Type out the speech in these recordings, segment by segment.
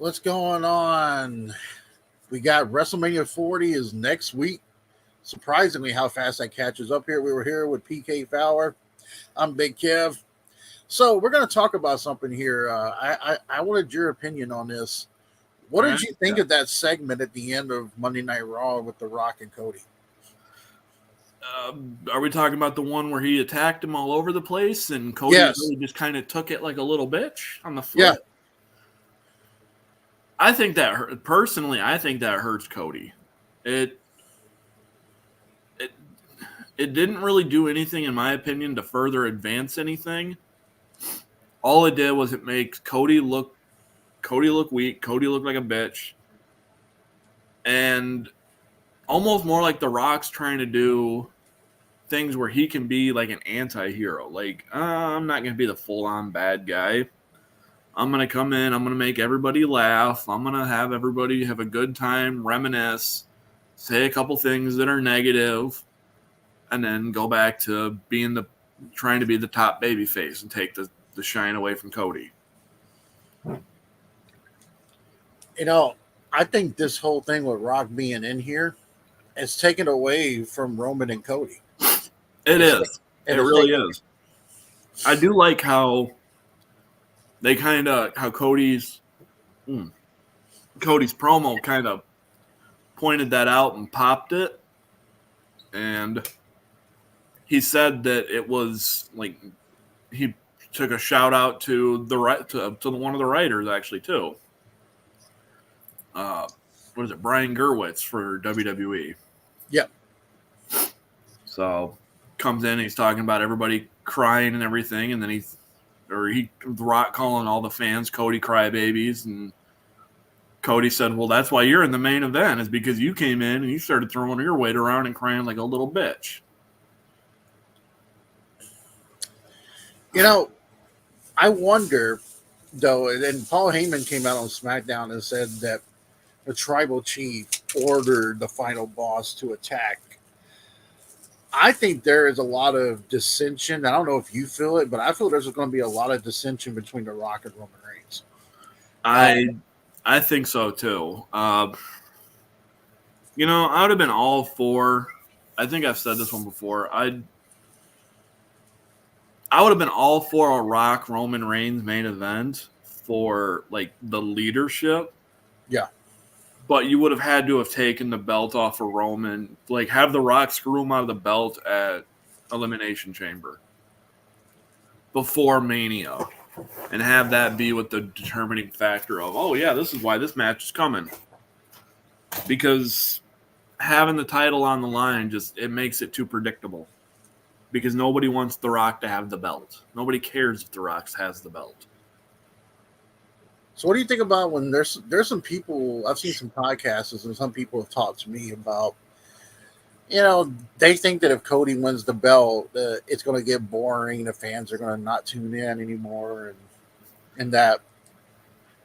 What's going on? We got WrestleMania 40 is next week. Surprisingly, how fast that catches up here. We were here with PK Fowler. I'm Big Kev. So we're going to talk about something here. I wanted your opinion on this. What All did right. you think of that segment at the end of Monday Night Raw with The Rock and Cody? Are we talking about the one where he attacked him all over the place and Cody Yes. really just kind of took it like a little bitch on the Yeah. flip? I think that personally, I think that hurts Cody. It didn't really do anything, in my opinion, to further advance anything. All it did was it makes Cody look weak. Cody look like a bitch, and almost more like The Rock's trying to do things where he can be like an anti-hero. Like, I'm not going to be the full-on bad guy. I'm going to come in. I'm going to make everybody laugh. I'm going to have everybody have a good time, reminisce, say a couple things that are negative, and then go back to trying to be the top baby face and take the shine away from Cody. You know, I think this whole thing with Rock being in here is taken away from Roman and Cody. It is. It really is. I do like how they how Cody's promo kind of pointed that out and popped it. And he said that it was like he took a shout out to one of the writers actually too. What is it, Brian Gerwitz for WWE? Yep. So comes in, he's talking about everybody crying and everything, and then The Rock calling all the fans Cody crybabies, and Cody said, "Well, that's why you're in the main event, is because you came in and you started throwing your weight around and crying like a little bitch." You know, I wonder, though, and Paul Heyman came out on SmackDown and said that the tribal chief ordered the final boss to attack. I think there is a lot of dissension. I don't know if you feel it, but I feel there's going to be a lot of dissension between The Rock and Roman Reigns. I think so, too. I would have been all for, I think I've said this one before, I would have been all for a Rock Roman Reigns main event for like the leadership. Yeah. But you would have had to have taken the belt off of Roman, like have The Rock screw him out of the belt at Elimination Chamber before Mania, and have that be what the determining factor of, oh yeah, this is why this match is coming. Because having the title on the line it makes it too predictable. Because nobody wants The Rock to have the belt. Nobody cares if The Rock has the belt. So what do you think about when there's some people, I've seen some podcasts and some people have talked to me about, they think that if Cody wins the belt, it's going to get boring. The fans are going to not tune in anymore. And that,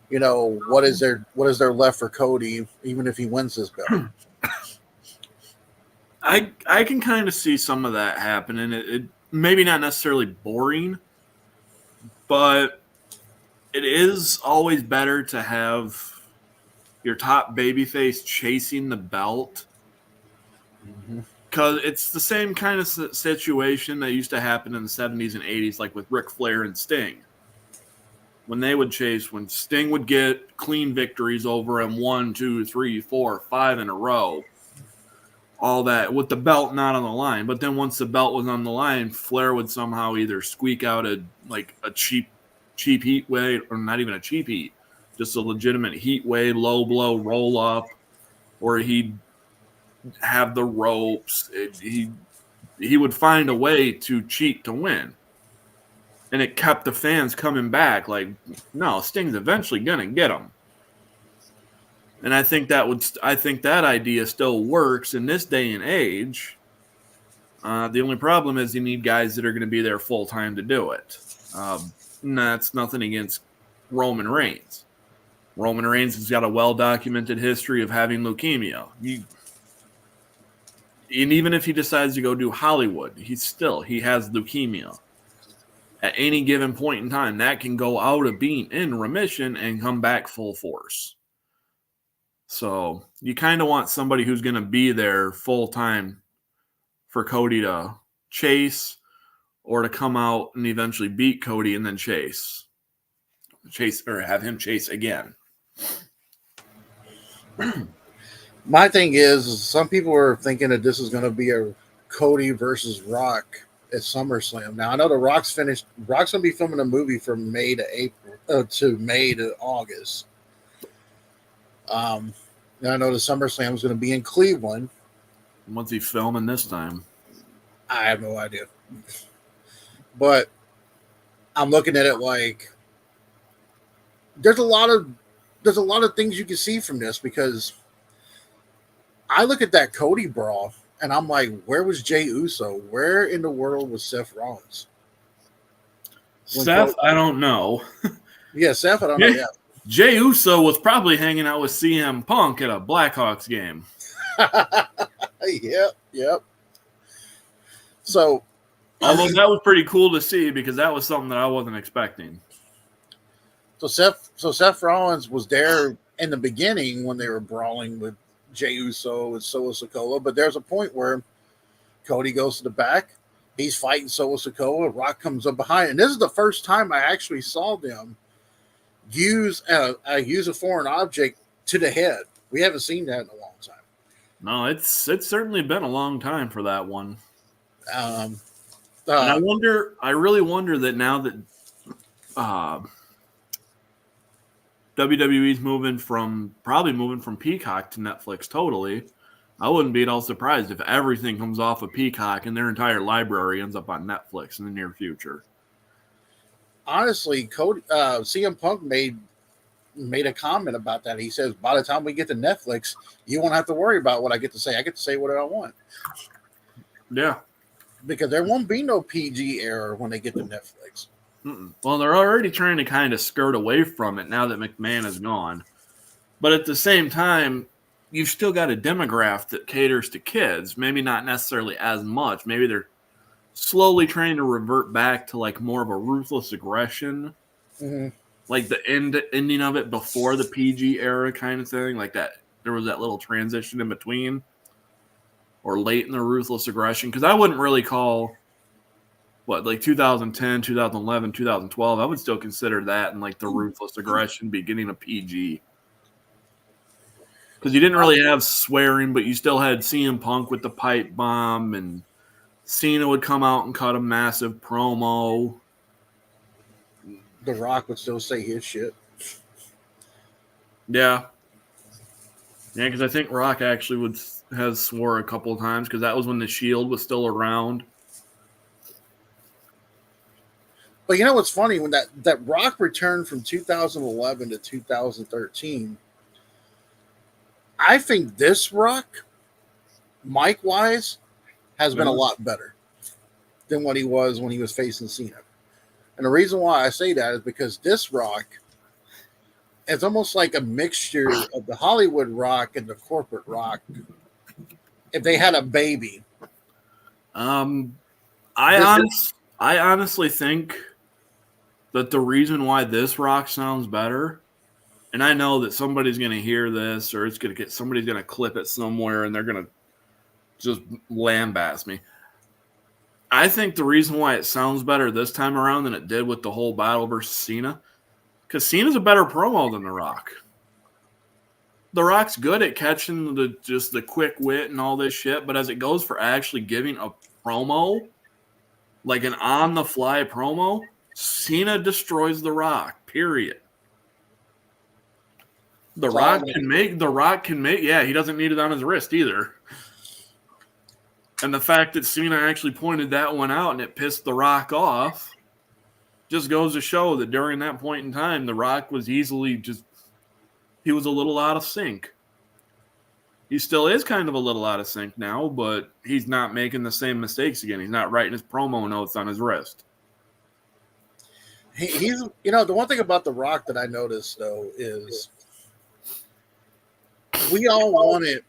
what is there left for Cody, even if he wins this belt? I can kind of see some of that happening. It maybe not necessarily boring, but it is always better to have your top babyface chasing the belt, because it's the same kind of situation that used to happen in the 70s and 80s, like with Ric Flair and Sting. When Sting would get clean victories over him 1, 2, 3, 4, 5 in a row, all that with the belt not on the line. But then once the belt was on the line, Flair would somehow either squeak out a cheap heat way, or not even a cheap heat, just a legitimate heat way, low blow, roll up, or he'd have the ropes. He would find a way to cheat to win. And it kept the fans coming back like, no, Sting's eventually going to get him. And I think that idea still works in this day and age. The only problem is you need guys that are going to be there full time to do it. That's nothing against Roman Reigns. Roman Reigns has got a well-documented history of having leukemia. And even if he decides to go do Hollywood, he has leukemia. at any given point in time. That can go out of being in remission and come back full force. So you kind of want somebody who's going to be there full time for Cody to chase or to come out and eventually beat Cody and then chase or have him chase again. My thing is some people are thinking that this is going to be a Cody versus Rock at SummerSlam. Now I know the Rock's finished. Rock's going to be filming a movie from May to August. And I know the SummerSlam is going to be in Cleveland. What's he filming this time? I have no idea. But I'm looking at it like there's a lot of things you can see from this, because I look at that Cody Brawl and I'm like, where was Jey Uso? Where in the world was Seth Rollins? Seth, I don't know. Yeah, Seth, I don't know. Yeah. Jey Uso was probably hanging out with CM Punk at a Blackhawks game. Yep. So, although that was pretty cool to see, because that was something that I wasn't expecting. So Seth Rollins was there in the beginning when they were brawling with Jey Uso and Solo Sikoa, but there's a point where Cody goes to the back, he's fighting Solo Sikoa, Rock comes up behind, and this is the first time I actually saw them use a foreign object to the head. We haven't seen that in a long time. No, it's certainly been a long time for that one. And I really wonder that now that WWE's probably moving from Peacock to Netflix totally, I wouldn't be at all surprised if everything comes off of Peacock and their entire library ends up on Netflix in the near future. Honestly, CM Punk made a comment about that. He says, by the time we get to Netflix, you won't have to worry about what I get to say. I get to say whatever I want. Yeah. Because there won't be no PG error when they get to Netflix. Well, they're already trying to kind of skirt away from it now that McMahon is gone. But at the same time, you've still got a demographic that caters to kids. Maybe not necessarily as much. Maybe they're slowly trying to revert back to like more of a ruthless aggression. Mm-hmm. Like the ending of it before the PG era kind of thing. Like that, there was that little transition in between. Or late in the ruthless aggression. Because I wouldn't really call, like 2010, 2011, 2012, I would still consider that and like the ruthless aggression beginning of PG. Because you didn't really have swearing, but you still had CM Punk with the pipe bomb, and Cena would come out and cut a massive promo. The Rock would still say his shit. Yeah. Yeah, because I think Rock actually has swore a couple of times, because that was when the Shield was still around. But you know what's funny? When that Rock returned from 2011 to 2013, I think this Rock, mic-wise, has been a lot better than what he was when he was facing Cena. And the reason why I say that is because this Rock, it's almost like a mixture of the Hollywood Rock and the corporate Rock. If they had a baby. I honestly think that the reason why this Rock sounds better, and I know that somebody's going to hear this, or somebody's going to clip it somewhere, and they're going to just lambaste me. I think the reason why it sounds better this time around than it did with the whole battle versus Cena, because Cena's a better promo than The Rock. The Rock's good at catching the quick wit and all this shit, but as it goes for actually giving a promo, like an on-the-fly promo, Cena destroys The Rock, period. The Rock can make, yeah, he doesn't need it on his wrist either. And the fact that Cena actually pointed that one out and it pissed The Rock off just goes to show that during that point in time, The Rock was easily he was a little out of sync. He still is kind of a little out of sync now, but he's not making the same mistakes again. He's not writing his promo notes on his wrist. He's, the one thing about The Rock that I noticed, though, is we all wanted.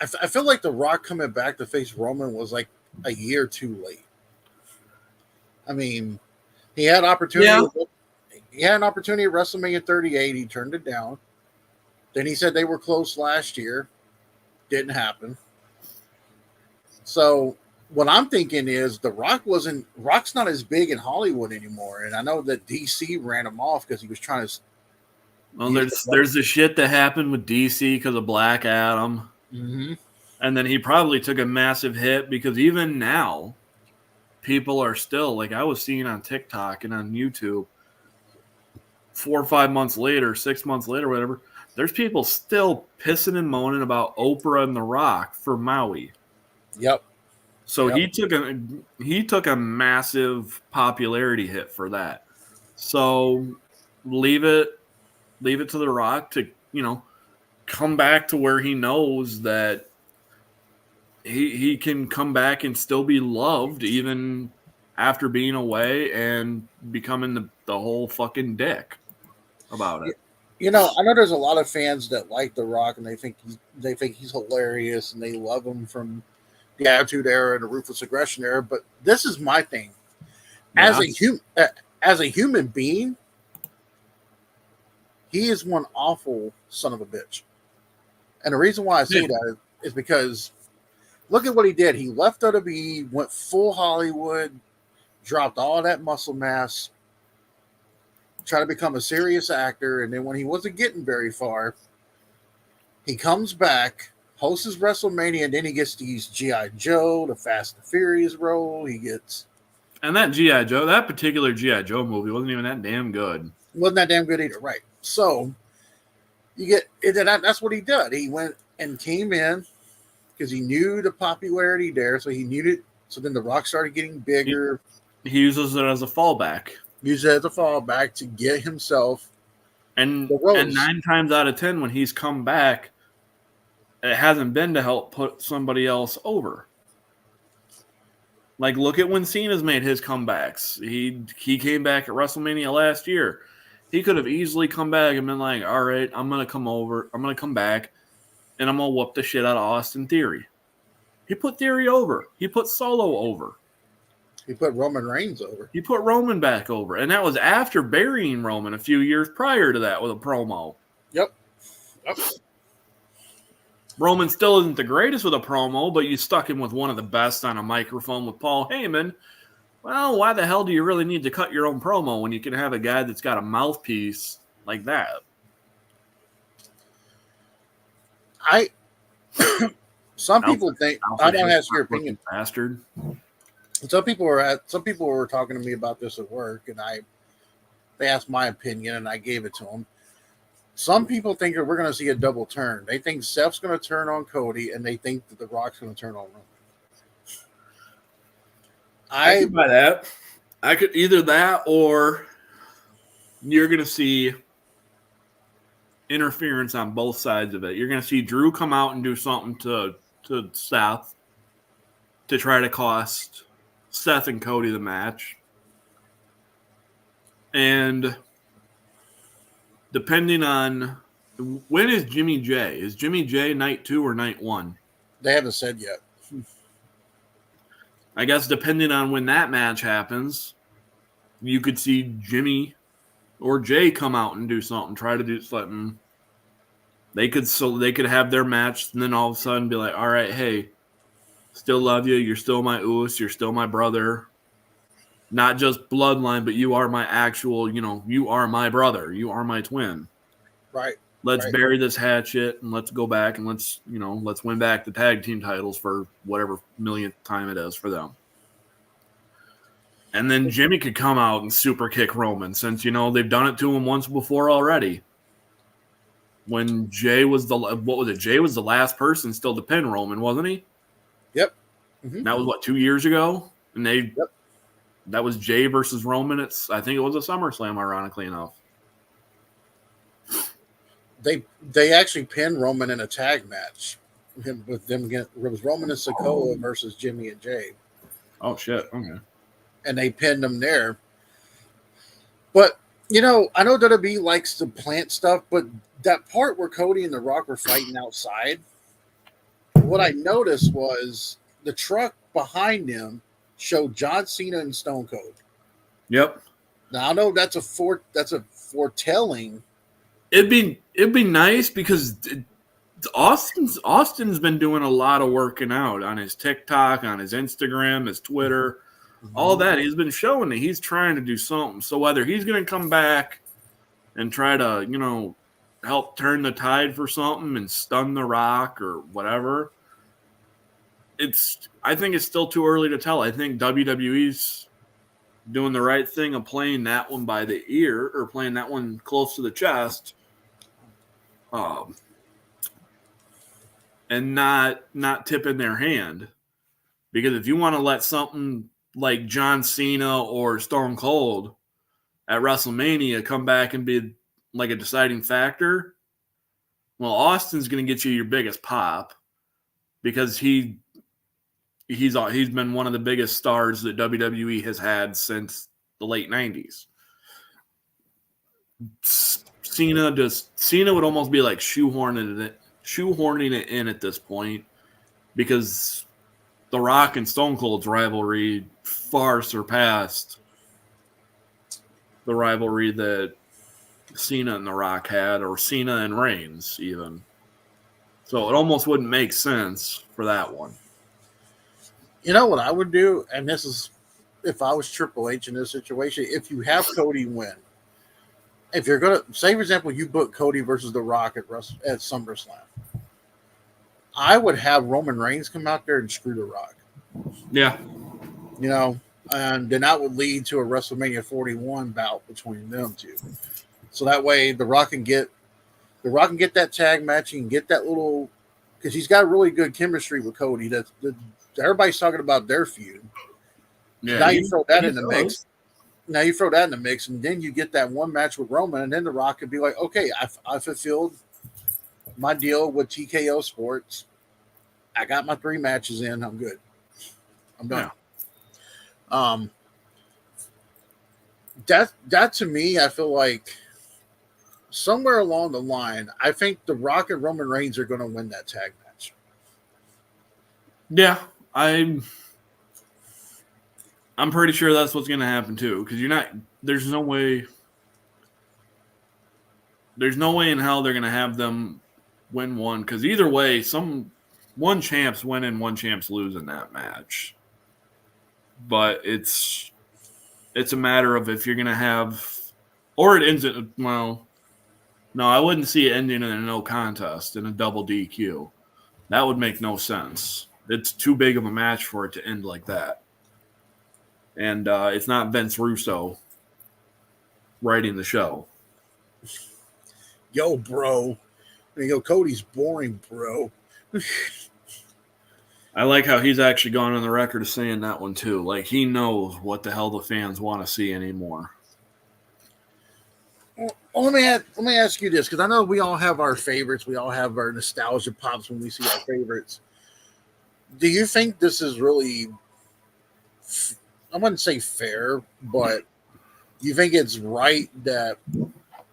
I feel like The Rock coming back to face Roman was like a year too late. I mean, He had opportunity. Yeah. He had an opportunity at WrestleMania 38. He turned it down. Then he said they were close last year. Didn't happen. So what I'm thinking is Rock's not as big in Hollywood anymore. And I know that DC ran him off because he was trying to. Well, there's the shit that happened with DC because of Black Adam. Mm-hmm. And then he probably took a massive hit because even now, people are still, like I was seeing on TikTok and on YouTube, 4 or 5 months later, 6 months later, whatever, there's people still pissing and moaning about Oprah and The Rock for Maui. Yep. So he took a massive popularity hit for that. So leave it to The Rock to, come back to where he knows that he can come back and still be loved even after being away and becoming the whole fucking dick about it. I know there's a lot of fans that like The Rock and they think he's hilarious and they love him from the Attitude Era and the Ruthless Aggression Era. But this is my thing. Yeah. As a human being, he is one awful son of a bitch. And the reason why I say that is because look at what he did. He left WWE, went full Hollywood, dropped all that muscle mass, tried to become a serious actor, and then when he wasn't getting very far, he comes back, hosts his WrestleMania, and then he gets to use G.I. Joe, the Fast and Furious role. And that particular G.I. Joe movie wasn't even that damn good. Wasn't that damn good either, right? So that's what he did. He went and came in because he knew the popularity there, so he knew it. So then The Rock started getting bigger. He uses it as a fallback. Use it as a fallback to get himself. And 9 times out of 10, when he's come back, it hasn't been to help put somebody else over. Like, look at when Cena's made his comebacks. He came back at WrestleMania last year. He could have easily come back and been like, all right, I'm going to come back, and I'm going to whoop the shit out of Austin Theory. He put Theory over. He put Solo over. He put Roman Reigns over. He put Roman back over. And that was after burying Roman a few years prior to that with a promo. Yep. Roman still isn't the greatest with a promo, but you stuck him with one of the best on a microphone with Paul Heyman. Well, why the hell do you really need to cut your own promo when you can have a guy that's got a mouthpiece like that? Some people think I don't ask your opinion, bastard. Some people were talking to me about this at work, and they asked my opinion, and I gave it to them. Some people think that we're going to see a double turn. They think Seth's going to turn on Cody, and they think that The Rock's going to turn on Roman. I could buy that. I could either that or you're going to see interference on both sides of it. You're going to see Drew come out and do something to Seth to try to cost Seth and Cody the match. And depending on when is Jimmy J? Is Jimmy J night 2 or night 1? They haven't said yet. I guess depending on when that match happens, you could see Jimmy or Jay come out and do something, try to do something. They could have their match and then all of a sudden be like, all right, hey, still love you. You're still my Oos. You're still my brother. Not just bloodline, but you are my actual, you are my brother. You are my twin. Right. Let's bury this hatchet and let's go back and let's win back the tag team titles for whatever millionth time it is for them. And then Jimmy could come out and super kick Roman since, they've done it to him once before already. When Jay was Jay was the last person still to pin Roman, wasn't he? Yep. Mm-hmm. That was 2 years ago? And that was Jay versus Roman. I think it was a SummerSlam, ironically enough. They actually pinned Roman in a tag match with them again. It was Roman and Sikoa versus Jimmy and Jay. Oh shit! Okay. And they pinned them there. But I know WWE likes to plant stuff, but that part where Cody and The Rock were fighting outside, what I noticed was the truck behind them showed John Cena and Stone Cold. Yep. Now I know that's a foretelling. It'd be nice because Austin's been doing a lot of working out on his TikTok, on his Instagram, his Twitter, all that. He's been showing that he's trying to do something. So whether he's going to come back and try to, help turn the tide for something and stun The Rock or whatever, I think it's still too early to tell. I think WWE's doing the right thing of playing that one by the ear or playing that one close to the chest. And not tipping their hand. Because if you want to let something like John Cena or Stone Cold at WrestleMania come back and be like a deciding factor, well, Austin's going to get you your biggest pop because he's been one of the biggest stars that WWE has had since the late 90s. Cena would almost be like shoehorning it in at this point because The Rock and Stone Cold's rivalry far surpassed the rivalry that Cena and The Rock had, or Cena and Reigns even. So it almost wouldn't make sense for that one. You know what I would do, and this is if I was Triple H in this situation, if you have Cody win, if you're gonna say, for example, you book Cody versus The Rock at SummerSlam, I would have Roman Reigns come out there and screw The Rock. Yeah. And then that would lead to a WrestleMania 41 bout between them two. So that way The Rock can get that tag match. He can get that little, because he's got really good chemistry with Cody. Everybody's talking about their feud. Yeah. Now you throw that in the mix. And then you get that one match with Roman, and then The Rock could be like, okay, I fulfilled my deal with TKO Sports. I got my 3 matches in. I'm good. I'm done. Yeah. That to me, I feel like somewhere along the line, I think The Rock and Roman Reigns are going to win that tag match. Yeah, I'm pretty sure that's what's going to happen too. Because there's no way in hell they're going to have them win one. Because either way, one champ's winning, one champ's losing that match. But it's a matter of if you're going to have, or it ends in, well, no, I wouldn't see it ending in a no contest, in a double DQ. That would make no sense. It's too big of a match for it to end like that. And it's not Vince Russo writing the show. Yo, bro. Cody's boring, bro. I like how he's actually gone on the record of saying that one too. Like, he knows what the hell the fans want to see anymore. Well, let me ask you this, because I know we all have our favorites. We all have our nostalgia pops when we see our favorites. Do you think this is really, I wouldn't say fair, but you think it's right that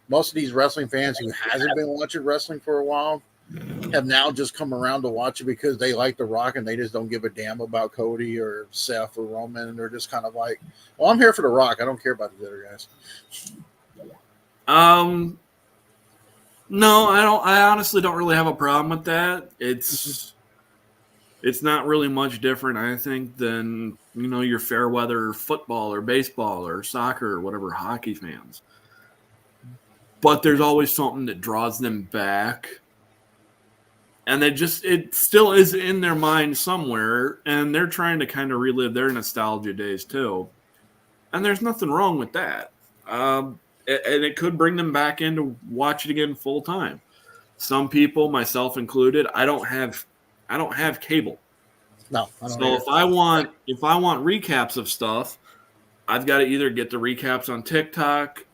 most of these wrestling fans who hasn't been watching wrestling for a while have now just come around to watch it because they like The Rock and they just don't give a damn about Cody or Seth or Roman, and they're just kind of like, well, I'm here for The Rock. I don't care about the other guys. No, I don't. I honestly don't really have a problem with that. It's not really much different, I think, than your fair weather football or baseball or soccer or whatever, hockey fans. But there's always something that draws them back, and it still is in their mind somewhere, and they're trying to kind of relive their nostalgia days too. And there's nothing wrong with that. And it could bring them back in to watch it again full time. Some people, myself included, I don't have cable. No, I don't. So if I want recaps of stuff, I've got to either get the recaps on TikTok,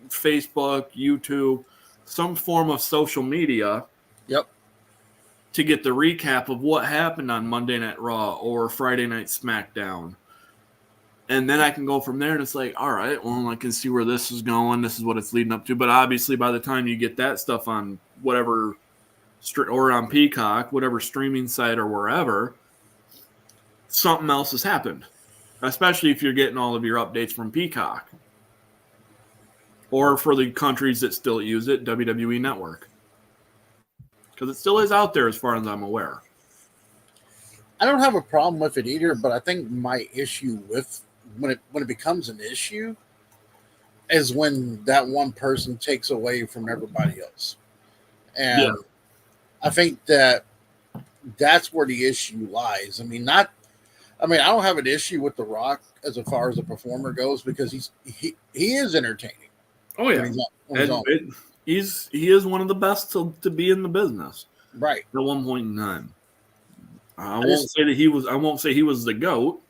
Facebook, YouTube, some form of social media. Yep. To get the recap of what happened on Monday Night Raw or Friday Night SmackDown. And then I can go from there, and it's like, all right, well, I can see where this is going. This is what it's leading up to. But obviously, by the time you get that stuff on whatever, or on Peacock, whatever streaming site or wherever, something else has happened. Especially if you're getting all of your updates from Peacock. Or for the countries that still use it, WWE Network. Because it still is out there as far as I'm aware. I don't have a problem with it either, but I think my issue with when it becomes an issue is when that one person takes away from everybody else. Yeah. And I think that's where the issue lies. I don't have an issue with The Rock as far as a performer goes because he is entertaining. Oh yeah, when he's on. He is one of the best to be in the business. Right. At one point in time, I won't say he was the GOAT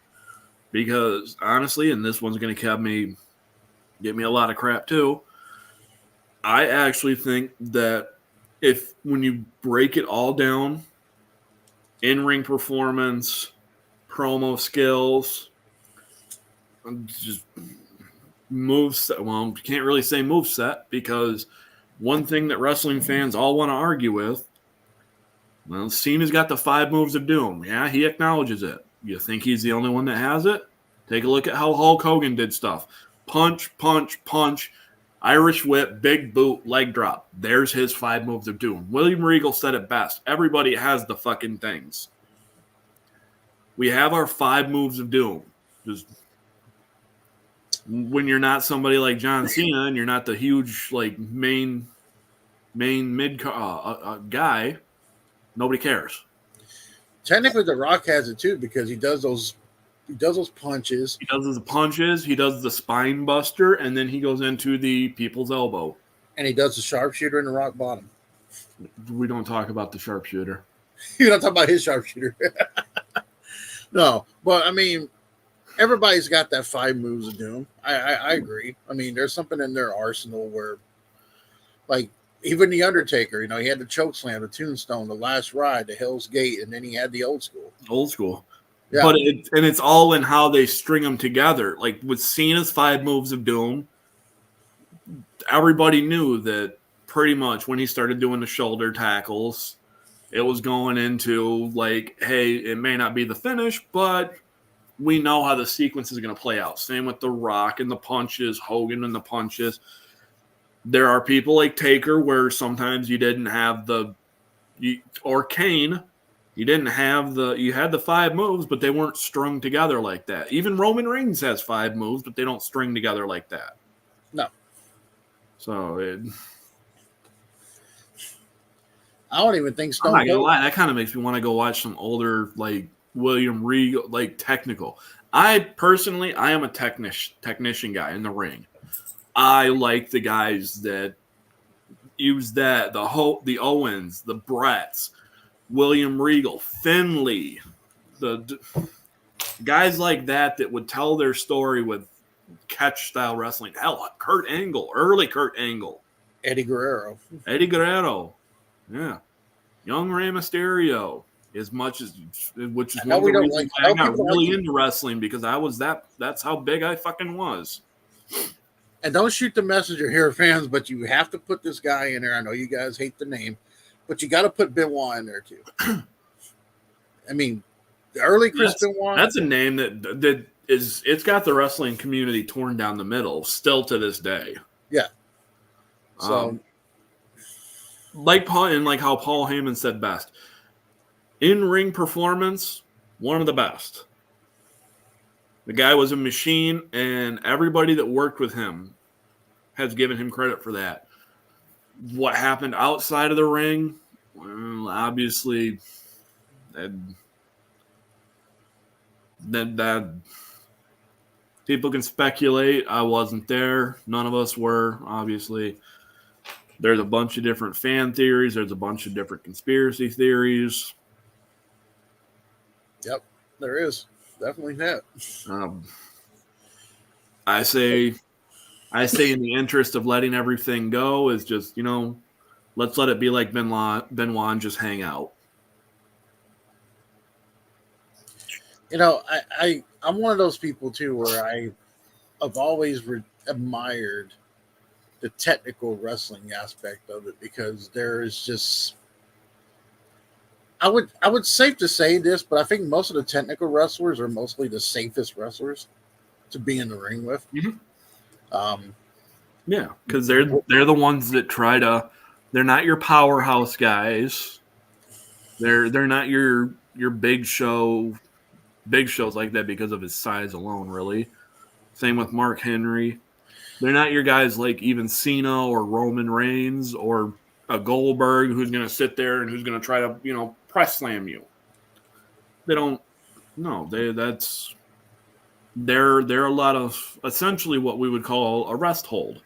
because honestly, and this one's going to get me a lot of crap too. I actually think that when you break it all down, in-ring performance, promo skills, just moveset. Well, you can't really say moveset because one thing that wrestling fans all want to argue with, well, Cena's got the 5 moves of doom. Yeah, he acknowledges it. You think he's the only one that has it? Take a look at how Hulk Hogan did stuff. Punch, punch, punch, Irish whip, big boot, leg drop. There's his 5 moves of doom. William Regal said it best. Everybody has the fucking things. We have our 5 moves of doom. Just when you're not somebody like John Cena and you're not the huge like main mid guy, nobody cares. Technically, The Rock has it too because he does those punches. He does the punches. He does the spine buster, and then he goes into the people's elbow. And he does the sharpshooter and the rock bottom. We don't talk about the sharpshooter. You're not talking about his sharpshooter. No, but I mean, everybody's got that 5 moves of doom. I agree. I mean, there's something in their arsenal where, like, even the Undertaker, he had the choke slam, the tombstone, the last ride, the Hell's Gate, and then he had the old school. Yeah. But it's all in how they string them together. Like with Cena's 5 moves of doom, everybody knew that pretty much when he started doing the shoulder tackles, it was going into like, hey, it may not be the finish, but we know how the sequence is going to play out. Same with The Rock and the punches, Hogan and the punches. There are people like Taker where sometimes you didn't have or Kane, you had the 5 moves, but they weren't strung together like that. Even Roman Reigns has 5 moves, but they don't string together like that. No. So I don't even think I'm not gonna lie, that kind of makes me want to go watch some older like William Regal, like technical. I am a technician guy in the ring. I like the guys that use that, the Owens, the Bretts, William Regal, Finlay, the guys like that would tell their story with catch style wrestling. Hell, Kurt Angle, early Kurt Angle, Eddie Guerrero, yeah, young Rey Mysterio. Which is one of the reasons I got really into wrestling because that's how big I fucking was. And don't shoot the messenger here, fans, but you have to put this guy in there. I know you guys hate the name, but you got to put Benoit in there too. I mean, the early Chris Benoit. That's a name it's got the wrestling community torn down the middle still to this day. Yeah. So, like how Paul Heyman said best, in-ring performance, one of the best. The guy was a machine, and everybody that worked with him has given him credit for that. What happened outside of the ring, well, obviously, that people can speculate. I wasn't there. None of us were, obviously. There's a bunch of different fan theories. There's a bunch of different conspiracy theories. Yep, there is. Definitely that. I say in the interest of letting everything go is just, let's let it be like Benoit and just hang out. I'm one of those people too where I've always admired the technical wrestling aspect of it because there is just I would safe to say this, but I think most of the technical wrestlers are mostly the safest wrestlers to be in the ring with. Mm-hmm. Yeah, because they're the ones that try to. They're not your powerhouse guys. They're not your big shows like that because of his size alone. Really, same with Mark Henry. They're not your guys like even Cena or Roman Reigns or a Goldberg who's going to sit there and who's going to try to press slam you. They don't. No, they're a lot of essentially what we would call a rest hold.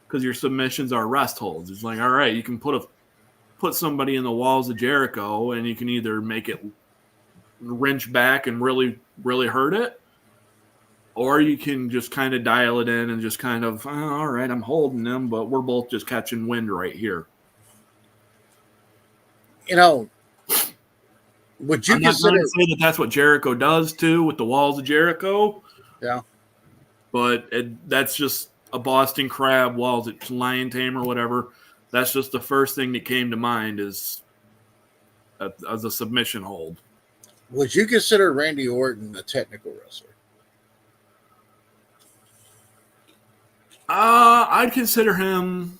Because your submissions are rest holds. It's like, all right, you can put somebody in the walls of Jericho, and you can either make it wrench back and really, really hurt it, or you can just kind of dial it in and just kind of, all right, I'm holding them, but we're both just catching wind right here. Would you I'm consider? not going to say that that's what Jericho does too with the walls of Jericho. Yeah, but that's just a Boston Crab walls, it's lion tame or whatever. That's just the first thing that came to mind as a submission hold. Would you consider Randy Orton a technical wrestler? I'd consider him.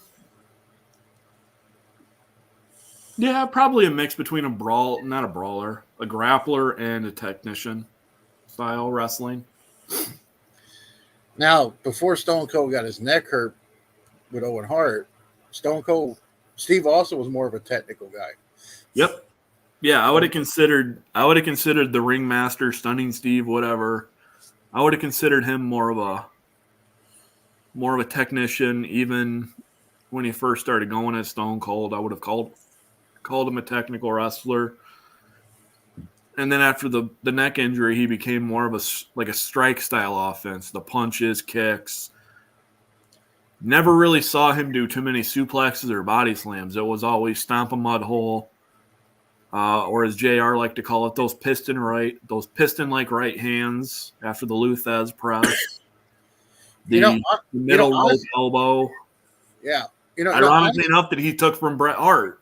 Yeah, probably a mix between a grappler and a technician style wrestling. Now, before Stone Cold got his neck hurt with Owen Hart, Steve Austin was more of a technical guy. Yep. Yeah, I would have considered the ringmaster, Stunning Steve, whatever. I would have considered him more of a technician. Even when he first started going as Stone Cold, I would have called him a technical wrestler. And then after the neck injury, he became more of a strike style offense, the punches, kicks. Never really saw him do too many suplexes or body slams. It was always stomp a mud hole, or as JR liked to call it, those piston-like right hands after the Luthez press. The middle rope elbow. Yeah. Ironically enough, that he took from Bret Hart.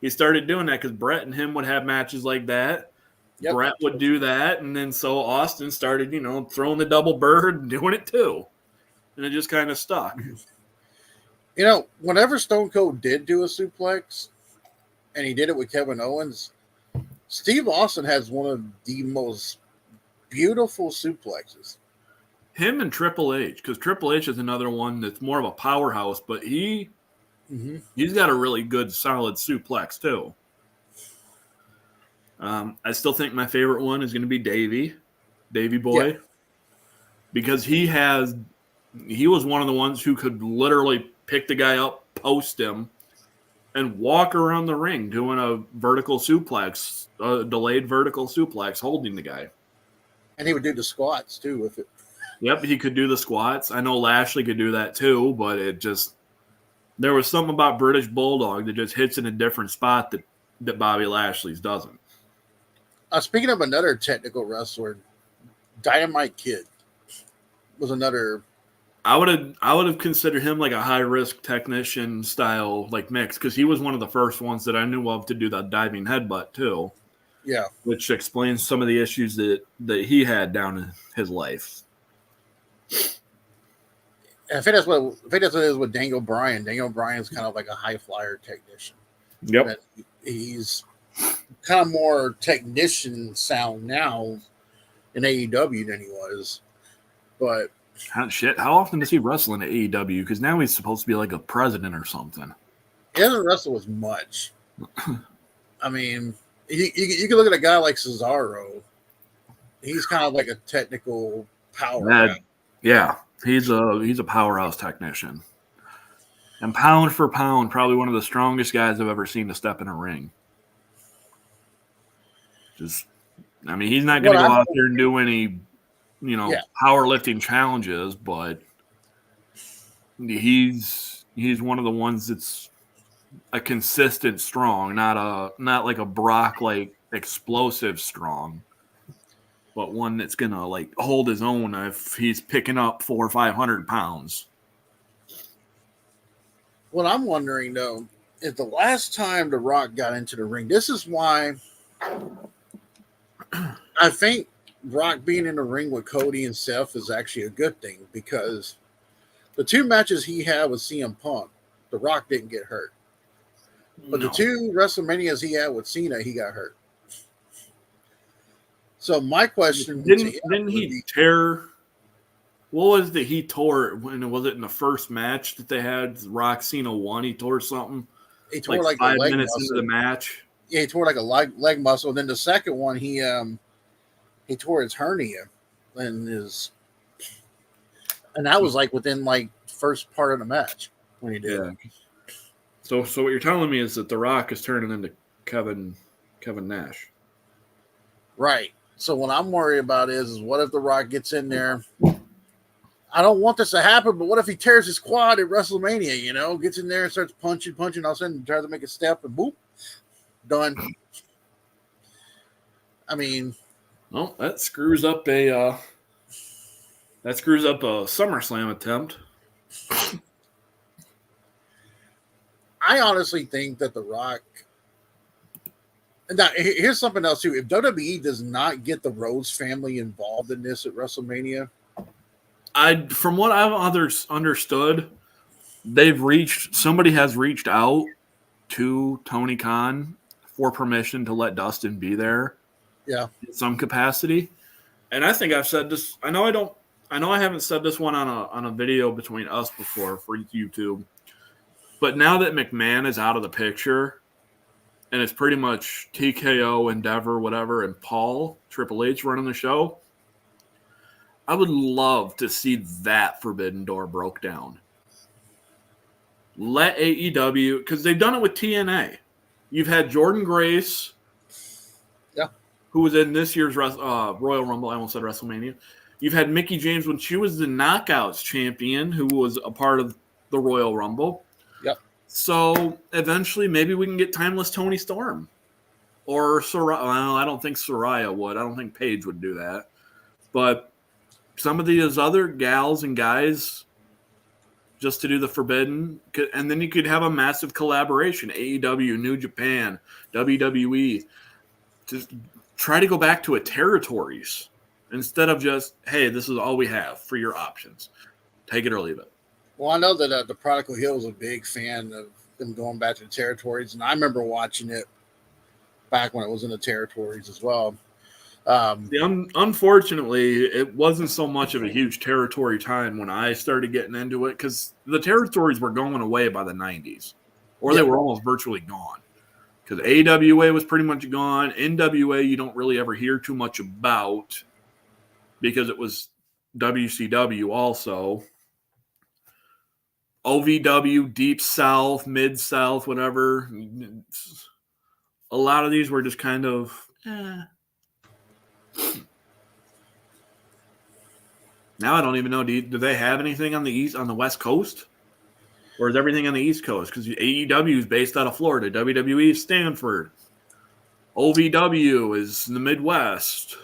He started doing that because Bret and him would have matches like that. Yep. Bret would do that, and then so Austin started, throwing the double bird and doing it too. And it just kind of stuck. Whenever Stone Cold did do a suplex, and he did it with Kevin Owens, Steve Austin has one of the most beautiful suplexes. Him and Triple H, because Triple H is another one that's more of a powerhouse, but he's got a really good, solid suplex too. I still think my favorite one is going to be Davey Boy, because he was one of the ones who could literally pick the guy up, post him, and walk around the ring doing a vertical suplex, a delayed vertical suplex, holding the guy. And he would do the squats too with it. Yep, he could do the squats. I know Lashley could do that too, but there was something about British Bulldog that just hits in a different spot that Bobby Lashley's doesn't. Speaking of another technical wrestler, Dynamite Kid was another. I would have considered him like a high risk technician style like mix, because he was one of the first ones that I knew of to do that diving headbutt too. Yeah, which explains some of the issues that he had down in his life. I think that's what it is with Daniel Bryan. Daniel Bryan's kind of like a high flyer technician. Yep, he's kind of more technician sound now in AEW than he was. But how often does he wrestle in AEW? Because now he's supposed to be like a president or something. He doesn't wrestle as much. I mean, you can look at a guy like Cesaro. He's kind of like a technical power guy. Yeah, he's a powerhouse technician. And pound for pound, probably one of the strongest guys I've ever seen to step in a ring. He's not going to go out there and do any, powerlifting challenges, but he's one of the ones that's a consistent strong, not like a Brock like explosive strong, but one that's going to like hold his own if he's picking up 400 or 500 pounds. What I'm wondering though is the last time The Rock got into the ring. This is why I think Rock being in the ring with Cody and Seth is actually a good thing, because The 2 matches he had with CM Punk, The Rock didn't get hurt. But the 2 WrestleManias he had with Cena, he got hurt. So my question didn't he tear? What was he tore? When was it in the first match that they had? Rock Cena won. He tore something. He tore like 5 a leg minutes muscle. into the match. Yeah, he tore like a leg muscle. And then the second one, he tore his hernia, and that was like within like first part of the match when he did. Yeah. So what you're telling me is that The Rock is turning into Kevin Nash. Right. So what I'm worried about is what if The Rock gets in there? I don't want this to happen, but what if he tears his quad at WrestleMania, gets in there and starts punching, all of a sudden tries to make a step and boop, done. I mean, well, that screws up a SummerSlam attempt. I honestly think that The Rock. Now, here's something else too. If WWE does not get the Rhodes family involved in this at WrestleMania, from what I've understood, somebody has reached out to Tony Khan for permission to let Dustin be there. Yeah, in some capacity. And I think I've said this. I know I haven't said this one on a video between us before for YouTube. But now that McMahon is out of the picture, and it's pretty much TKO, Endeavor, whatever, and Paul, Triple H running the show, I would love to see that Forbidden Door broke down. Let AEW, because they've done it with TNA. You've had Jordan Grace, who was in this year's Royal Rumble. I almost said WrestleMania. You've had Mickie James when she was the Knockouts champion, who was a part of the Royal Rumble. Yep. So eventually, maybe we can get Timeless Tony Storm, or Soraya. Well, I don't think Soraya would. I don't think Paige would do that. But some of these other gals and guys, just to do the Forbidden, and then you could have a massive collaboration: AEW, New Japan, WWE. Just try to go back to a territories instead of just, hey, this is all we have for your options. Take it or leave it. Well, I know that the Prodigal Hill is a big fan of them going back to the territories, and I remember watching it back when it was in the territories as well. Unfortunately, it wasn't so much of a huge territory time when I started getting into it, because the territories were going away by the 90s, or they were almost virtually gone. Because AWA was pretty much gone. NWA you don't really ever hear too much about because it was WCW also. OVW, Deep South, Mid South, whatever. A lot of these were just kind of, Now I don't even know. Do they have anything on the West Coast? Or is everything on the East Coast? Because AEW is based out of Florida. WWE is Stanford. OVW is in the Midwest.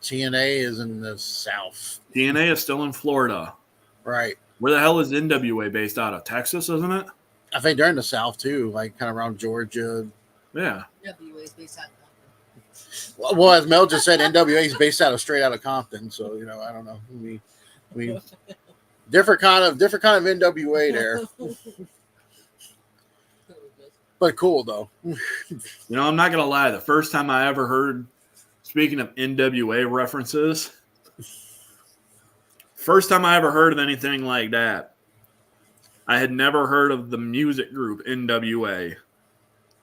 TNA is in the South. TNA is still in Florida. Right. Where the hell is NWA based out of? Texas, isn't it? I think they're in the South, too, like kind of around Georgia. Yeah. NWA is based out of Compton. Well, as Mel just said, NWA is based straight out of Compton. So, I don't know. We different kind of NWA there. But cool, though. I'm not going to lie. The first time I ever heard, speaking of NWA references, first time I ever heard of anything like that, I had never heard of the music group NWA.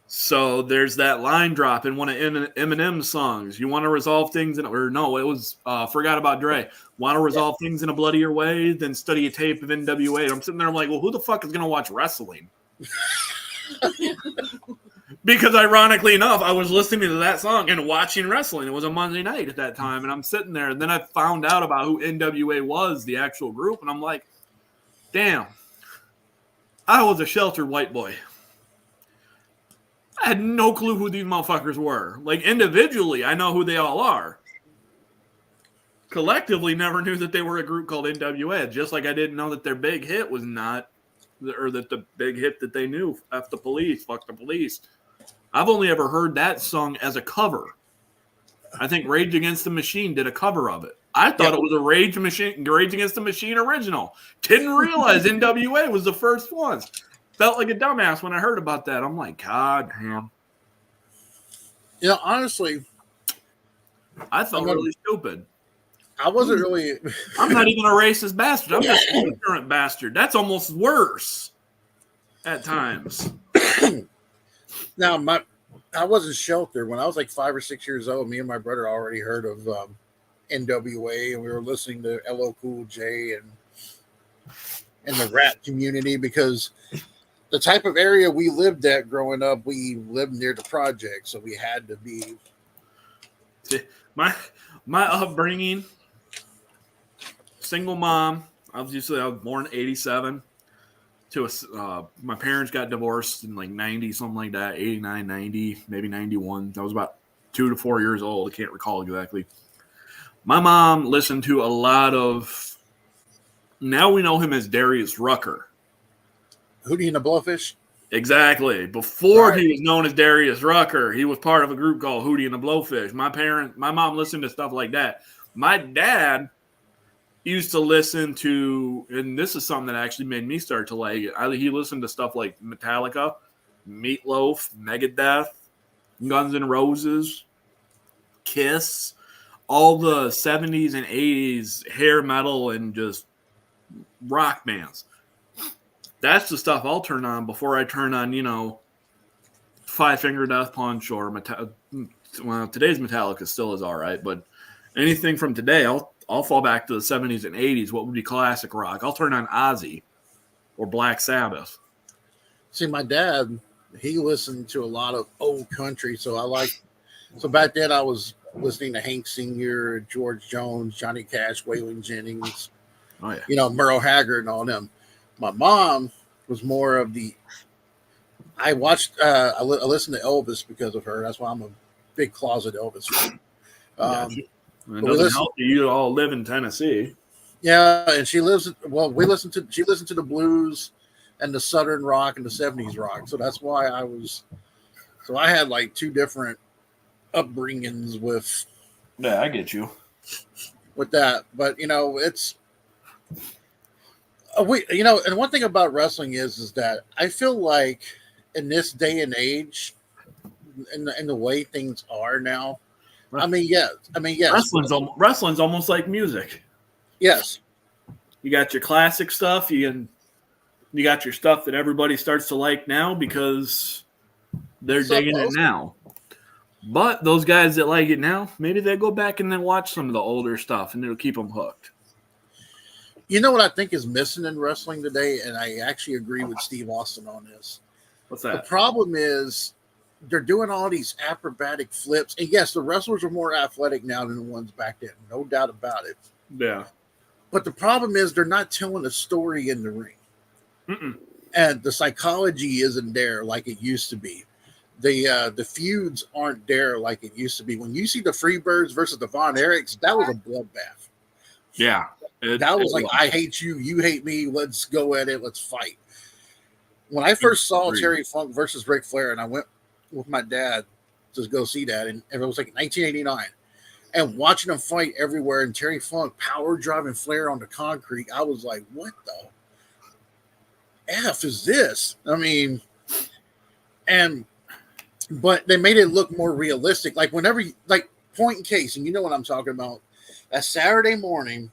So there's that line drop in one of Eminem's songs. You want to resolve things it was Forgot About Dre. Want to resolve things in a bloodier way? Then study a tape of NWA. And I'm sitting there, I'm like, well, who the fuck is going to watch wrestling? Because ironically enough, I was listening to that song and watching wrestling. It was a Monday night at that time. And I'm sitting there, and then I found out about who NWA was, the actual group. And I'm like, damn, I was a sheltered white boy. I had no clue who these motherfuckers were. Like, individually, I know who they all are. Collectively, never knew that they were a group called NWA. Just like I didn't know that their big hit was not, or that the big hit that they knew, F the Police, Fuck the Police. I've only ever heard that song as a cover. I think Rage Against the Machine did a cover of it. I thought it was a Rage Against the Machine original. Didn't realize NWA was the first ones. Felt like a dumbass when I heard about that. I'm like, God damn. Honestly, I felt really stupid. I wasn't really. I'm not even a racist bastard. I'm just an ignorant bastard. That's almost worse at times. Now, I wasn't sheltered when I was like 5 or 6 years old. Me and my brother already heard of NWA, and we were listening to LL Cool J and the rap community, because the type of area we lived at growing up, we lived near the project, so we had to be. My upbringing, single mom. I was born in '87. My parents got divorced in like 90, something like that, 89, 90, maybe 91. I was about 2 to 4 years old. I can't recall exactly. My mom listened to a lot of, now we know him as Darius Rucker. Hootie and the Blowfish? Exactly. Before he was known as Darius Rucker, he was part of a group called Hootie and the Blowfish. My mom listened to stuff like that. My dad used to listen to, and this is something that actually made me start to like it. He listened to stuff like Metallica, Meatloaf, Megadeth, Guns N' Roses, Kiss, all the 70s and 80s hair metal and just rock bands. That's the stuff I'll turn on before I turn on, Five Finger Death Punch or today's Metallica still is all right, but anything from today, I'll fall back to the 70s and 80s. What would be classic rock? I'll turn on Ozzy or Black Sabbath. See, my dad, he listened to a lot of old country, so back then I was listening to Hank Sr., George Jones, Johnny Cash, Waylon Jennings, Merle Haggard and all them. My mom was more of I listened to Elvis because of her. That's why I'm a big closet Elvis fan. It doesn't help you all live in Tennessee. Yeah, and she listened to the blues and the Southern rock and the 70s rock. So that's why I had like two different upbringings with. Yeah, I get you. With that. But it's and one thing about wrestling is that I feel like in this day and age, in the way things are now, yes. Wrestling's almost like music. Yes. You got your classic stuff. You got your stuff that everybody starts to like now because they're digging it now. But those guys that like it now, maybe they go back and then watch some of the older stuff, and it'll keep them hooked. You know what I think is missing in wrestling today, and I actually agree with Steve Austin on this. What's that? The problem is they're doing all these acrobatic flips. And yes, the wrestlers are more athletic now than the ones back then. No doubt about it. Yeah. But the problem is they're not telling a story in the ring. Mm-mm. And the psychology isn't there like it used to be. The feuds aren't there like it used to be. When you see the Freebirds versus the Von Erichs, that was a bloodbath. Yeah. That was like, I hate you, you hate me, let's go at it, let's fight. When I first saw Terry Funk versus Ric Flair, and I went with my dad to go see that, and it was like 1989, and watching them fight everywhere, and Terry Funk power driving Flair on the concrete, I was like, what the F is this? But they made it look more realistic. Like point in case, and you know what I'm talking about, that Saturday morning,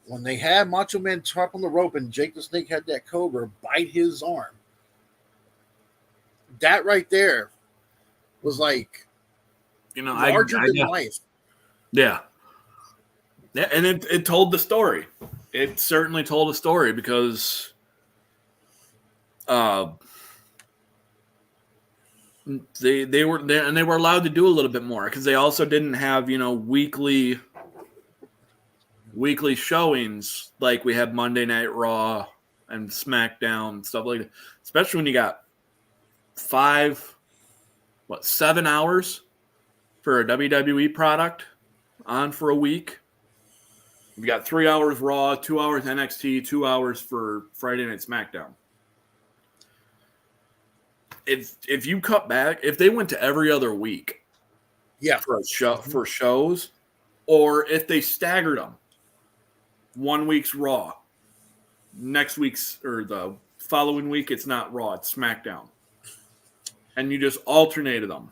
when they had Macho Man top on the rope and Jake the Snake had that Cobra bite his arm, that right there was like, larger than life. Yeah. Yeah, and it told the story. It certainly told a story because they were there, and they were allowed to do a little bit more because they also didn't have weekly showings like we have Monday Night Raw and SmackDown, stuff like that. Especially when you got 7 hours for a WWE product on for a week. You got 3 hours Raw, 2 hours NXT, 2 hours for Friday Night SmackDown. If you cut back, if they went to every other week, yeah, for shows, Or if they staggered them, 1 week's Raw, next week's or the following week it's not Raw, it's SmackDown, and you just alternated them.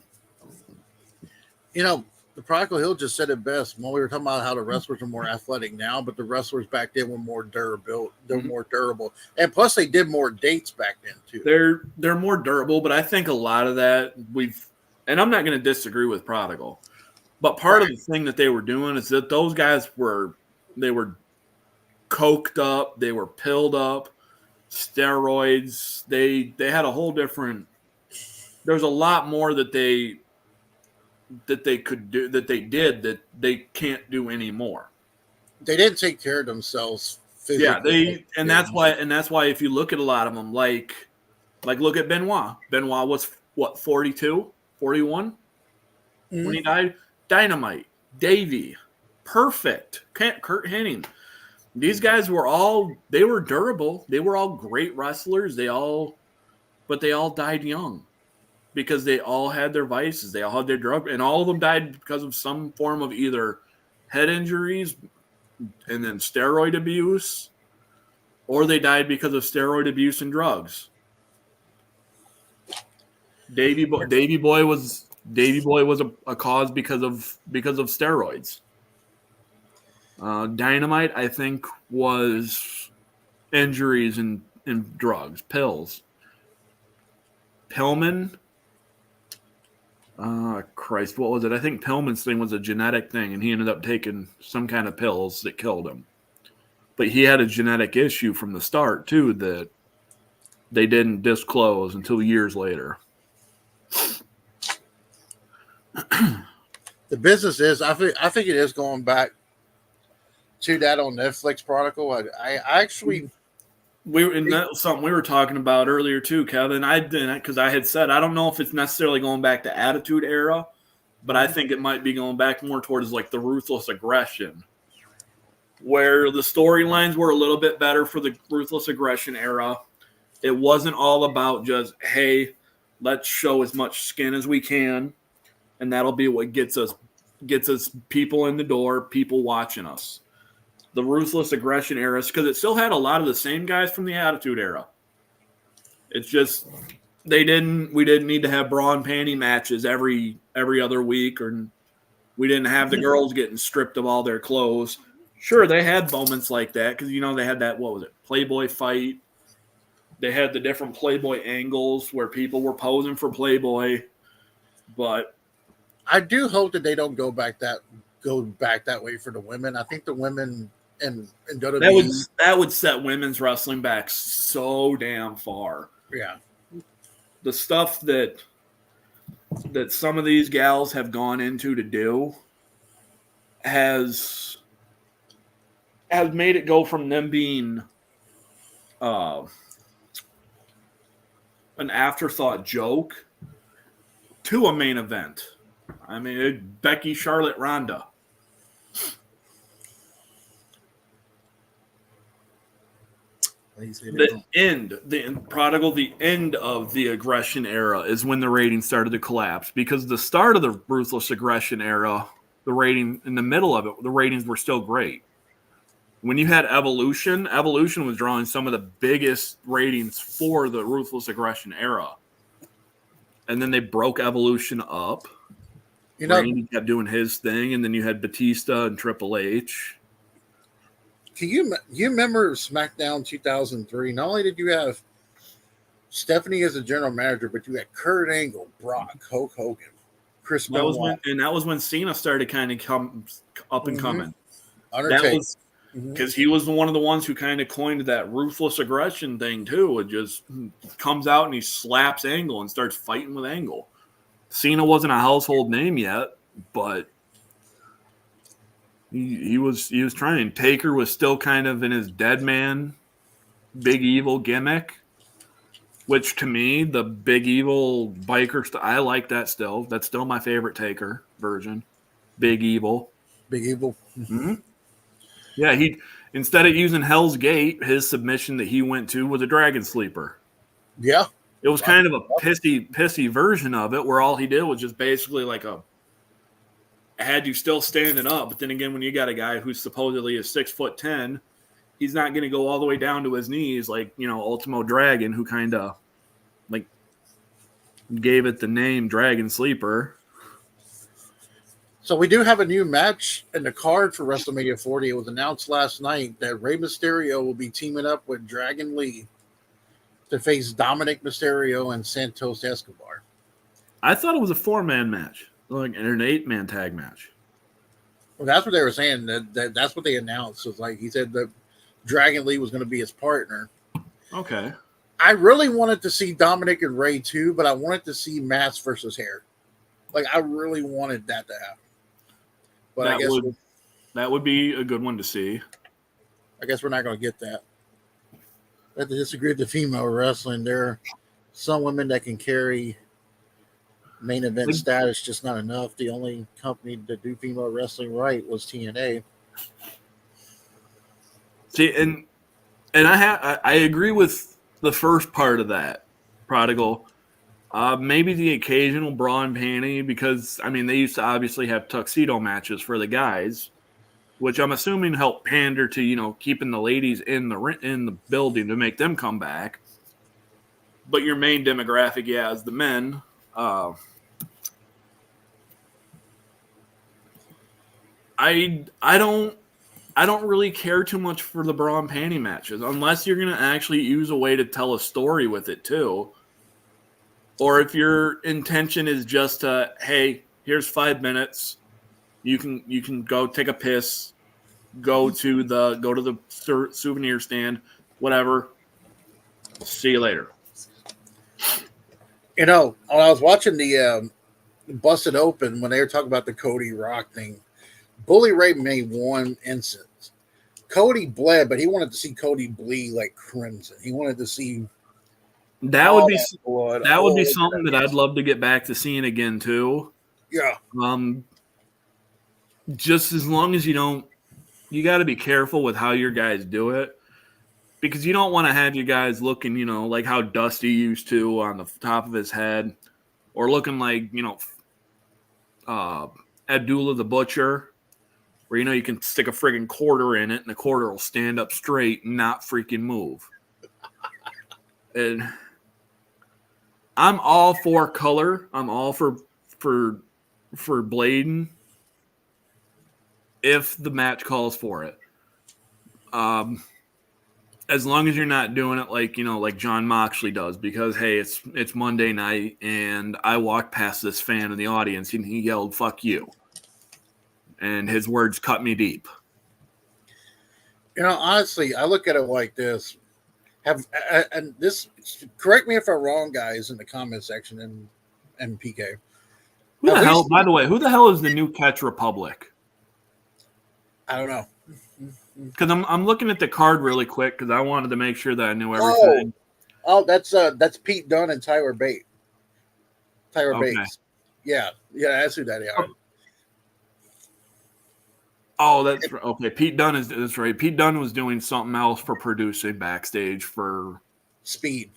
The Prodigal Hill just said it best when we were talking about how the wrestlers are more athletic now, but the wrestlers back then were more durable. They're more durable, and plus they did more dates back then too. They're more durable, but I think a lot of that and I'm not going to disagree with Prodigal, but part of the thing that they were doing is that those guys were coked up, they were pilled up, steroids. They had a whole different. There's a lot more that they could do that they can't do anymore. They didn't take care of themselves physically. Yeah, that's why if you look at a lot of them, like look at Benoit. Benoit was what, 42, 41 when he died. Dynamite, Davey, Perfect, Kurt Hennig. These guys were they were durable. They were all great wrestlers. But they all died young. Because they all had their vices, they all had their drug, and all of them died because of some form of either head injuries and then steroid abuse, or they died because of steroid abuse and drugs. Davey Boy was a cause because of steroids. Dynamite, I think, was injuries and drugs, pills. Pillman. Christ, what was it? I think Pillman's thing was a genetic thing, and he ended up taking some kind of pills that killed him. But he had a genetic issue from the start, too, that they didn't disclose until years later. The business is, I think it is going back to that on Netflix Prodigal. I actually... That's something we were talking about earlier too, Kevin. I didn't, because I had said I don't know if it's necessarily going back to Attitude Era, but I think it might be going back more towards like the Ruthless Aggression, where the storylines were a little bit better for the Ruthless Aggression era. It wasn't all about just, hey, let's show as much skin as we can, and that'll be what gets us people in the door, people watching us. The Ruthless Aggression era, because it still had a lot of the same guys from the Attitude Era. It's just we didn't need to have bra and panty matches every other week, or we didn't have the girls getting stripped of all their clothes. Sure, they had moments like that because they had that, what was it, Playboy fight. They had the different Playboy angles where people were posing for Playboy, but I do hope that they don't go back that way for the women. I think the women and WWE, that would set women's wrestling back so damn far. Yeah, the stuff that some of these gals have gone into to do has made it go from them being an afterthought joke to a main event. I mean, Becky, Charlotte, Ronda. The end of the aggression era is when the ratings started to collapse, because the start of the Ruthless Aggression era, in the middle of it, the ratings were still great. When you had Evolution was drawing some of the biggest ratings for the Ruthless Aggression era. And then they broke Evolution up. Randy kept doing his thing, and then you had Batista and Triple H. Can you remember SmackDown 2003? Not only did you have Stephanie as a general manager, but you had Kurt Angle, Brock, Hulk Hogan, Chris Benoit. That was when Cena started kind of come up and coming. Undertaker. Because he was one of the ones who kind of coined that Ruthless Aggression thing too. It just comes out and he slaps Angle and starts fighting with Angle. Cena wasn't a household name yet, but he was trying. Taker was still kind of in his dead man, big evil gimmick, which to me, the big evil biker I like that still. That's still my favorite Taker version. Big evil. Big evil. Mm-hmm. Yeah, instead of using Hell's Gate, his submission that he went to was a Dragon Sleeper. Yeah. It was kind of a pissy version of it, where all he did was just basically like had you still standing up. But then again, when you got a guy who's supposedly is 6'10", he's not going to go all the way down to his knees like, Ultimo Dragon, who kind of like gave it the name Dragon Sleeper. So we do have a new match in the card for WrestleMania 40. It was announced last night that Rey Mysterio will be teaming up with Dragon Lee to face Dominic Mysterio and Santos Escobar. I thought it was a 4-man match, like an 8-man tag match. Well, that's what they were saying. That's what they announced. Was like he said that Dragon Lee was going to be his partner. Okay. I really wanted to see Dominic and Rey too, but I wanted to see mask versus hair. Like I really wanted that to happen. But I guess that would be a good one to see. I guess we're not going to get that. I have to disagree with the female wrestling. There are some women that can carry main event status, just not enough. The only company to do female wrestling right was TNA. See, and I agree with the first part of that, Prodigal. Maybe the occasional bra and panty, because they used to obviously have tuxedo matches for the guys, which I'm assuming helped pander to keeping the ladies in the building to make them come back. But your main demographic, is the men. I don't really care too much for the bra and panty matches unless you're gonna actually use a way to tell a story with it too. Or if your intention is just to, hey, here's 5 minutes, you can go take a piss, go to the souvenir stand, whatever. See you later. When I was watching the Busted Open when they were talking about the Cody Rock thing, Bully Ray made one instance. Cody bled, but he wanted to see Cody bleed like crimson. He wanted to see. That would be something that I'd love to get back to seeing again too. Yeah. Just as long as you got to be careful with how your guys do it, because you don't want to have your guys looking, like how Dusty used to on the top of his head, or looking like Abdullah the Butcher, where you can stick a friggin' quarter in it and the quarter will stand up straight and not freaking move. And I'm all for color. I'm all for blading if the match calls for it. As long as you're not doing it like John Moxley does, because hey, it's Monday night and I walked past this fan in the audience and he yelled "fuck you," and his words cut me deep. Honestly, I look at it like this. And this, correct me if I'm wrong, guys, in the comment section and PK. By the way, who the hell is the new Catch Republic? I don't know. Because I'm looking at the card really quick because I wanted to make sure that I knew everything. Oh, that's Pete Dunne and Tyler Bates. Bates. Yeah, that's who that is. Oh, that's okay. Pete Dunne that's right. Pete Dunne was doing something else for producing backstage for Speed.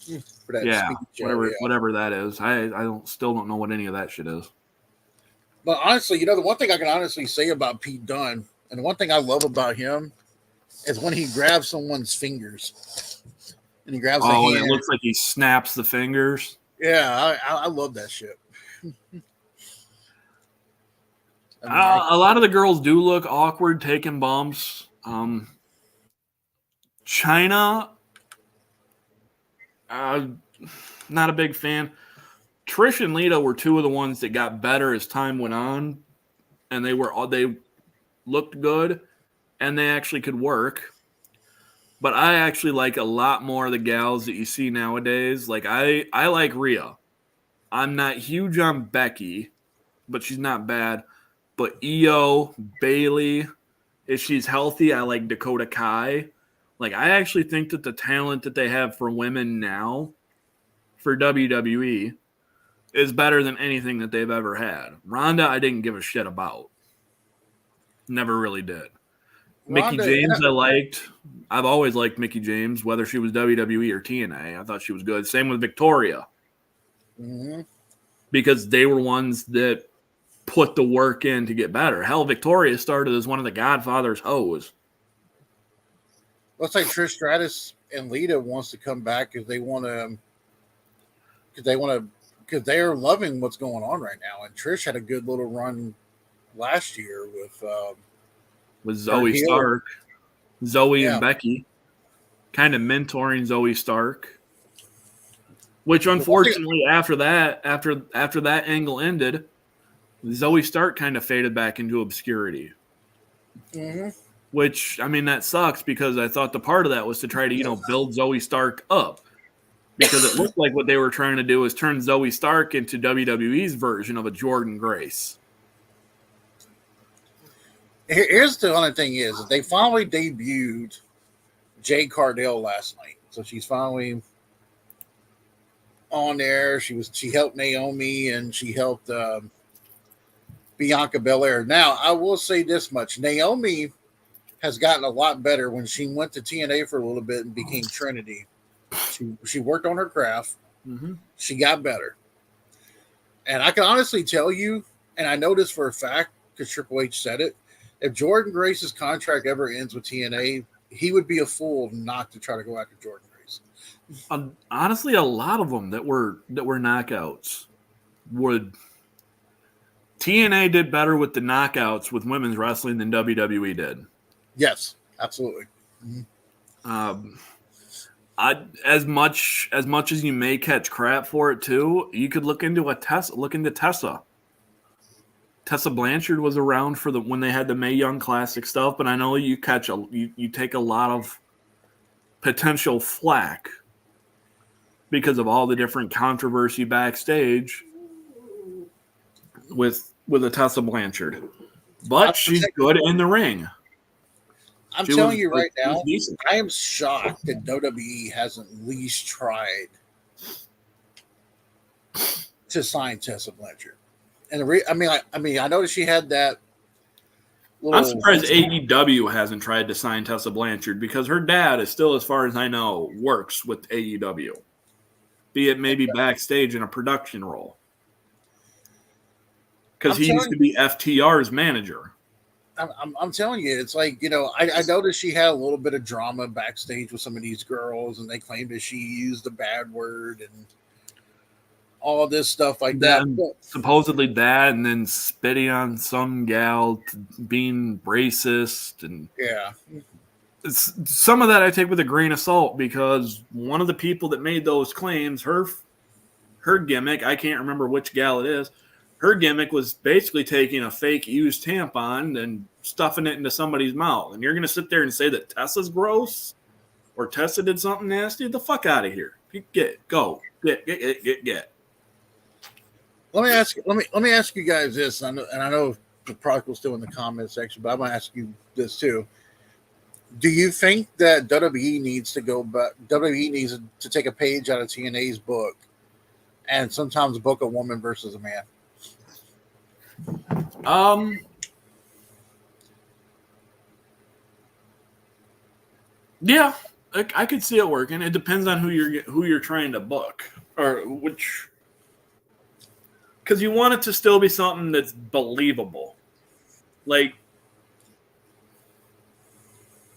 For that Speed show, whatever that is. I still don't know what any of that shit is. But honestly, the one thing I can honestly say about Pete Dunne, and the one thing I love about him, is when he grabs someone's fingers and he grabs the hand. And it looks like he snaps the fingers. Yeah, I love that shit. A lot of the girls do look awkward taking bumps. China, not a big fan. Trish and Lita were two of the ones that got better as time went on, and they looked good, and they actually could work. But I actually like a lot more of the gals that you see nowadays. Like I like Rhea. I'm not huge on Becky, but she's not bad. But Io, Bailey, if she's healthy, I like Dakota Kai. Like, I actually think that the talent that they have for women now for WWE is better than anything that they've ever had. Ronda, I didn't give a shit about. Never really did. Mickie James, I liked. I've always liked Mickie James, whether she was WWE or TNA. I thought she was good. Same with Victoria. Mm-hmm. Because they were ones that put the work in to get better. Hell, Victoria started as one of the Godfather's hoes. Looks like Trish Stratus and Lita wants to come back because they want to, because they are loving what's going on right now. And Trish had a good little run last year with Zoe Stark, Yeah. and Becky, kind of mentoring Zoe Stark. Which unfortunately, after that angle ended, Zoe Stark kind of faded back into obscurity. Mm-hmm. Which, I mean, that sucks because I thought the part of that was to try to, build Zoe Stark up. Because it looked like what they were trying to do is turn Zoe Stark into WWE's version of a Jordan Grace. Here's the only thing is they finally debuted Jade Cardell last night. So she's finally on there. She helped Naomi and she helped Bianca Belair. Now, I will say this much. Naomi has gotten a lot better when she went to TNA for a little bit and became Trinity. She worked on her craft. Mm-hmm. She got better. And I can honestly tell you, and I know this for a fact because Triple H said it, if Jordan Grace's contract ever ends with TNA, he would be a fool not to try to go after Jordan Grace. Honestly, a lot of them that were knockouts would. TNA did better with the knockouts with women's wrestling than WWE did. Yes, absolutely. Mm-hmm. As much as you may catch crap for it too, you could look into Tessa. Tessa Blanchard was around for when they had the Mae Young Classic stuff, but I know you take a lot of potential flack because of all the different controversy backstage with a Tessa Blanchard. But she's good in the ring. I'm telling you right now, I am shocked that WWE hasn't at least tried to sign Tessa Blanchard. And I noticed she had that. I'm surprised AEW hasn't tried to sign Tessa Blanchard because her dad is still, as far as I know, works with AEW, be it maybe backstage in a production role. Because he used to be FTR's manager. I'm telling you, it's like, I noticed she had a little bit of drama backstage with some of these girls, and they claimed that she used a bad word and all this stuff like that. Supposedly that, and then spitting on some gal, being racist, and some of that I take with a grain of salt because one of the people that made those claims, her gimmick, I can't remember which gal it is. Her gimmick was basically taking a fake used tampon and stuffing it into somebody's mouth. And you're going to sit there and say that Tessa's gross or Tessa did something nasty? Get the fuck out of here. Get. Let me ask you guys this. And I know the product was still in the comment section, but I'm going to ask you this too. Do you think that WWE needs to go back? WWE needs to take a page out of TNA's book and sometimes book a woman versus a man? Yeah, I could see it working. It depends on who you're trying to book or which, because you want it to still be something that's believable. Like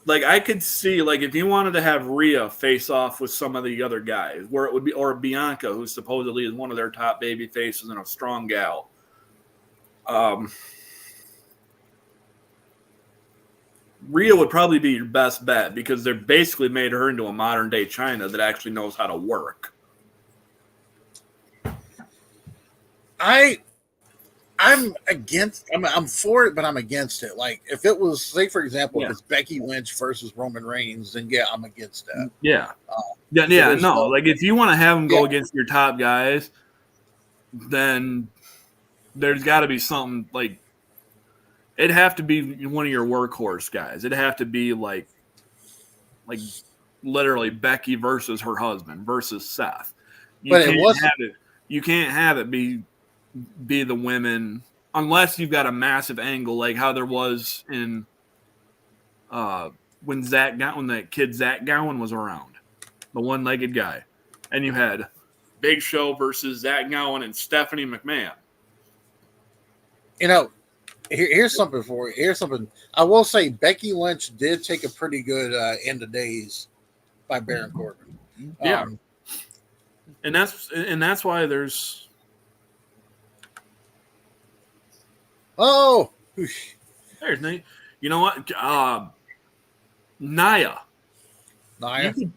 I could see, like, if you wanted to have Rhea face off with some of the other guys, where it would be, or Bianca, who supposedly is one of their top baby faces and a strong gal. Rhea would probably be your best bet because they're basically made her into a modern day China that actually knows how to work. I'm for it, but I'm against it. Like, if it was, say, for example, if it's Becky Lynch versus Roman Reigns, then yeah, I'm against that. Yeah. Like, if you want to have them go against your top guys, then there's got to be something, like, it'd have to be one of your workhorse guys. It'd have to be like literally Becky versus her husband versus Seth. You can't have it be the women unless you've got a massive angle like how there was in when that kid Zach Gowen was around, the one-legged guy, and you had Big Show versus Zach Gowen and Stephanie McMahon. You know, here's something for you. Here's something. I will say Becky Lynch did take a pretty good end of days by Baron Corbin. Yeah. And that's why there's there's Nate. You know what? Nia.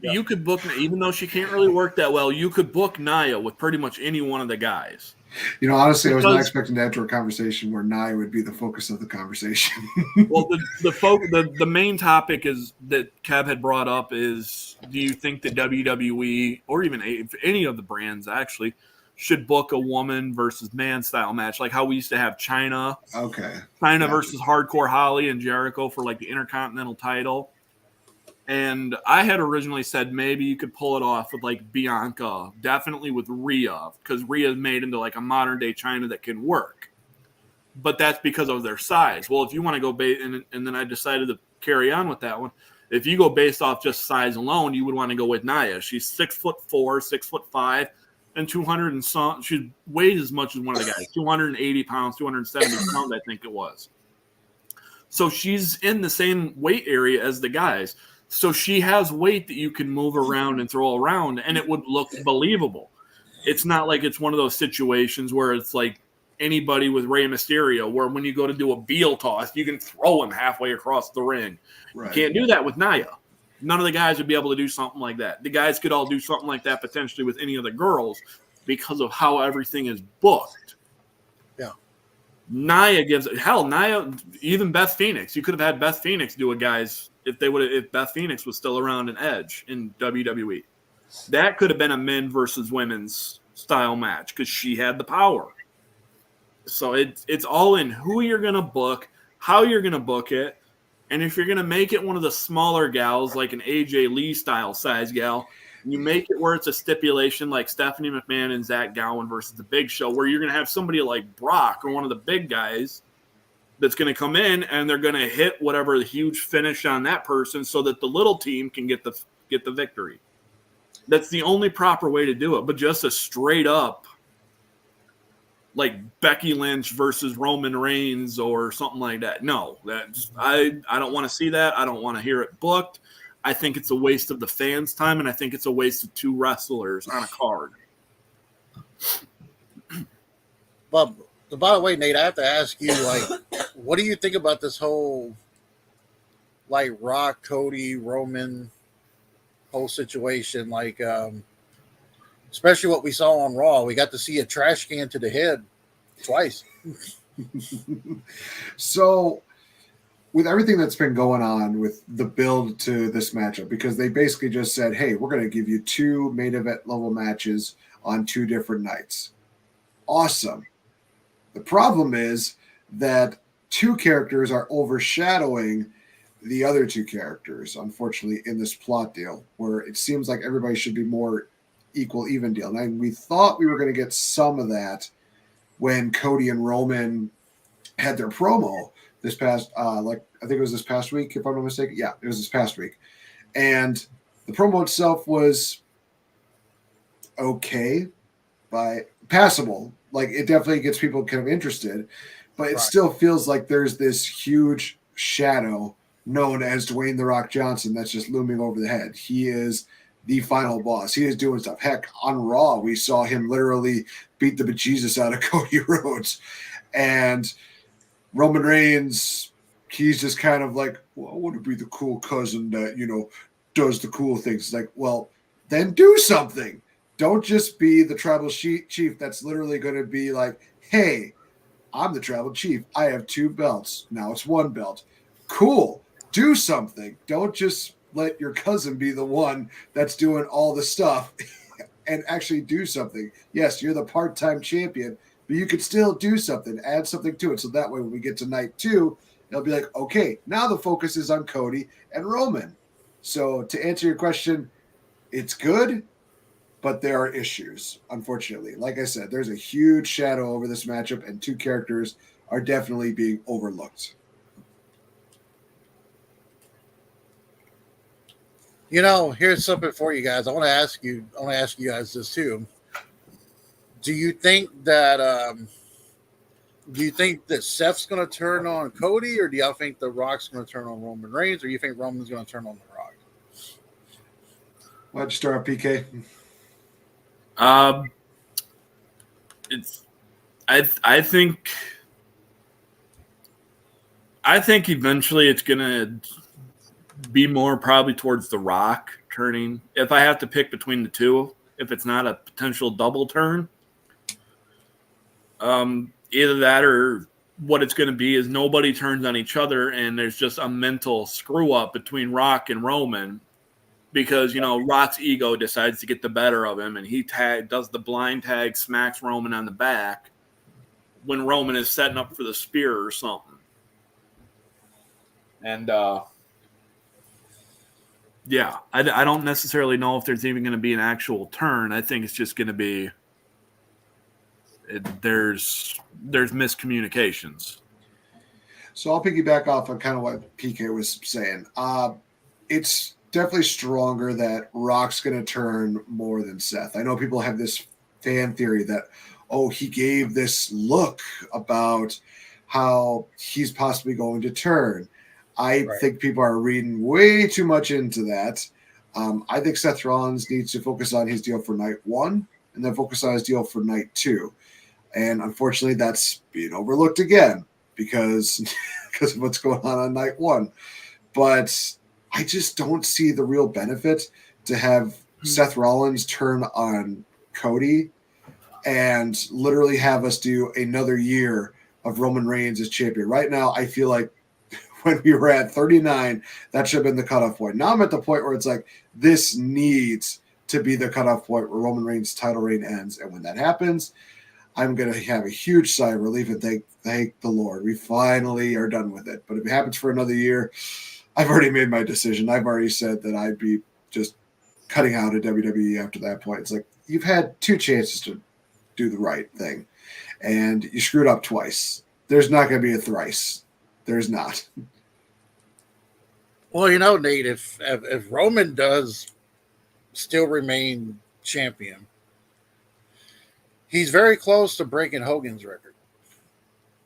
You could book, even though she can't really work that well, you could book Nia with pretty much any one of the guys. You know, honestly, I was not expecting to enter a conversation where Nia would be the focus of the conversation. Well, the main topic is that Kev had brought up is, do you think that WWE or even any of the brands actually should book a woman versus man style match, like how we used to have China versus Hardcore Holly and Jericho for like the Intercontinental title. And I had originally said maybe you could pull it off with like Bianca, definitely with Rhea, because Rhea's made into like a modern day China that can work. But that's because of their size. Well, if you want to go and then I decided to carry on with that one. If you go based off just size alone, you would want to go with Nia. She's 6'4", 6'5", and 200 and some. She weighs as much as one of the guys, 280 pounds, 270 pounds, I think it was. So she's in the same weight area as the guys. So she has weight that you can move around and throw around, and it would look believable. It's not like it's one of those situations where it's like anybody with Rey Mysterio, where when you go to do a Beal toss, you can throw him halfway across the ring. Right. You can't do that with Nia. None of the guys would be able to do something like that. The guys could all do something like that potentially with any of the girls because of how everything is booked. Yeah. Nia, even Beth Phoenix. You could have had Beth Phoenix do a guy's if Beth Phoenix was still around in Edge in WWE. That could have been a men versus women's style match because she had the power. So it's all in who you're going to book, how you're going to book it, and if you're going to make it one of the smaller gals, like an AJ Lee style size gal, you make it where it's a stipulation like Stephanie McMahon and Zach Gowen versus the Big Show, where you're going to have somebody like Brock or one of the big guys that's going to come in and they're going to hit whatever the huge finish on that person so that the little team can get the victory. That's the only proper way to do it. But just a straight up like Becky Lynch versus Roman Reigns or something like that. No, I don't want to see that. I don't want to hear it booked. I think it's a waste of the fans' time, and I think it's a waste of two wrestlers on a card. But by the way, Nate, I have to ask you, like, what do you think about this whole, like, Rock, Cody, Roman whole situation? Like, especially what we saw on Raw. We got to see a trash can to the head twice. So, with everything that's been going on with the build to this matchup, because they basically just said, hey, we're going to give you 2 main event level matches on 2 different nights. Awesome. The problem is that 2 characters are overshadowing the other 2 characters, unfortunately, in this plot deal, where it seems like everybody should be more equal, even deal. And we thought we were going to get some of that when Cody and Roman had their promo this past, I think it was this past week, if I'm not mistaken. Yeah, it was this past week. And the promo itself was okay, passable. Like, it definitely gets people kind of interested, but it still feels like there's this huge shadow known as Dwayne The Rock Johnson that's just looming over the head. He is the final boss. He is doing stuff. Heck, on Raw, we saw him literally beat the bejesus out of Cody Rhodes. And Roman Reigns, he's just kind of like, well, I want to be the cool cousin that, does the cool things. It's like, well, then do something. Don't just be the tribal chief that's literally going to be like, hey, I'm the tribal chief. I have 2 belts. Now it's 1 belt. Cool. Do something. Don't just let your cousin be the one that's doing all the stuff and actually do something. Yes, you're the part-time champion, but you could still do something, add something to it. So that way when we get to night 2, they'll be like, okay, now the focus is on Cody and Roman. So to answer your question, it's good, but there are issues, unfortunately. Like I said, there's a huge shadow over this matchup, and 2 characters are definitely being overlooked. Here's something for you guys. I want to ask you guys this too. Do you think that Do you think that Seth's going to turn on Cody, or do y'all think The Rock's going to turn on Roman Reigns, or you think Roman's going to turn on The Rock? Why'd you start, PK? It's I think eventually it's gonna be more probably towards The Rock turning. If I have to pick between the two, if it's not a potential double turn, either that or what it's going to be is nobody turns on each other and there's just a mental screw up between Rock and Roman because, Rock's ego decides to get the better of him and he does the blind tag, smacks Roman on the back when Roman is setting up for the spear or something. And, yeah, I don't necessarily know if there's even going to be an actual turn. I think it's just going to be there's miscommunications. So I'll piggyback off on kind of what PK was saying. It's definitely stronger that Rock's going to turn more than Seth. I know people have this fan theory that, he gave this look about how he's possibly going to turn. I think people are reading way too much into that. I think Seth Rollins needs to focus on his deal for night 1 and then focus on his deal for night 2. And unfortunately, that's being overlooked again because of what's going on night 1. But I just don't see the real benefit to have Seth Rollins turn on Cody and literally have us do another year of Roman Reigns as champion. Right now, I feel like when we were at 39, that should have been the cutoff point. Now I'm at the point where it's like, this needs to be the cutoff point where Roman Reigns' title reign ends. And when that happens, I'm going to have a huge sigh of relief and thank the Lord. We finally are done with it. But if it happens for another year, I've already made my decision. I've already said that I'd be just cutting out of WWE after that point. It's like, you've had 2 chances to do the right thing, and you screwed up twice. There's not going to be a thrice. There's not. Well, Nate, if Roman does still remain champion, he's very close to breaking Hogan's record.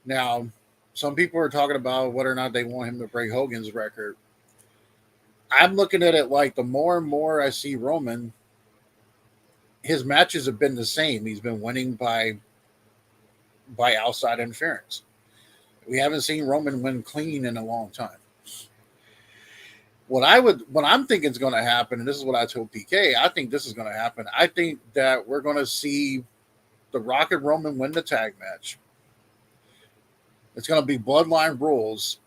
Now, some people are talking about whether or not they want him to break Hogan's record. I'm looking at it like the more and more I see Roman, his matches have been the same. He's been winning by outside interference. We haven't seen Roman win clean in a long time. What I'm thinking is going to happen, and this is what I told PK, I think this is going to happen. I think that we're going to see The Rock and Roman win the tag match. It's going to be bloodline rules.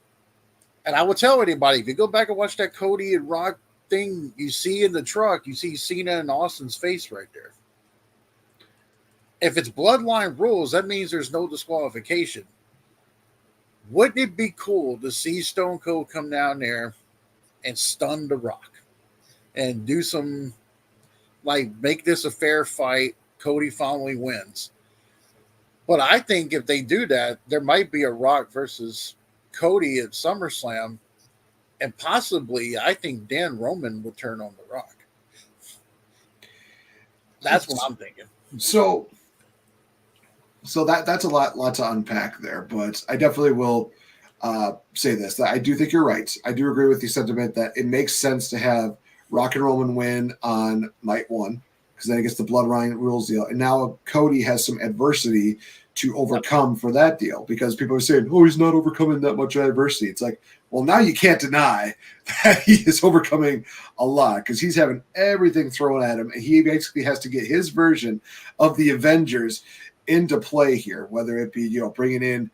And I would tell anybody, if you go back and watch that Cody and Rock thing, you see in the truck, you see Cena and Austin's face right there. If it's bloodline rules, that means there's no disqualification. Wouldn't it be cool to see Stone Cold come down there and stun The Rock and do some, make this a fair fight? Cody finally wins. But I think if they do that, there might be a Rock versus Cody at SummerSlam, and possibly I think Dan Roman would turn on The Rock. That's what I'm thinking. So that's a lot to unpack there, but I definitely will say this, that I do think you're right. I do agree with the sentiment that it makes sense to have Rock and Roman win on night 1 because then it gets the bloodline rules deal. And now Cody has some adversity to overcome for that deal because people are saying, he's not overcoming that much adversity. It's like, well, now you can't deny that he is overcoming a lot because he's having everything thrown at him. And he basically has to get his version of the Avengers into play here, whether it be, bringing in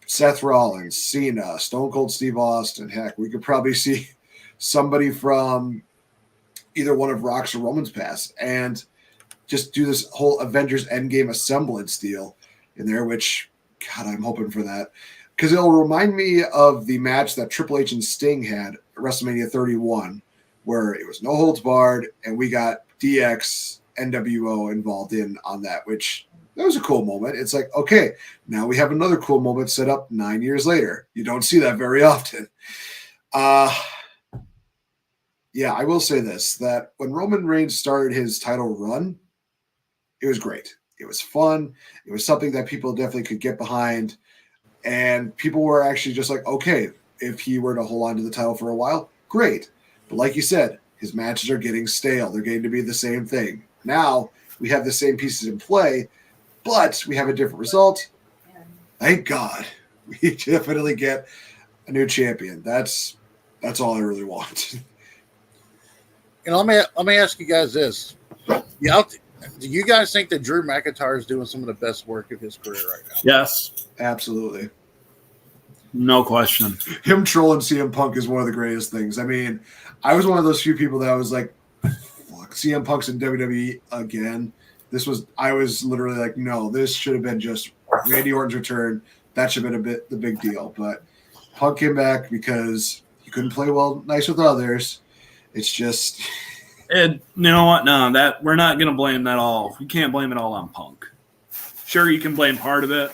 Seth Rollins, Cena, Stone Cold Steve Austin. Heck, we could probably see somebody from either one of Rock's or Roman's past and just do this whole Avengers Endgame assemblance deal in there, which, God, I'm hoping for that. Because it'll remind me of the match that Triple H and Sting had at WrestleMania 31, where it was no holds barred, and we got DX, NWO involved on that, which that was a cool moment. It's like, okay, now we have another cool moment set up 9 years later. You don't see that very often. Yeah, I will say this, that when Roman Reigns started his title run, it was great. It was fun. It was something that people definitely could get behind. And people were actually just like, okay, if he were to hold on to the title for a while, great. But like you said, his matches are getting stale. They're getting to be the same thing. Now we have the same pieces in play, but we have a different result. Thank God. We definitely get a new champion. That's all I really want. Let me ask you guys this. Do you guys think that Drew McIntyre is doing some of the best work of his career right now? Yes. Absolutely. No question. Him trolling CM Punk is one of the greatest things. I mean, I was one of those few people that was like, fuck, CM Punk's in WWE again. I was literally like, no, this should have been just Randy Orton's return. That should have been the big deal. But Punk came back because he couldn't play nice with others. It's just... And you know what? No, we're not going to blame that all. You can't blame it all on Punk. Sure, you can blame part of it,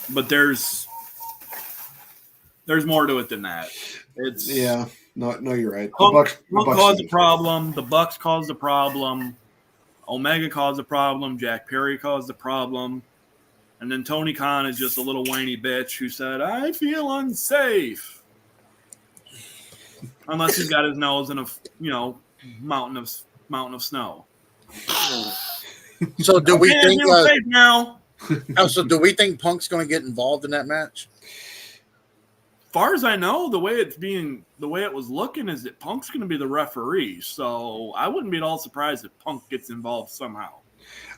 but there's more to it than that. No, you're right. Punk caused the problem. The Bucks caused the problem. Omega caused the problem. Jack Perry caused the problem. And then Tony Khan is just a little whiny bitch who said, I feel unsafe. Unless he's got his nose in a mountain of snow. So do we think safe now? So do we think Punk's going to get involved in that match? Far as I know, the way it was looking is that Punk's going to be the referee. So I wouldn't be at all surprised if Punk gets involved somehow.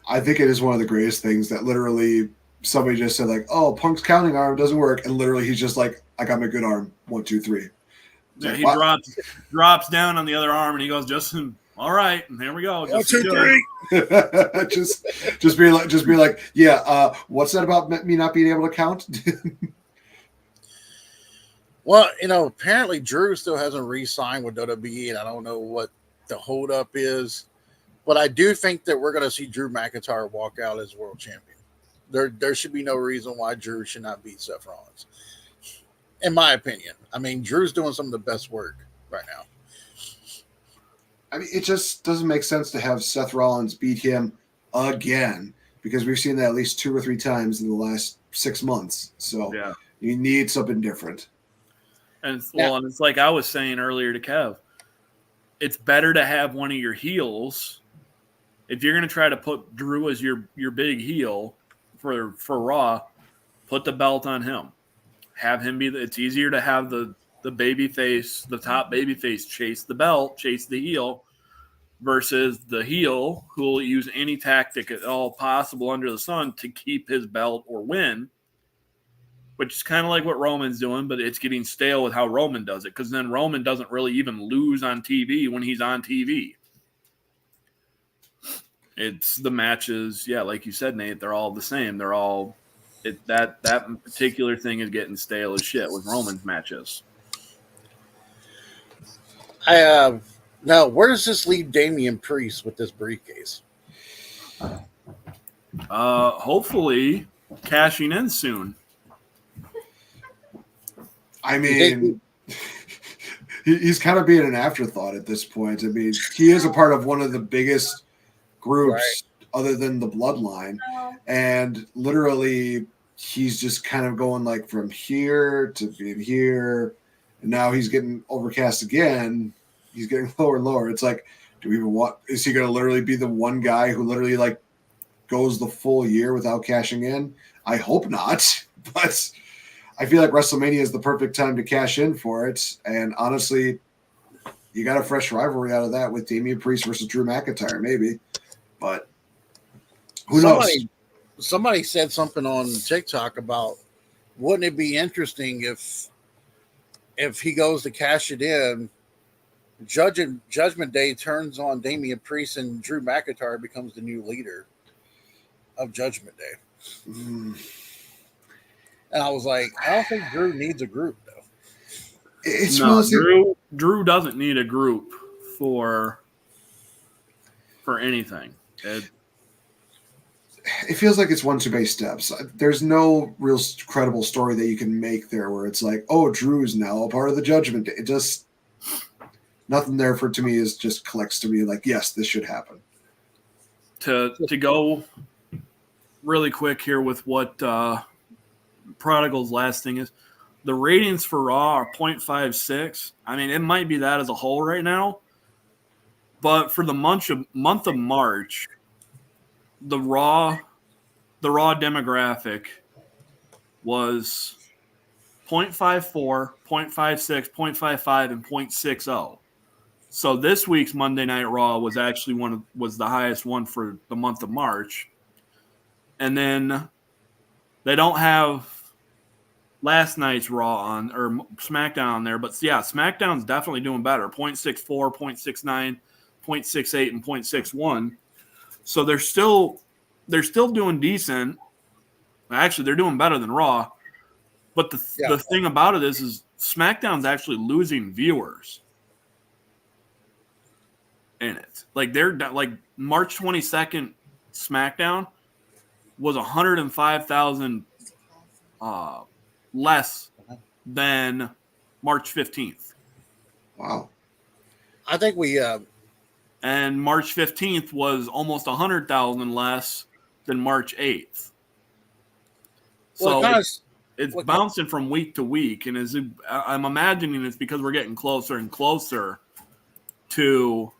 I think it is one of the greatest things that literally somebody just said like, "Oh, Punk's counting arm doesn't work," and literally he's just like, "I got my good arm. 1, 2, 3." Yeah, like, he drops down on the other arm and he goes, "Justin, all right, and here we go. 1, 2, 3." just be like, yeah. What's that about me not being able to count? Well, apparently Drew still hasn't re-signed with WWE, and I don't know what the holdup is. But I do think that we're going to see Drew McIntyre walk out as world champion. There should be no reason why Drew should not beat Seth Rollins, in my opinion. I mean, Drew's doing some of the best work right now. I mean, it just doesn't make sense to have Seth Rollins beat him again because we've seen that at least 2 or 3 times in the last 6 months. So you need something different. And it's like I was saying earlier to Kev, it's better to have one of your heels. If you're going to try to put Drew as your big heel for Raw, put the belt on him. Have him be it's easier to have the baby face, the top baby face chase the belt, chase the heel, versus the heel who will use any tactic at all possible under the sun to keep his belt or win. Which is kind of like what Roman's doing, but it's getting stale with how Roman does it, because then Roman doesn't really even lose on TV when he's on TV. It's the matches, like you said, Nate, they're all the same. They're all that particular thing is getting stale as shit with Roman's matches. Now, where does this leave Damian Priest with this briefcase? Hopefully cashing in soon. I mean, he's kind of being an afterthought at this point. I mean, he is a part of one of the biggest groups other than the Bloodline. And literally, he's just kind of going like from here to being here. And now he's getting overcast again. He's getting lower and lower. It's like, do we even want – is he going to literally be the one guy who literally like goes the full year without cashing in? I hope not. But – I feel like WrestleMania is the perfect time to cash in for it. And honestly, you got a fresh rivalry out of that with Damian Priest versus Drew McIntyre, maybe. But who knows? Somebody said something on TikTok about, wouldn't it be interesting if he goes to cash it in, Judgment Day turns on Damian Priest and Drew McIntyre becomes the new leader of Judgment Day. And I was like, I don't think Drew needs a group, though. Drew doesn't need a group for anything. It feels like it's 1-2 base steps. There's no real credible story that you can make there where it's like, oh, Drew's now a part of the Judgment Day. It just nothing there to me is just collects to me like, yes, this should happen. To go really quick here with what Prodigal's last thing is. The ratings for Raw are 0.56. I mean, it might be that as a whole right now. But for the month of March, the Raw demographic was 0.54, 0.56, 0.55, and 0.60. So this week's Monday Night Raw was actually was the highest one for the month of March. And then they don't have last night's Raw on or SmackDown on there, but yeah, SmackDown's definitely doing better. 0.64, 0.69, 0.68, and 0.61. So they're still doing decent. Actually, they're doing better than Raw. But the thing about it is SmackDown's actually losing viewers in it. Like they're like March 22nd SmackDown was 105,000 less than March 15th. Wow. I think we and March 15th was almost 100,000 less than March 8th. So it's bouncing from week to week, and I'm imagining it's because we're getting closer and closer to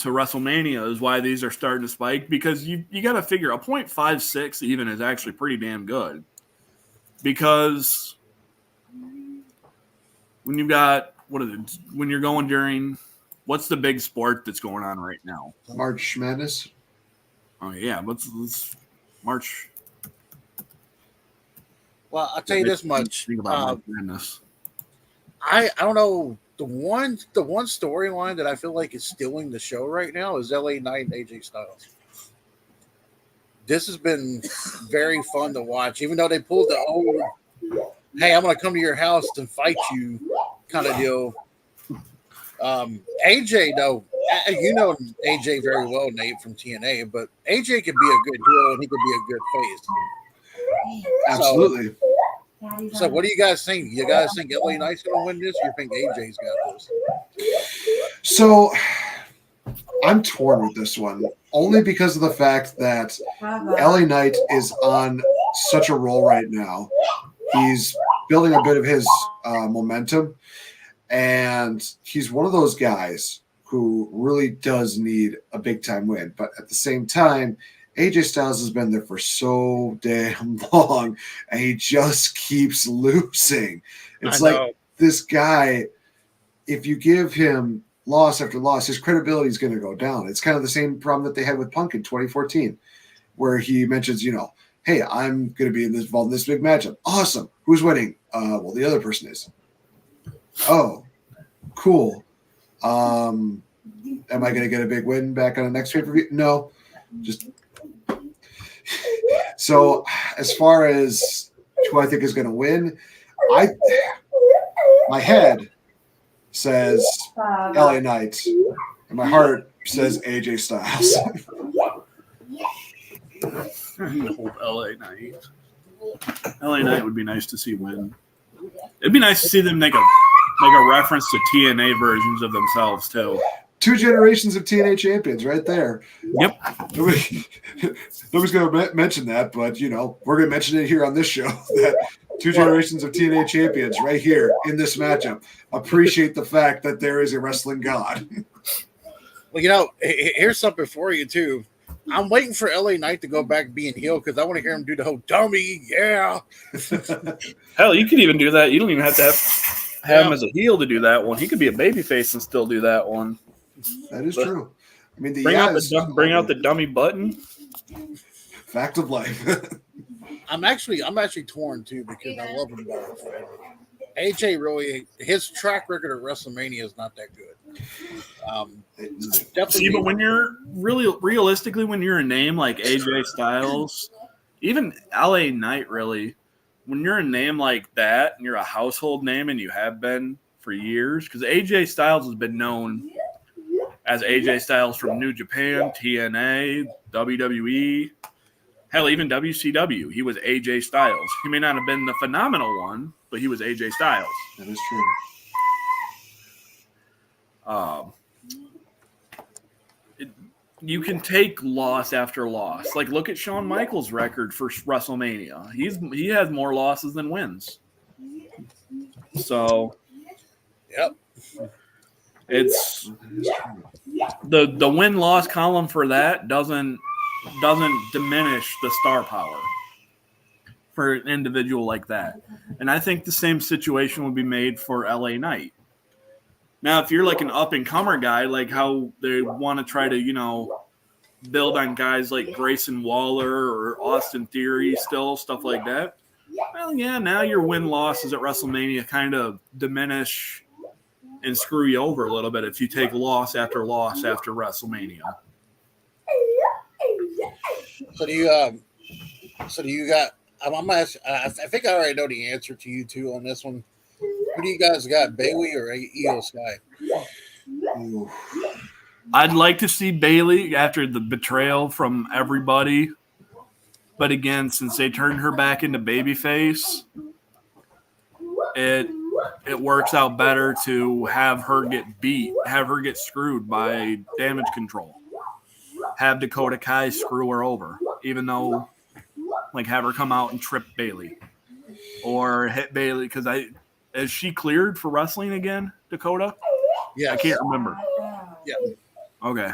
WrestleMania is why these are starting to spike, because you got to figure a 0.56 even is actually pretty damn good, because when you've got when you're going during what's the big sport that's going on right now? March Madness. Oh yeah, let's March. Well, I'll tell you this much. Think about March Madness. I don't know. The one storyline that I feel like is stealing the show right now is LA Knight and AJ Styles. This has been very fun to watch, even though they pulled the old "Hey, I'm going to come to your house to fight you" kind of deal. AJ, though, you know AJ very well, Nate, from TNA, but AJ could be a good heel and he could be a good face. Absolutely. So what do you guys think? You guys think LA Knight's going to win this, or you think AJ's got this? So I'm torn with this one, only because of the fact that LA Knight is on such a roll right now. He's building a bit of his momentum, and he's one of those guys who really does need a big-time win. But at the same time, AJ Styles has been there for so damn long, and he just keeps losing. It's like this guy, if you give him loss after loss, his credibility is going to go down. It's kind of the same problem that they had with Punk in 2014, where he mentions, hey, I'm going to be involved in this big matchup. Awesome. Who's winning? Well, the other person is. Oh, cool. Am I going to get a big win back on the next pay-per-view? No. Just so as far as who I think is going to win, my head says LA Knight, and my heart says AJ Styles. Old LA Knight. LA Knight would be nice to see win. It'd be nice to see them make a reference to TNA versions of themselves too. 2 generations of TNA champions right there. Yep. Nobody's going to mention that, but, we're going to mention it here on this show, that 2 generations of TNA champions right here in this matchup appreciate the fact that there is a wrestling god. Well, here's something for you, too. I'm waiting for LA Knight to go back being heel because I want to hear him do the whole dummy, yeah. Hell, you could even do that. You don't even have to have him as a heel to do that one. He could be a babyface and still do that one. That is true. I mean, bring out the dummy button. Fact of life. I'm actually torn too because I love him both. AJ really, his track record at WrestleMania is not that good. See, but when you're realistically, when you're a name like AJ Styles, even LA Knight, really, when you're a name like that and you're a household name and you have been for years, because AJ Styles has been known as AJ Styles from New Japan, TNA, WWE, hell, even WCW. He was AJ Styles. He may not have been the phenomenal one, but he was AJ Styles. That is true. you can take loss after loss. Like, look at Shawn Michaels' record for WrestleMania. He has more losses than wins. So, Yep. it's the win-loss column for that doesn't diminish the star power for an individual like that. And I think the same situation would be made for LA Knight. Now, if you're like an up-and-comer guy, like how they want to try to, build on guys like Grayson Waller or Austin Theory still, stuff like that, well, yeah, now your win-losses at WrestleMania kind of diminish and screw you over a little bit if you take loss after WrestleMania. So do you got? I'm gonna ask. I think I already know the answer to you two on this one. Who do you guys got, Bayley or Io Sky? Ooh. I'd like to see Bayley after the betrayal from everybody, but again, since they turned her back into babyface, it works out better to have her get beat, have her get screwed by Damage Control, have Dakota Kai screw her over, even though, like, have her come out and trip Bayley or hit Bayley because is she cleared for wrestling again, Dakota? Yeah, I can't remember. Yeah. Okay.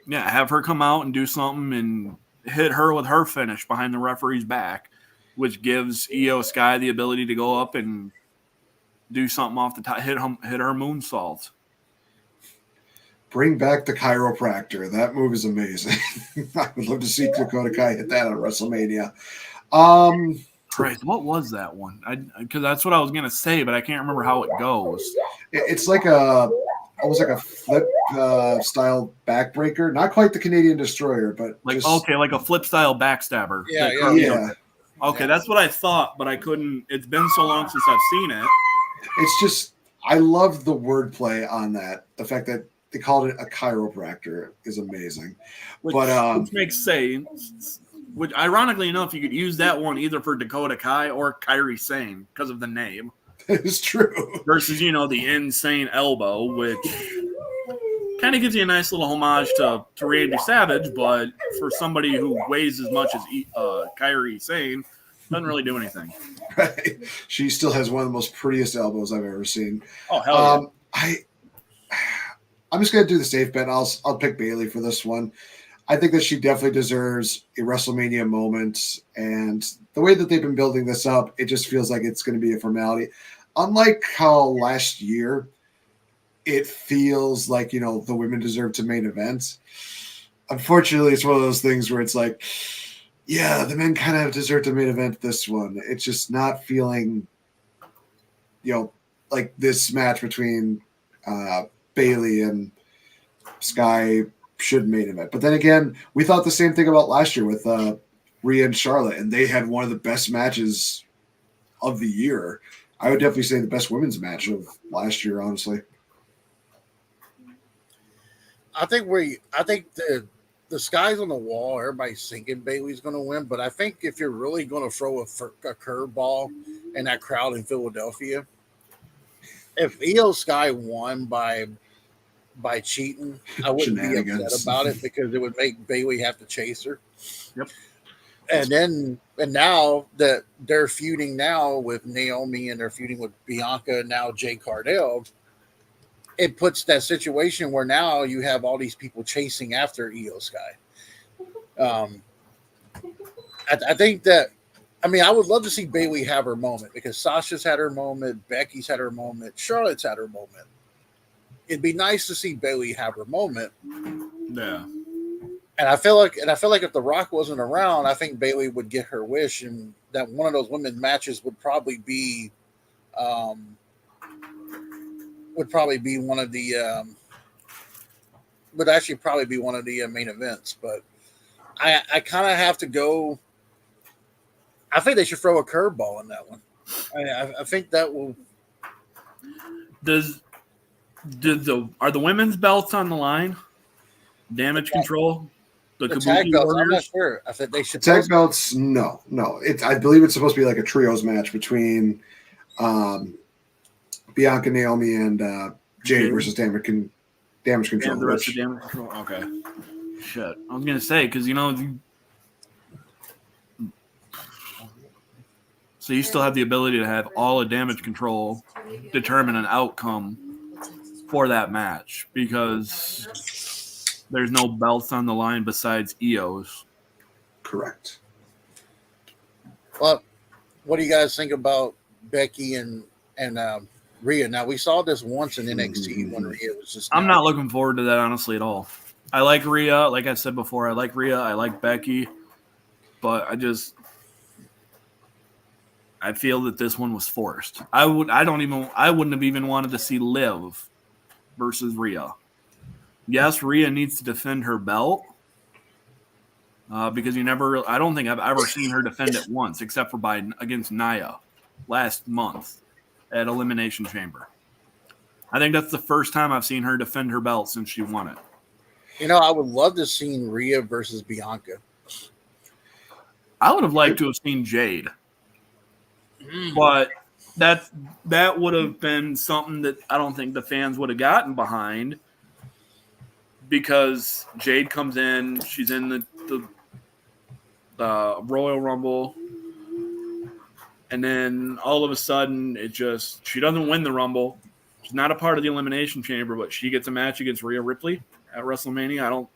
Yeah, have her come out and do something and hit her with her finish behind the referee's back, which gives Io Sky the ability to go up and do something off the top, hit her moonsault. Bring back the chiropractor. That move is amazing. I would love to see Dakota Kai hit that on WrestleMania. Christ, what was that one? Because that's what I was gonna say, but I can't remember how it goes. It's like almost like a flip style backbreaker. Not quite the Canadian Destroyer, but Like just, like a flip style backstabber. Yeah. Okay, that's what I thought, but I couldn't. It's been so long since I've seen it. It's just, I love the wordplay on that. The fact that they called it a chiropractor is amazing. Which makes sense. Which, ironically enough, you could use that one either for Dakota Kai or Kairi Sane because of the name. It's true. Versus, the insane elbow, which kind of gives you a nice little homage to Randy Savage, but for somebody who weighs as much as Kairi Sane, doesn't really do anything. Right. She still has one of the most prettiest elbows I've ever seen. Oh, hell yeah. I'm just going to do the safe bet. I'll pick Bayley for this one. I think that she definitely deserves a WrestleMania moment. And the way that they've been building this up, it just feels like it's going to be a formality. Unlike how last year, it feels like, the women deserve to main event. Unfortunately, it's one of those things where it's like, yeah, the men kind of deserve to main event this one. It's just not feeling, like this match between Bayley and Sky should main event. But then again, we thought the same thing about last year with Rhea and Charlotte, and they had one of the best matches of the year. I would definitely say the best women's match of last year, honestly. I think the sky's on the wall. Everybody's thinking Bayley's going to win, but I think if you're really going to throw a curveball in that crowd in Philadelphia, if Io Sky won by cheating, I wouldn't be upset about it because it would make Bayley have to chase her. Yep. And now that they're feuding now with Naomi and they're feuding with Bianca and now Jay Cardell, it puts that situation where now you have all these people chasing after Io Sky. I think that, I would love to see Bayley have her moment because Sasha's had her moment, Becky's had her moment, Charlotte's had her moment. It'd be nice to see Bayley have her moment. Yeah. And I feel like if The Rock wasn't around, I think Bayley would get her wish, and that one of those women's matches would probably be one of the would actually probably be one of the main events. But I kind of have to go. I think they should throw a curveball in that one. I think that will. Are the women's belts on the line? Damage Control. The tag Kabuki belts, Warriors? I'm not sure. I think they should tag belts. No. I believe it's supposed to be like a trios match between Bianca, Naomi, and Jade versus Damage damage control. And the rest of damage control. Okay. Shit. I was gonna say because so you still have the ability to have all of damage control determine an outcome for that match because there's no belts on the line besides EOs. Correct. Well, what do you guys think about Becky and Rhea? Now we saw this once in NXT when Rhea was just. I'm not looking forward to that honestly at all. I like Rhea, like I said before. I like Rhea. I like Becky, but I feel that this one was forced. I wouldn't have even wanted to see Liv versus Rhea. Yes, Rhea needs to defend her belt because I don't think I've ever seen her defend it once except for against Nia last month at Elimination Chamber. I think that's the first time I've seen her defend her belt since she won it. I would love to see Rhea versus Bianca. I would have liked to have seen Jade. But that would have been something that I don't think the fans would have gotten behind because Jade comes in, she's in the Royal Rumble, and then all of a sudden she doesn't win the Rumble. She's not a part of the Elimination Chamber, but she gets a match against Rhea Ripley at WrestleMania.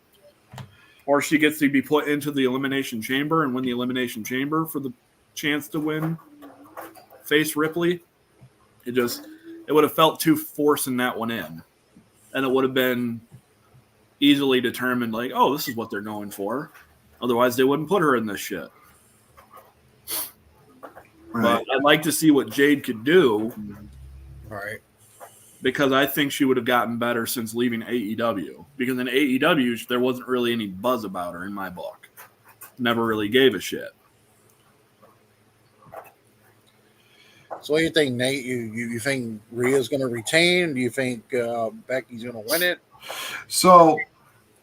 Or she gets to be put into the Elimination Chamber and win the Elimination Chamber for the chance to win. Face Ripley, it would have felt too forcing that one in, and it would have been easily determined like, oh, this is what they're going for. Otherwise, they wouldn't put her in this shit. Right. But I'd like to see what Jade could do, right? Because I think she would have gotten better since leaving AEW. Because in AEW, there wasn't really any buzz about her in my book. Never really gave a shit. So what do you think, Nate? You think Rhea's going to retain? Do you think Becky's going to win it? So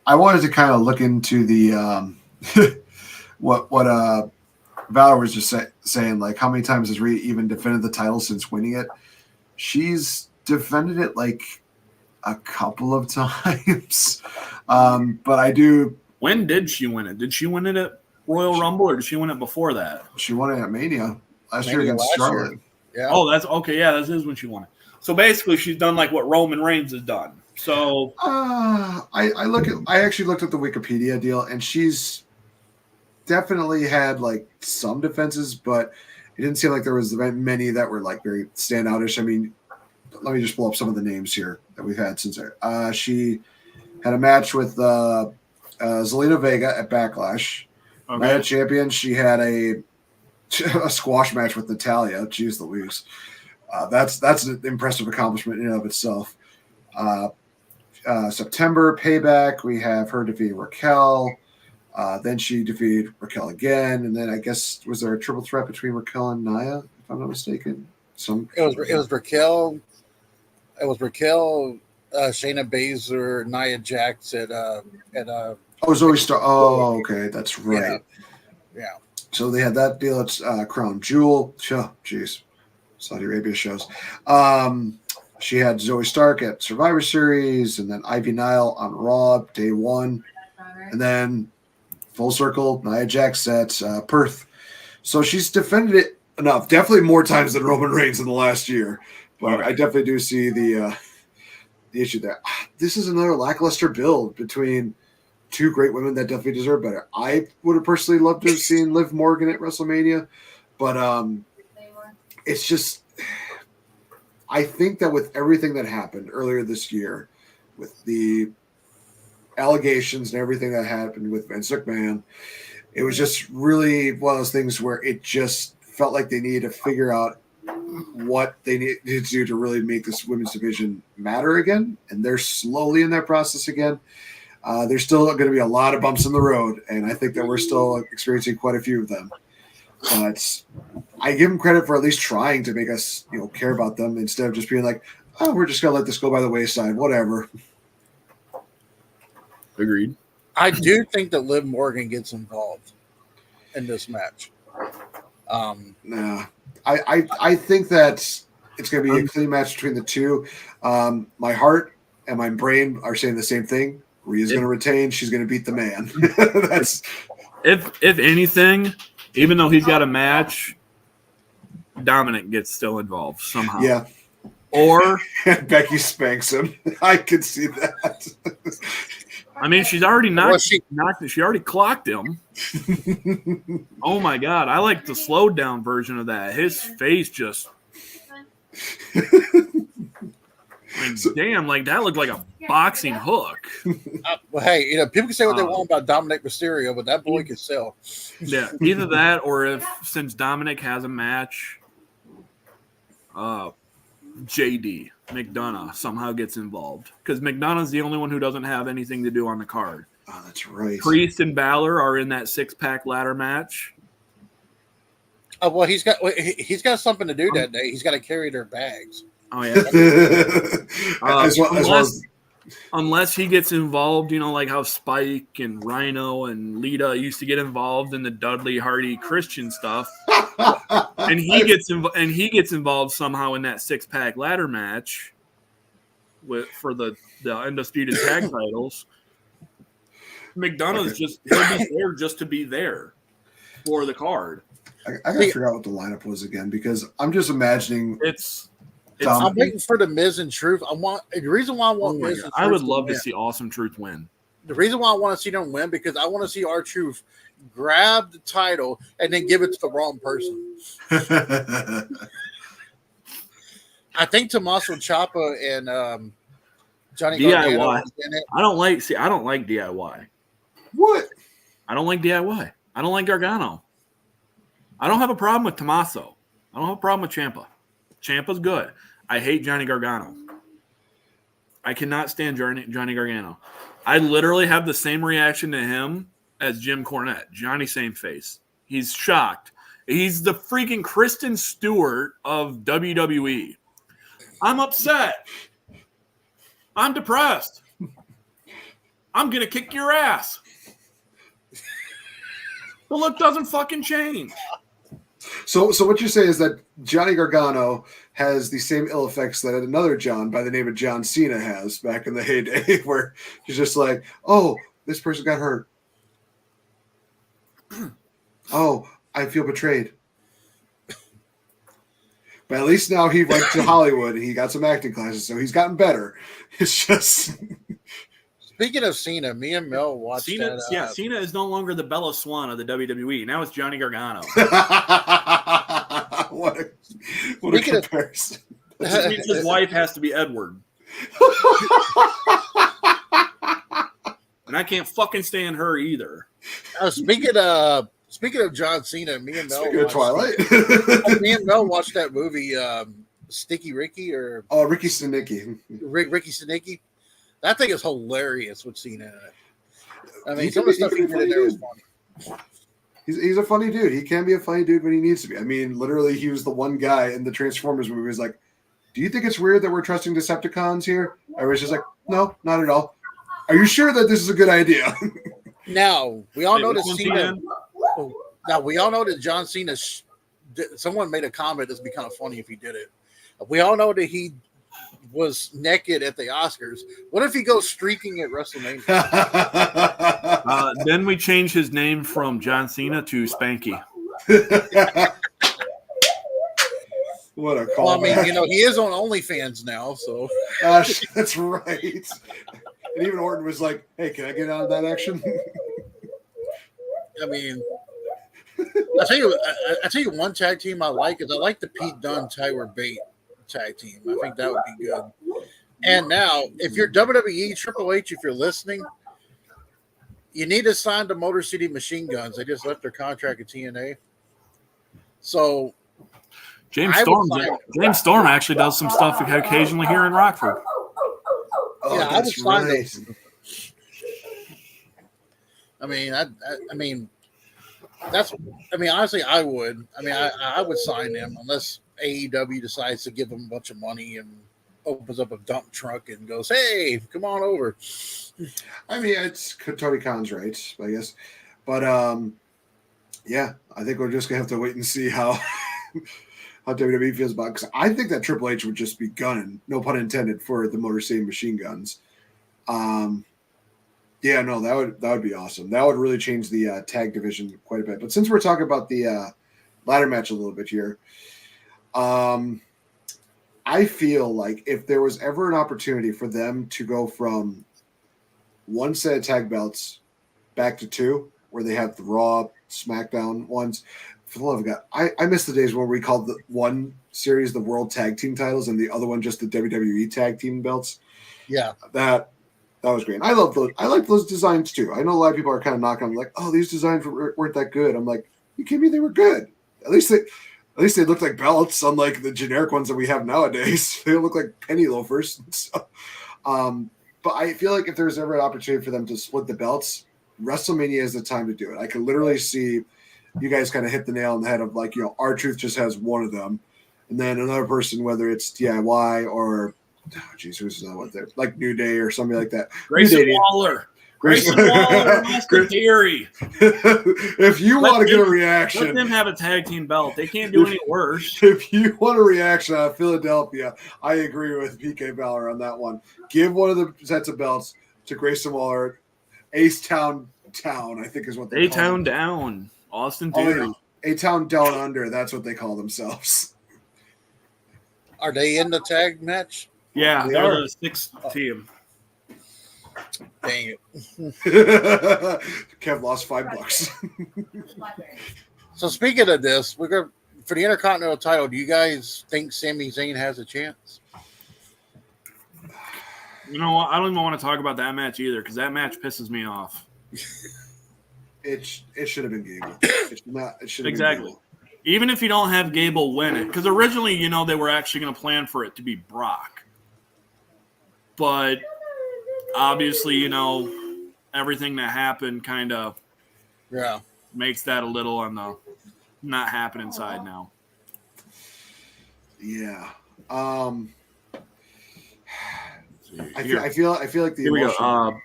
I wanted to kind of look into the what Valor was just saying, like how many times has Rhea even defended the title since winning it? She's defended it like a couple of times. But I do. When did she win it? Did she win it at Royal Rumble or did she win it before that? She won it at Mania last year against Charlotte. Year. Yeah. Oh, that's okay. Yeah, that is when she won it. So basically, she's done like what Roman Reigns has done. So I actually looked at the Wikipedia deal, and she's definitely had like some defenses, but it didn't seem like there was many that were like very standoutish. I mean, let me just pull up some of the names here that we've had since there. She had a match with Zelina Vega at Backlash. Okay. Night of Champions. She had a squash match with Natalya. Jeez Louise. That's an impressive accomplishment in and of itself. September Payback, we have her defeating Raquel. Then she defeated Raquel again, and then I guess was there a triple threat between Raquel and Nia, if I'm not mistaken? It was Raquel. It was Raquel, Shayna Baszler, Nia Jax at Zoe Stark. Oh, okay, that's right. Yeah. So they had that deal at Crown Jewel. Jeez, Saudi Arabia shows. She had Zoe Stark at Survivor Series, and then Ivy Nile on Raw day one, and then full circle Nia Jax at Perth. So she's defended it enough, definitely more times than Roman Reigns in the last year. But I definitely do see the issue there. This is another lackluster build between two great women that definitely deserve better. I would have personally loved to have seen Liv Morgan at WrestleMania, but it's just I think that with everything that happened earlier this year, with the allegations and everything that happened with Vince McMahon, it was just really one of those things where it just felt like they needed to figure out what they needed to do to really make this women's division matter again, and they're slowly in that process again. There's still going to be a lot of bumps in the road, and I think that we're still experiencing quite a few of them. But I give them credit for at least trying to make us, care about them instead of just being like, "Oh, we're just going to let this go by the wayside, whatever." Agreed. I do think that Liv Morgan gets involved in this match. Nah, I think that it's going to be a clean match between the two. My heart and my brain are saying the same thing. Rhea's going to retain. She's going to beat the man. That's if anything, even though he's got a match, Dominic gets still involved somehow. Yeah. Or Becky spanks him. I could see that. I mean, she's already she already clocked him. Oh my God. I like the slowed down version of that. His face just damn, like that looked like a boxing hook. Well, hey, people can say what they want about Dominic Mysterio, but that boy can sell. Yeah, either that or since Dominic has a match, JD McDonough somehow gets involved because McDonough's the only one who doesn't have anything to do on the card. Oh, that's right. Priest and Balor are in that 6-pack ladder match. Oh well, he's got something to do that day. He's got to carry their bags. Oh yeah. Unless he gets involved, like how Spike and Rhino and Lita used to get involved in the Dudley Hardy Christian stuff, and he gets involved somehow in that 6-pack ladder match for the undisputed tag titles. McDonough's he'll be there just to be there for the card. I gotta figure out what the lineup was again because I'm just imagining I'm waiting for the Miz and Truth. The reason why I want Miz and Truth I would love to see Awesome Truth win. The reason why I want to see them win because I want to see R-Truth grab the title and then give it to the wrong person. I think Tommaso Ciampa and Johnny Gargano is in it. I don't like DIY. What? I don't like DIY. I don't like Gargano. I don't have a problem with Tommaso. I don't have a problem with Ciampa. Ciampa's good. I hate Johnny Gargano. I cannot stand Johnny Gargano. I literally have the same reaction to him as Jim Cornette. Johnny, same face. He's shocked. He's the freaking Kristen Stewart of WWE. I'm upset. I'm depressed. I'm going to kick your ass. The look doesn't fucking change. So what you're saying is that Johnny Gargano has the same ill effects that another John by the name of John Cena has back in the heyday, where he's just like, oh, this person got hurt. Oh, I feel betrayed. But at least now he went to Hollywood and he got some acting classes, so he's gotten better. It's just... Speaking of Cena, me and Mel watched Cena. Cena is no longer the Bella Swan of the WWE. Now it's Johnny Gargano. what a comparison. Which means his wife has to be Edward. And I can't fucking stand her either. Speaking of John Cena, me and Mel watched that movie, Sticky Ricky Ricky Stenicki. Ricky Stenicki. That thing is hilarious with Cena in it. I mean, some of the stuff he did in there was funny. He's a funny dude. He can be a funny dude when he needs to be. I mean, literally, he was the one guy in the Transformers movie who was like, do you think it's weird that we're trusting Decepticons here? I was just like, no, not at all. Are you sure that this is a good idea? Now, we all know that Cena... Now, we all know that John Cena... Someone made a comment that's be kind of funny if he did it. We all know that he was naked at the Oscars. What if he goes streaking at WrestleMania? Then we change his name from John Cena to Spanky. What a call! Well, I mean, he is on OnlyFans now, so that's right. And even Orton was like, "Hey, can I get out of that action?" I mean, I tell you one tag team I like is I like the Pete Dunne Tyler Bate tag team. I think that would be good. And now, if you're WWE, Triple H, if you're listening, you need to sign to Motor City Machine Guns. They just left their contract at TNA. So James Storm actually does some stuff occasionally here in Rockford. Oh, yeah, that's right. Honestly, I would. I would sign them unless AEW decides to give them a bunch of money and opens up a dump truck and goes, "Hey, come on over." I mean, it's Tony Khan's right, I guess. But yeah, I think we're just gonna have to wait and see how how WWE feels about it. Because I think that Triple H would just be gunning, no pun intended, for the Motor City Machine Guns. Yeah, no, that would be awesome. That would really change the tag division quite a bit. But since we're talking about the ladder match a little bit here, I feel like if there was ever an opportunity for them to go from one set of tag belts back to two, where they have the Raw, SmackDown ones, for the love of God, I miss the days where we called the one series the World Tag Team titles and the other one just the WWE Tag Team belts. Yeah. That was great. I love those. I like those designs too. I know a lot of people are kind of knocking them, like, "Oh, these designs weren't that good." I'm like, "You kidding me? They were good. At least they looked like belts, unlike the generic ones that we have nowadays. They look like penny loafers." So, but I feel like if there's ever an opportunity for them to split the belts, WrestleMania is the time to do it. I could literally see you guys kind of hit the nail on the head of, like, R-Truth just has one of them, and then another person, whether it's DIY or who's another one there? Like New Day or something like that. Grayson Waller. Grayson Waller, Austin Theory. If you want to get a reaction, let them have a tag team belt. They can't do any worse. If you want a reaction out of Philadelphia, I agree with PK Balor on that one. Give one of the sets of belts to Grayson Waller. A-Town, I think is what they call A-Town down. Austin Theory. A-Town down under. That's what they call themselves. Are they in the tag match? Yeah, they're the sixth team. Dang it. Kev lost $5. So speaking of this, we're going for the Intercontinental title. Do you guys think Sami Zayn has a chance? You know what? I don't even want to talk about that match either because that match pisses me off. It should have been Gable. It should have exactly. Been Gable. Even if you don't have Gable win it, because originally, they were actually going to plan for it to be Brock. But obviously, everything that happened kind of makes that a little on the not happening side now. Yeah. I feel like the Here we emotion. go.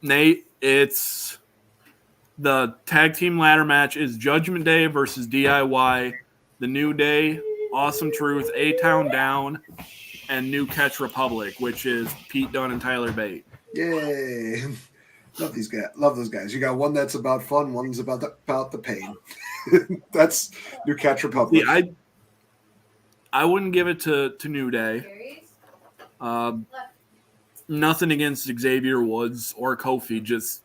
Nate, it's the tag team ladder match is Judgment Day versus DIY, The New Day, Awesome Truth, A-Town Down, and New Catch Republic, which is Pete Dunne and Tyler Bate. Yay. Love these guys. Love those guys. You got one that's about fun, one's about the pain. That's New Catch Republic. Yeah, I wouldn't give it to New Day. Nothing against Xavier Woods or Kofi. Just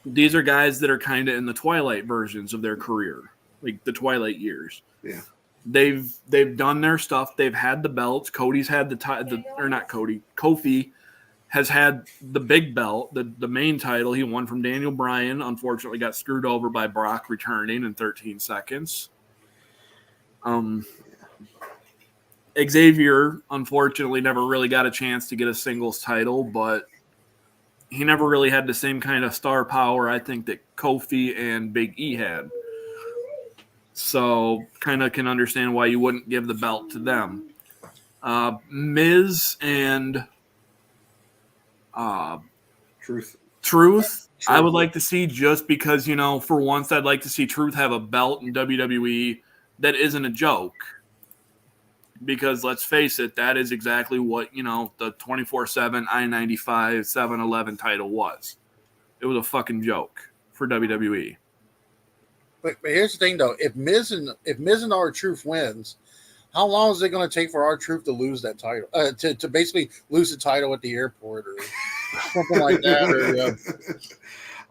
these are guys that are kind of in the twilight versions of their career, like the twilight years. Yeah. They've done their stuff. They've had the belts. Kofi has had the big belt, the main title. He won from Daniel Bryan. Unfortunately, got screwed over by Brock returning in 13 seconds. Xavier, unfortunately, never really got a chance to get a singles title, but he never really had the same kind of star power, I think, that Kofi and Big E had. So kind of can understand why you wouldn't give the belt to them. Miz and Truth, I would like to see just because, for once I'd like to see Truth have a belt in WWE that isn't a joke. Because let's face it, that is exactly what, the 24/7 I-95 7-Eleven title was. It was a fucking joke for WWE. But here's the thing, though. If Miz and R-Truth wins, how long is it going to take for R-Truth to lose that title? To basically lose the title at the airport or something like that?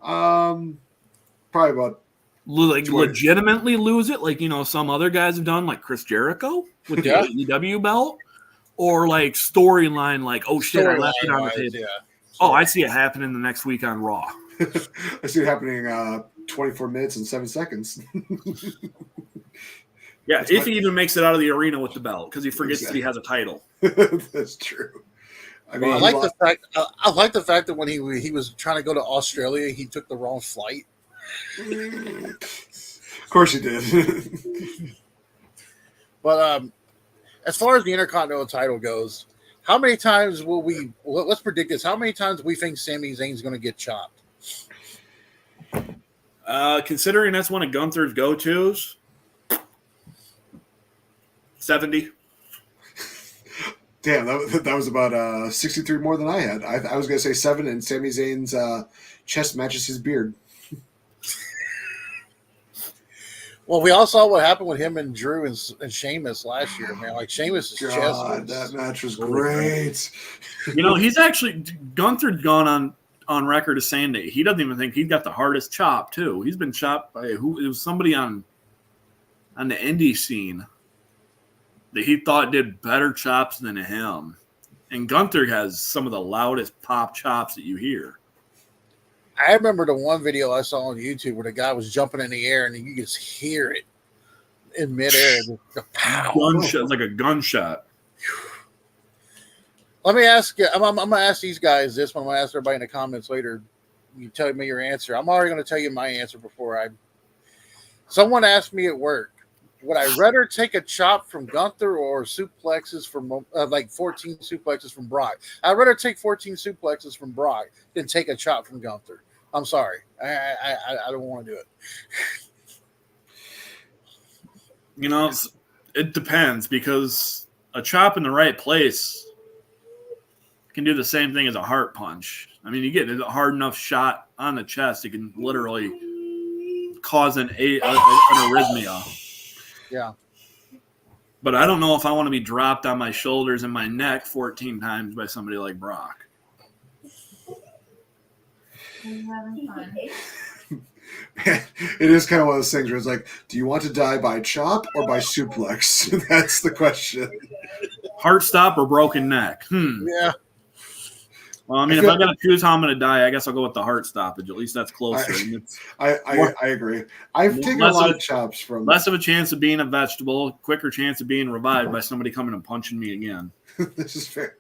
Or probably about legitimately lose it, like some other guys have done, like Chris Jericho with the AEW belt, or like storyline, like I left it on the table. Yeah. Oh, I see it happening the next week on Raw. I see it happening 24 minutes and 7 seconds. Yeah, if he even makes it out of the arena with the belt, because he forgets that he has a title. That's true. I like the fact that when he was trying to go to Australia, he took the wrong flight. Of course he did. But as far as the Intercontinental title goes, how many times will we? Let's predict this. How many times do we think Sami Zayn's going to get chopped? Considering that's one of Gunther's go-tos, 70. Damn, that was about 63 more than I had. I was going to say 7, and Sami Zayn's chest matches his beard. Well, we all saw what happened with him and Drew and Sheamus last year, man. Like Sheamus's chest. God, that match was great. You know, he's actually Gunther's gone on record as saying that he doesn't even think he's got the hardest chop too. He's been chopped by it was somebody on the indie scene that he thought did better chops than him. And Gunther has some of the loudest pop chops that you hear. I remember the one video I saw on YouTube where the guy was jumping in the air and you just hear it in midair. Gunshot, it's like a gunshot. Let me ask you. I'm going to ask these guys this one. I'm going to ask everybody in the comments later. You tell me your answer. I'm already going to tell you my answer before Someone asked me at work, would I rather take a chop from Gunther or suplexes from 14 suplexes from Brock? I'd rather take 14 suplexes from Brock than take a chop from Gunther. I'm sorry. I don't want to do it. You know, it depends because a chop in the right place can do the same thing as a heart punch. I mean, you get a hard enough shot on the chest, it can literally cause an arrhythmia. Yeah. But I don't know if I want to be dropped on my shoulders and my neck 14 times by somebody like Brock. Are you having fun? It is kind of one of those things where it's like, do you want to die by chop or by suplex? That's the question. Heart stop or broken neck? Yeah. Well, I mean, if I got to choose how I'm going to die, I guess I'll go with the heart stoppage. At least that's closer. I agree. I've taken a lot of chops from... Less of a chance of being a vegetable, quicker chance of being revived by somebody coming and punching me again. This is fair.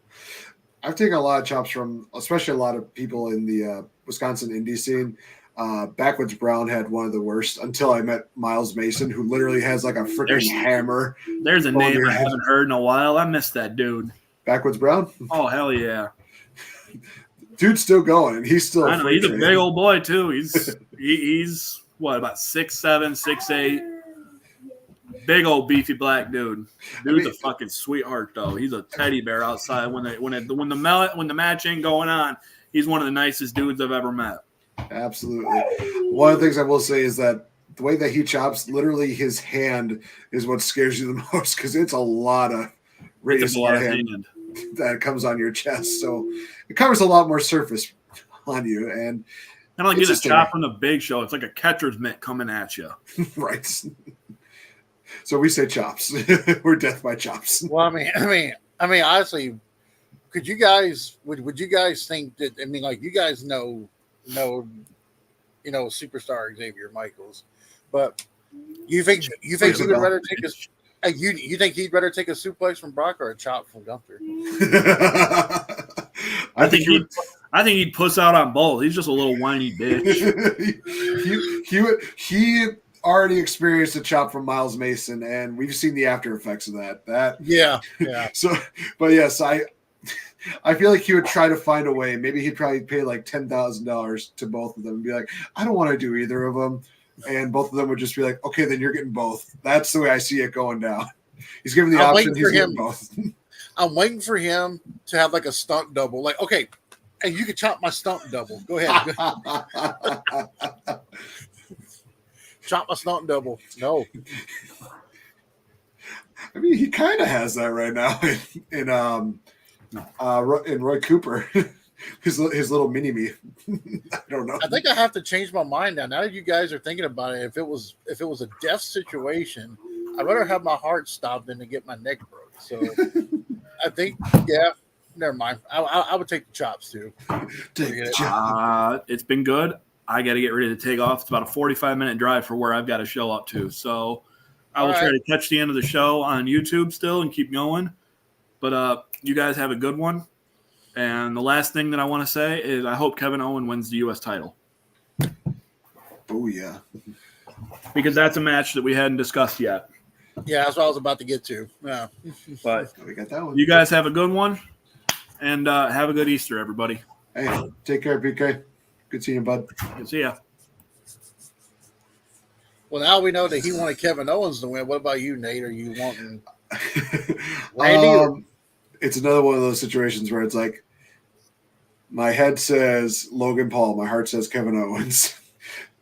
I've taken a lot of chops from, especially a lot of people in the Wisconsin indie scene. Backwoods Brown had one of the worst until I met Miles Mason, who literally has like a freaking hammer. There's a name I haven't heard in a while. I missed that dude. Backwoods Brown? Oh, hell yeah. Dude's still going. He's still. I know, he's a big old boy too. He's what, about 6'7", 6'8". Big old beefy black dude. Dude's a fucking sweetheart though. He's a teddy bear outside when the match ain't going on. He's one of the nicest dudes I've ever met. Absolutely. One of the things I will say is that the way that he chops, literally his hand is what scares you the most because it's a lot of radius hand that comes on your chest. So it covers a lot more surface on you. And I don't get a chop from the Big Show. It's like a catcher's mitt coming at you. Right. So we say chops. We're death by chops. Well, I mean, honestly, could you guys would you guys think that? I mean, like you guys know, superstar Xavier Michaels, but you think he would rather take a you think he'd rather take a suplex from Brock or a chop from Gunther? I think he'd puss out on both. He's just a little whiny bitch. he already experienced a chop from Miles Mason, and we've seen the after effects of that. Yeah. So, but yes, I feel like he would try to find a way. Maybe he'd probably pay like $10,000 to both of them and be like, I don't want to do either of them. And both of them would just be like, okay, then you're getting both. That's the way I see it going down. He's given the option. He's getting both. I'm waiting for him to have like a stunt double. Like, okay, hey, you can chop my stunt double. Go ahead. Chop my stunt double. No. I mean, he kind of has that right now in Roy Cooper, his little mini me. I don't know. I think I have to change my mind now. Now that you guys are thinking about it, if it was a death situation, I'd rather have my heart stopped than to get my neck broke. So I think, yeah, never mind. I would take the chops too. It's been good. I got to get ready to take off. It's about a 45-minute drive for where I've got to show up to. So I will try to catch the end of the show on YouTube still and keep going. But you guys have a good one. And the last thing that I want to say is I hope Kevin Owen wins the U.S. title. Oh, yeah. Because that's a match that we hadn't discussed yet. Yeah, that's what I was about to get to. Yeah. But we got that one. You guys have a good one. And have a good Easter, everybody. Hey, take care, PK. Good seeing you, bud. Good see ya. Well, now we know that he wanted Kevin Owens to win. What about you, Nate? Are you wanting? It's another one of those situations where it's like, my head says Logan Paul, my heart says Kevin Owens.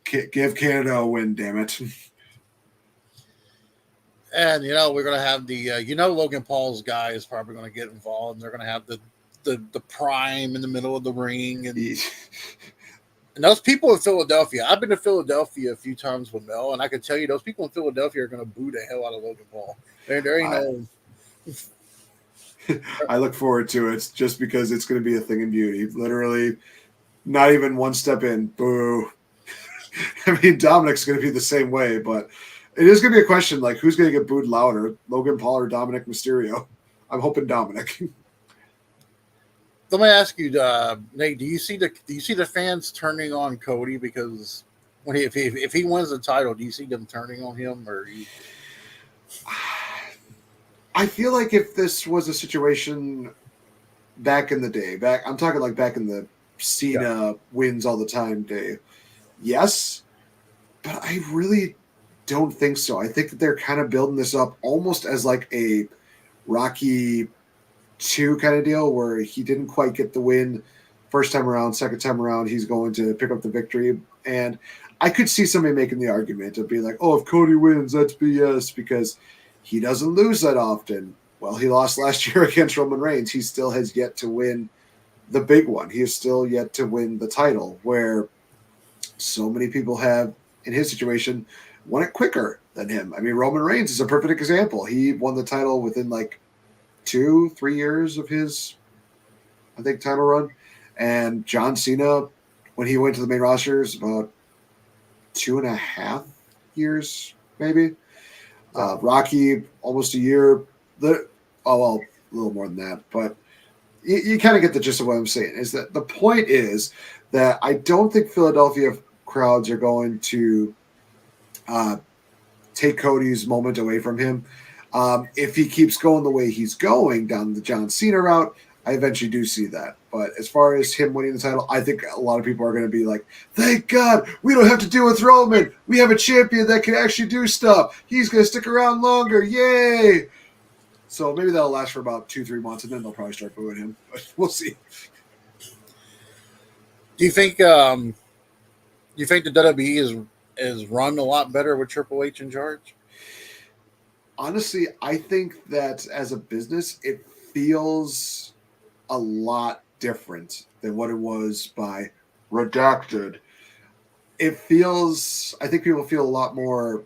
Give Canada a win, damn it. And we're gonna have the Logan Paul's guy is probably gonna get involved, and they're gonna have the prime in the middle of the ring, and those people in Philadelphia. I've been to Philadelphia a few times with Mel, and I can tell you those people in Philadelphia are gonna boo the hell out of Logan Paul. There ain't no. I look forward to it just because it's going to be a thing in beauty. Literally, not even one step in, boo. I mean, Dominic's going to be the same way, but it is going to be a question like who's going to get booed louder, Logan Paul or Dominic Mysterio? I'm hoping Dominic. Let me ask you, Nate. Do you see the fans turning on Cody because if he wins the title, do you see them turning on him or? I feel like if this was a situation back in the day, I'm talking like back in the Cena wins all the time day, yes, but I really don't think so. I think that they're kind of building this up almost as like a Rocky 2 kind of deal where he didn't quite get the win first time around, second time around, he's going to pick up the victory. And I could see somebody making the argument of being like, oh, if Cody wins, that's BS because he doesn't lose that often. Well, he lost last year against Roman Reigns. He still has yet to win the big one. He has still yet to win the title, where so many people have, in his situation, won it quicker than him. I mean, Roman Reigns is a perfect example. He won the title within like 2-3 years of his, I think, title run. And John Cena, when he went to the main roster, is about 2.5 years, maybe. Rocky, almost a year. A little more than that. But you kind of get the gist of what I'm saying. Is that the point is that I don't think Philadelphia crowds are going to take Cody's moment away from him. If he keeps going the way he's going down the John Cena route, I eventually do see that. But as far as him winning the title, I think a lot of people are going to be like, thank God we don't have to deal with Roman. We have a champion that can actually do stuff. He's going to stick around longer. Yay. So maybe that'll last for about 2-3 months, and then they'll probably start booing him. But we'll see. Do you think the WWE is run a lot better with Triple H in charge? Honestly, I think that as a business, it feels a lot different than what it was by Redacted. It feels, I think people feel a lot more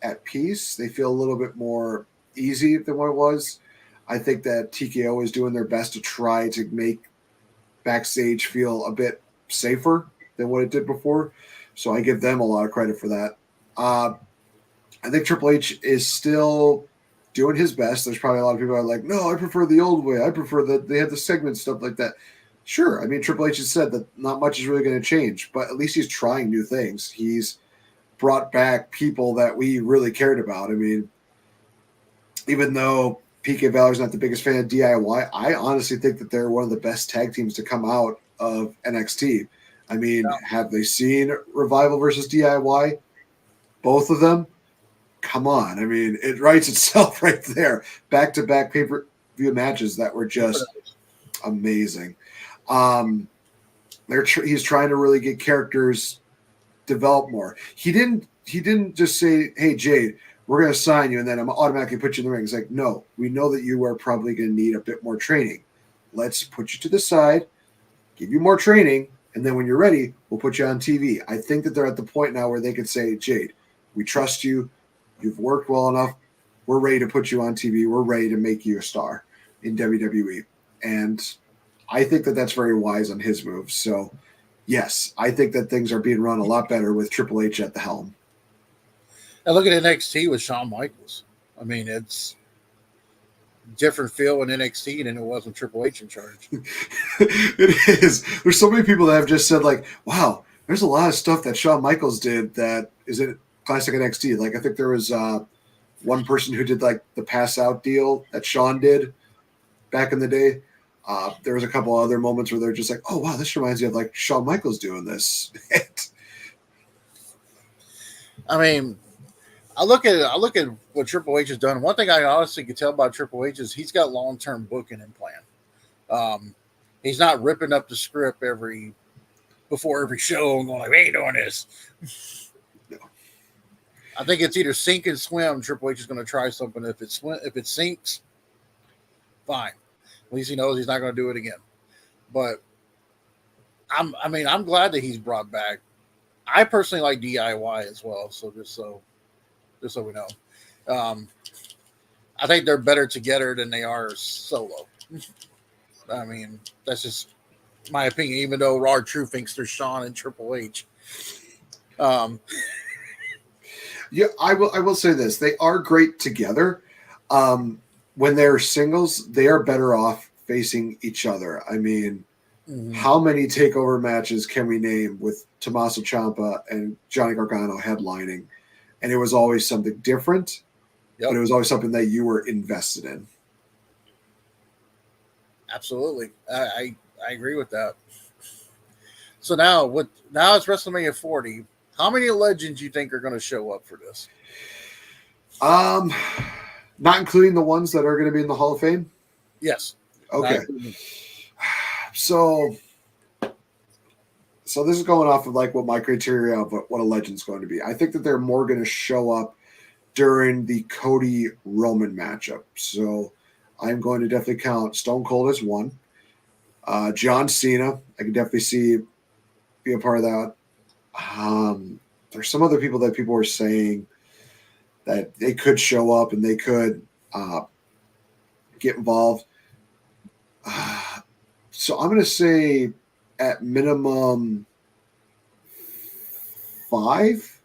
at peace. They feel a little bit more easy than what it was. I think that TKO is doing their best to try to make backstage feel a bit safer than what it did before. So I give them a lot of credit for that. I think Triple H is still doing his best. There's probably a lot of people who are like, no, I prefer the old way. I prefer that they had the segment stuff like that. Sure. I mean, Triple H has said that not much is really going to change, but at least he's trying new things. He's brought back people that we really cared about. I mean, even though PK Valor's not the biggest fan of DIY, I honestly think that they're one of the best tag teams to come out of NXT. I mean, have they seen Revival versus DIY? Both of them? Come on. I mean, it writes itself right there. Back-to-back pay-per-view matches that were just amazing. He's trying to really get characters develop more. He didn't just say, hey, Jade, we're going to sign you, and then I'm automatically put you in the ring. It's like, no, we know that you are probably going to need a bit more training. Let's put you to the side, give you more training, and then when you're ready, we'll put you on TV. I think that they're at the point now where they can say, Jade, we trust you. You've worked well enough. We're ready to put you on TV. We're ready to make you a star in WWE. And I think that that's very wise on his move. So, yes, I think that things are being run a lot better with Triple H at the helm. And look at NXT with Shawn Michaels. I mean, it's different feel in NXT than it was with Triple H in charge. It is. There's so many people that have just said, like, wow, there's a lot of stuff that Shawn Michaels did that is in classic NXT. Like, I think there was one person who did, like, the pass out deal that Shawn did back in the day. There was a couple other moments where they're just like, oh, wow, this reminds me of, like, Shawn Michaels doing this. I mean, I look at what Triple H has done. One thing I honestly can tell about Triple H is he's got long term booking and plan. He's not ripping up the script before every show and going like, "We ain't doing this." No. I think it's either sink and swim. Triple H is going to try something. If it sinks, fine. At least he knows he's not going to do it again. But I'm glad that he's brought back. I personally like DIY as well. So just so we know, I think they're better together than they are solo. I mean, that's just my opinion. Even though Raw True thinks they're Shawn and Triple H. Yeah, I will say this: they are great together. When they're singles, they are better off facing each other. I mean, how many takeover matches can we name with Tommaso Ciampa and Johnny Gargano headlining? And it was always something different, but it was always something that you were invested in. Absolutely, I agree with that. So now it's WrestleMania 40. How many legends you think are going to show up for this? Not including the ones that are going to be in the Hall of Fame? Yes. Okay. So this is going off of like what my criteria of what a legend's going to be. I think that they're more going to show up during the Cody Roman matchup. So I'm going to definitely count Stone Cold as one. John Cena, I can definitely be a part of that. There's some other people that people were saying that they could show up and they could get involved. So I'm going to say at minimum 5,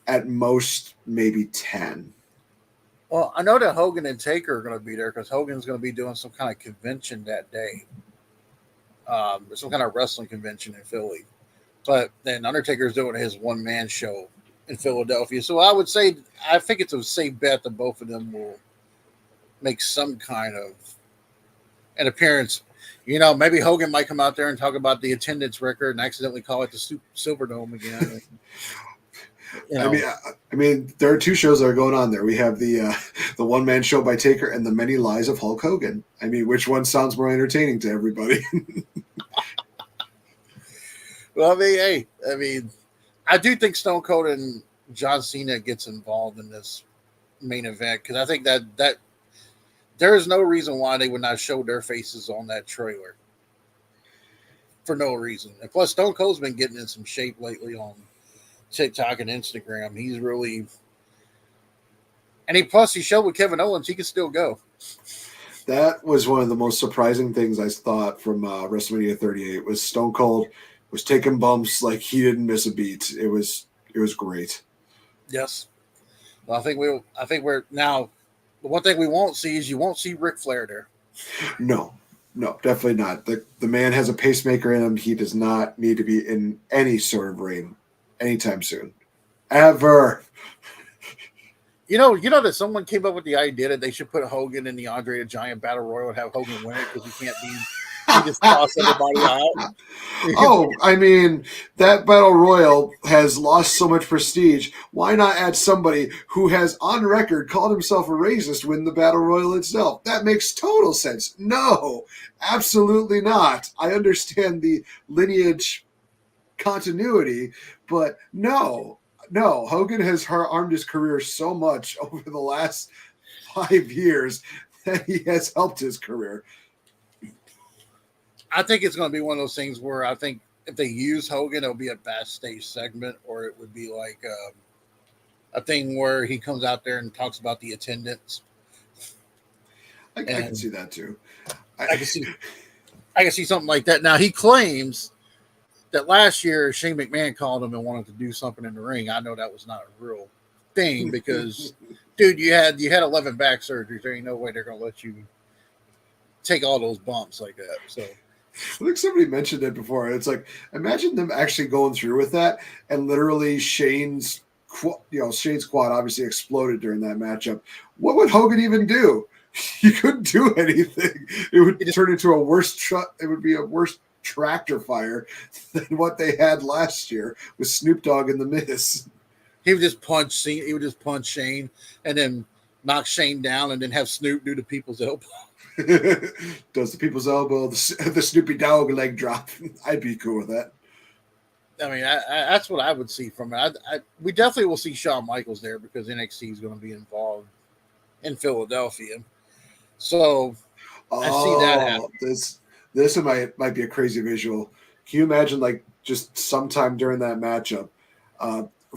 at most maybe 10. Well, I know that Hogan and Taker are going to be there because Hogan's going to be doing some kind of convention that day. Some kind of wrestling convention in Philly. But then Undertaker's doing his one-man show in Philadelphia. So I think it's a safe bet that both of them will make some kind of an appearance. You know, maybe Hogan might come out there and talk about the attendance record and accidentally call it the Silverdome again. You know. I mean, there are 2 shows that are going on there. We have the one-man show by Taker and the Many Lies of Hulk Hogan. I mean, which one sounds more entertaining to everybody? Well, I do think Stone Cold and John Cena gets involved in this main event because I think that there is no reason why they would not show their faces on that trailer for no reason. And plus, Stone Cold's been getting in some shape lately on TikTok and Instagram. He's really, and he showed with Kevin Owens he can still go. That was one of the most surprising things I thought from WrestleMania 38 was Stone Cold was taking bumps like he didn't miss a beat. It was great. Yes. Well, I think we're now. The one thing we won't see is you won't see Ric Flair there. No, definitely not. The man has a pacemaker in him. He does not need to be in any sort of ring anytime soon. Ever. You know that someone came up with the idea that they should put Hogan in the Andre the Giant Battle Royal and have Hogan win it because he can't be. He just toss everybody out. Oh, I mean, that Battle Royal has lost so much prestige. Why not add somebody who has on record called himself a racist win the Battle Royal itself? That makes total sense. No, absolutely not. I understand the lineage continuity, but no. Hogan has armed his career so much over the last 5 years that he has helped his career. I think it's going to be one of those things where I think if they use Hogan, it'll be a backstage segment, or it would be like a thing where he comes out there and talks about the attendance. I can see that too. I can see something like that. Now he claims that last year Shane McMahon called him and wanted to do something in the ring. I know that was not a real thing because, dude, you had 11 back surgeries. There ain't no way they're going to let you take all those bumps like that. So. I think somebody mentioned it before. It's like, imagine them actually going through with that and literally Shane's quad obviously exploded during that matchup. What would Hogan even do? He couldn't do anything. It would turn into a worse it would be a worse tractor fire than what they had last year with Snoop Dogg and The Miz. He would just punch Shane and then knock Shane down and then have Snoop do the people's elbow. Does the people's elbow, the Snoopy Dogg leg drop. I'd be cool with that. I mean, that's what I would see from it. We definitely will see Shawn Michaels there because NXT is going to be involved in Philadelphia. So I see that happen. This might be a crazy visual. Can you imagine, like, just sometime during that matchup,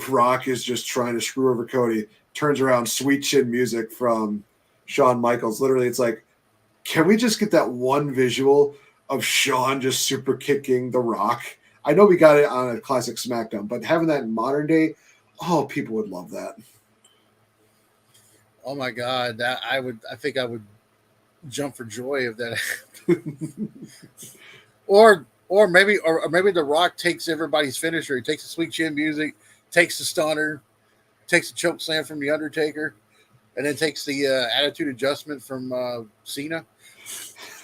Rock is just trying to screw over Cody, turns around, sweet chin music from Shawn Michaels. Literally, it's like, can we just get that one visual of Shawn just super kicking The Rock? I know we got it on a classic SmackDown, but having that in modern day, people would love that. Oh my God, I think I would jump for joy if that happened. or maybe The Rock takes everybody's finisher. He takes the sweet chin music, takes the stunner, takes the choke slam from the Undertaker, and then takes the attitude adjustment from Cena.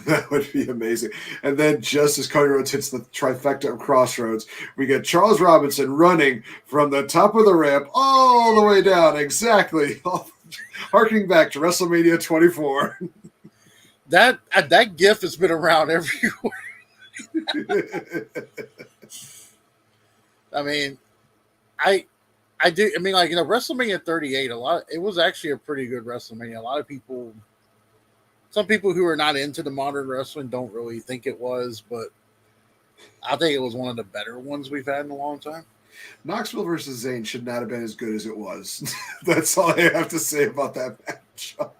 That would be amazing. And then just as Cody Rhodes hits the trifecta of Crossroads, we get Charles Robinson running from the top of the ramp all the way down, exactly, harking back to WrestleMania 24. That GIF has been around everywhere. I mean, I do. I mean, like, WrestleMania 38. It was actually a pretty good WrestleMania. A lot of people. Some people who are not into the modern wrestling don't really think it was, but I think it was one of the better ones we've had in a long time. Knoxville versus Zayn should not have been as good as it was. That's all I have to say about that matchup.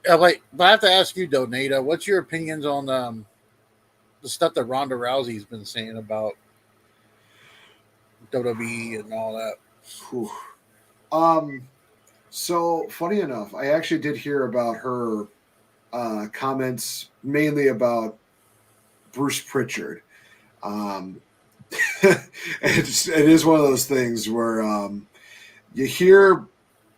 But I have to ask you, Donata, what's your opinions on the stuff that Ronda Rousey's been saying about WWE and all that? Whew. So, funny enough, I actually did hear about her comments mainly about Bruce Pritchard. It is one of those things where you hear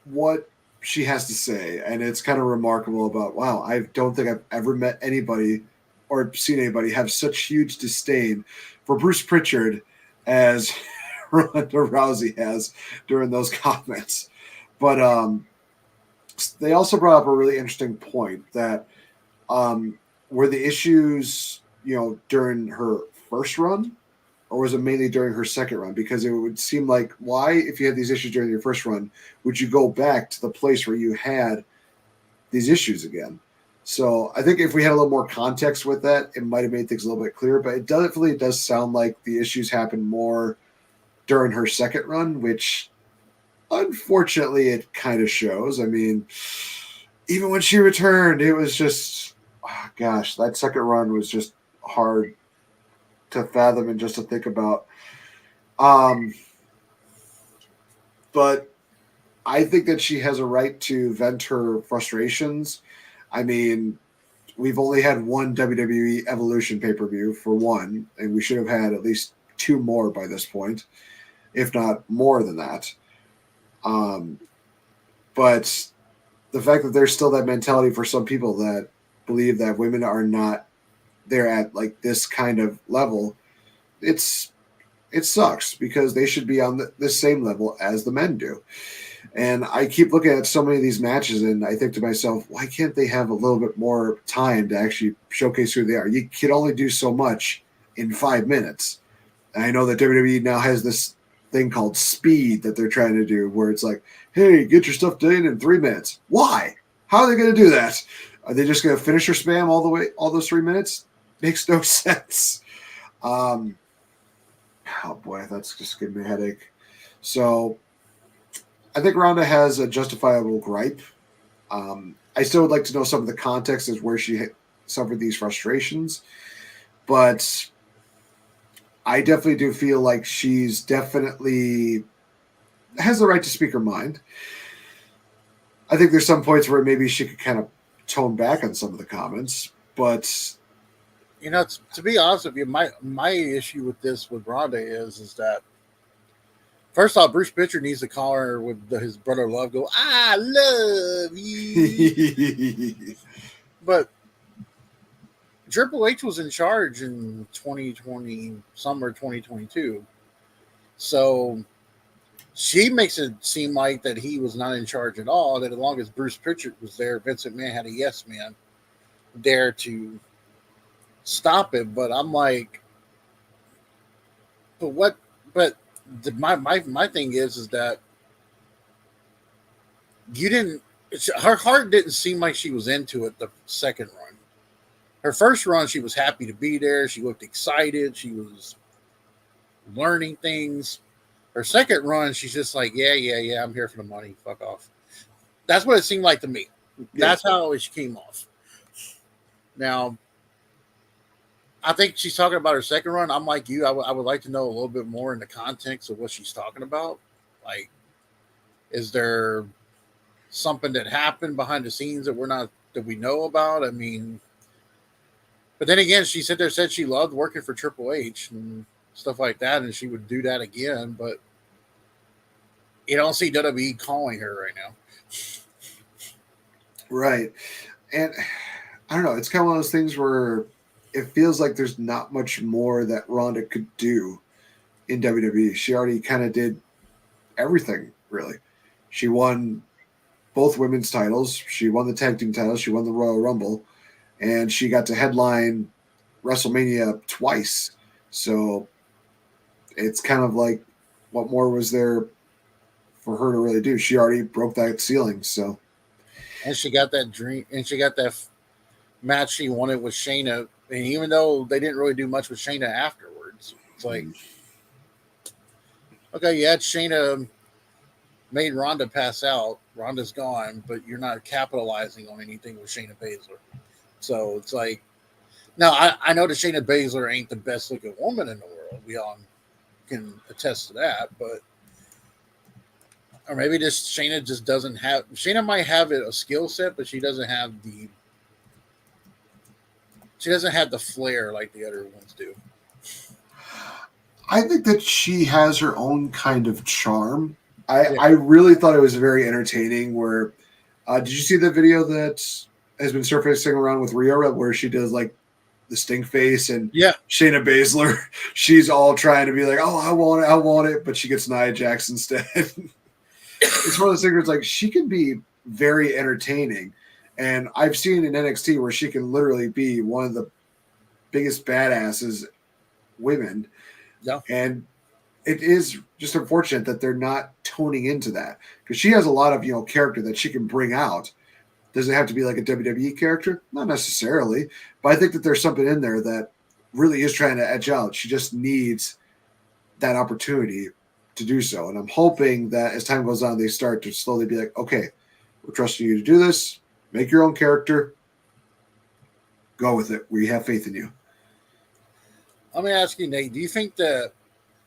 what she has to say, and it's kind of remarkable about, wow, I don't think I've ever met anybody or seen anybody have such huge disdain for Bruce Pritchard as Ronda Rousey has during those comments. But they also brought up a really interesting point that were the issues, during her first run, or was it mainly during her second run? Because it would seem like, why, if you had these issues during your first run, would you go back to the place where you had these issues again? So I think if we had a little more context with that, it might have made things a little bit clearer. But it definitely does sound like the issues happened more during her second run, which unfortunately it kind of shows. I mean, even when she returned, it was just, that second run was just hard to fathom and just to think about. But I think that she has a right to vent her frustrations. I mean, we've only had one WWE Evolution pay-per-view for one, and we should have had at least two more by this point, if not more than that. But the fact that there's still that mentality for some people that believe that women are not there at like this kind of level, it sucks, because they should be on the same level as the men do. And I keep looking at so many of these matches and I think to myself, why can't they have a little bit more time to actually showcase who they are? You can only do so much in 5 minutes. And I know that WWE now has this thing called speed that they're trying to do, where it's like, hey, get your stuff done in 3 minutes. Why? How are they going to do that? Are they just going to finish your spam all those 3 minutes? Makes no sense. Oh boy, that's just giving me a headache. So I think Ronda has a justifiable gripe. I still would like to know some of the context as where she suffered these frustrations, but I definitely do feel like she's definitely has the right to speak her mind. I think there's some points where maybe she could kind of tone back on some of the comments, but to be honest with you, my issue with Ronda is that, first off, Bruce Pritchard needs to call her with his brother Love, go, I love you. But Triple H was in charge in 2020, summer 2022. So she makes it seem like that he was not in charge at all. That as long as Bruce Pritchard was there, Vince McMahon had a yes man there to stop it. But I'm like, but what? But my thing is that you didn't. Her heart didn't seem like she was into it the second run. Her first run, she was happy to be there. She looked excited. She was learning things. Her second run, she's just like, yeah, I'm here for the money. Fuck off. That's what it seemed like to me. That's how she came off. Now, I think she's talking about her second run. I'm like you. I would like to know a little bit more in the context of what she's talking about. Like, is there something that happened behind the scenes that we know about? I mean, but then again, she said she loved working for Triple H and stuff like that, and she would do that again. But you don't see WWE calling her right now. Right. And I don't know. It's kind of one of those things where it feels like there's not much more that Ronda could do in WWE. She already kind of did everything, really. She won both women's titles. She won the tag team titles. She won the Royal Rumble. And she got to headline WrestleMania twice. So it's kind of like, what more was there for her to really do? She already broke that ceiling. So, and she got that dream, and she got that match she wanted with Shayna. And even though they didn't really do much with Shayna afterwards, it's like, okay, yeah, Shayna made Ronda pass out. Ronda's gone, but you're not capitalizing on anything with Shayna Baszler. So it's like, now I know that Shayna Baszler ain't the best looking woman in the world. We all can attest to that, but or maybe just Shayna just doesn't have. Shayna might have a skill set, but she doesn't have the. She doesn't have the flair like the other ones do. I think that she has her own kind of charm. I really thought it was very entertaining. Where did you see the video that has been surfacing around with Rhea, where she does like the stink face and Shayna Baszler, she's all trying to be like, oh, I want it, but she gets Nia Jax instead. It's one of those things where it's like she can be very entertaining. And I've seen in NXT where she can literally be one of the biggest badasses women. Yeah. And it is just unfortunate that they're not toning into that, because she has a lot of, character that she can bring out. Does it have to be like a WWE character? Not necessarily, but I think that there's something in there that really is trying to edge out. She just needs that opportunity to do so. And I'm hoping that as time goes on, they start to slowly be like, okay, we're trusting you to do this. Make your own character. Go with it. We have faith in you. Let me ask you, Nate, do you think that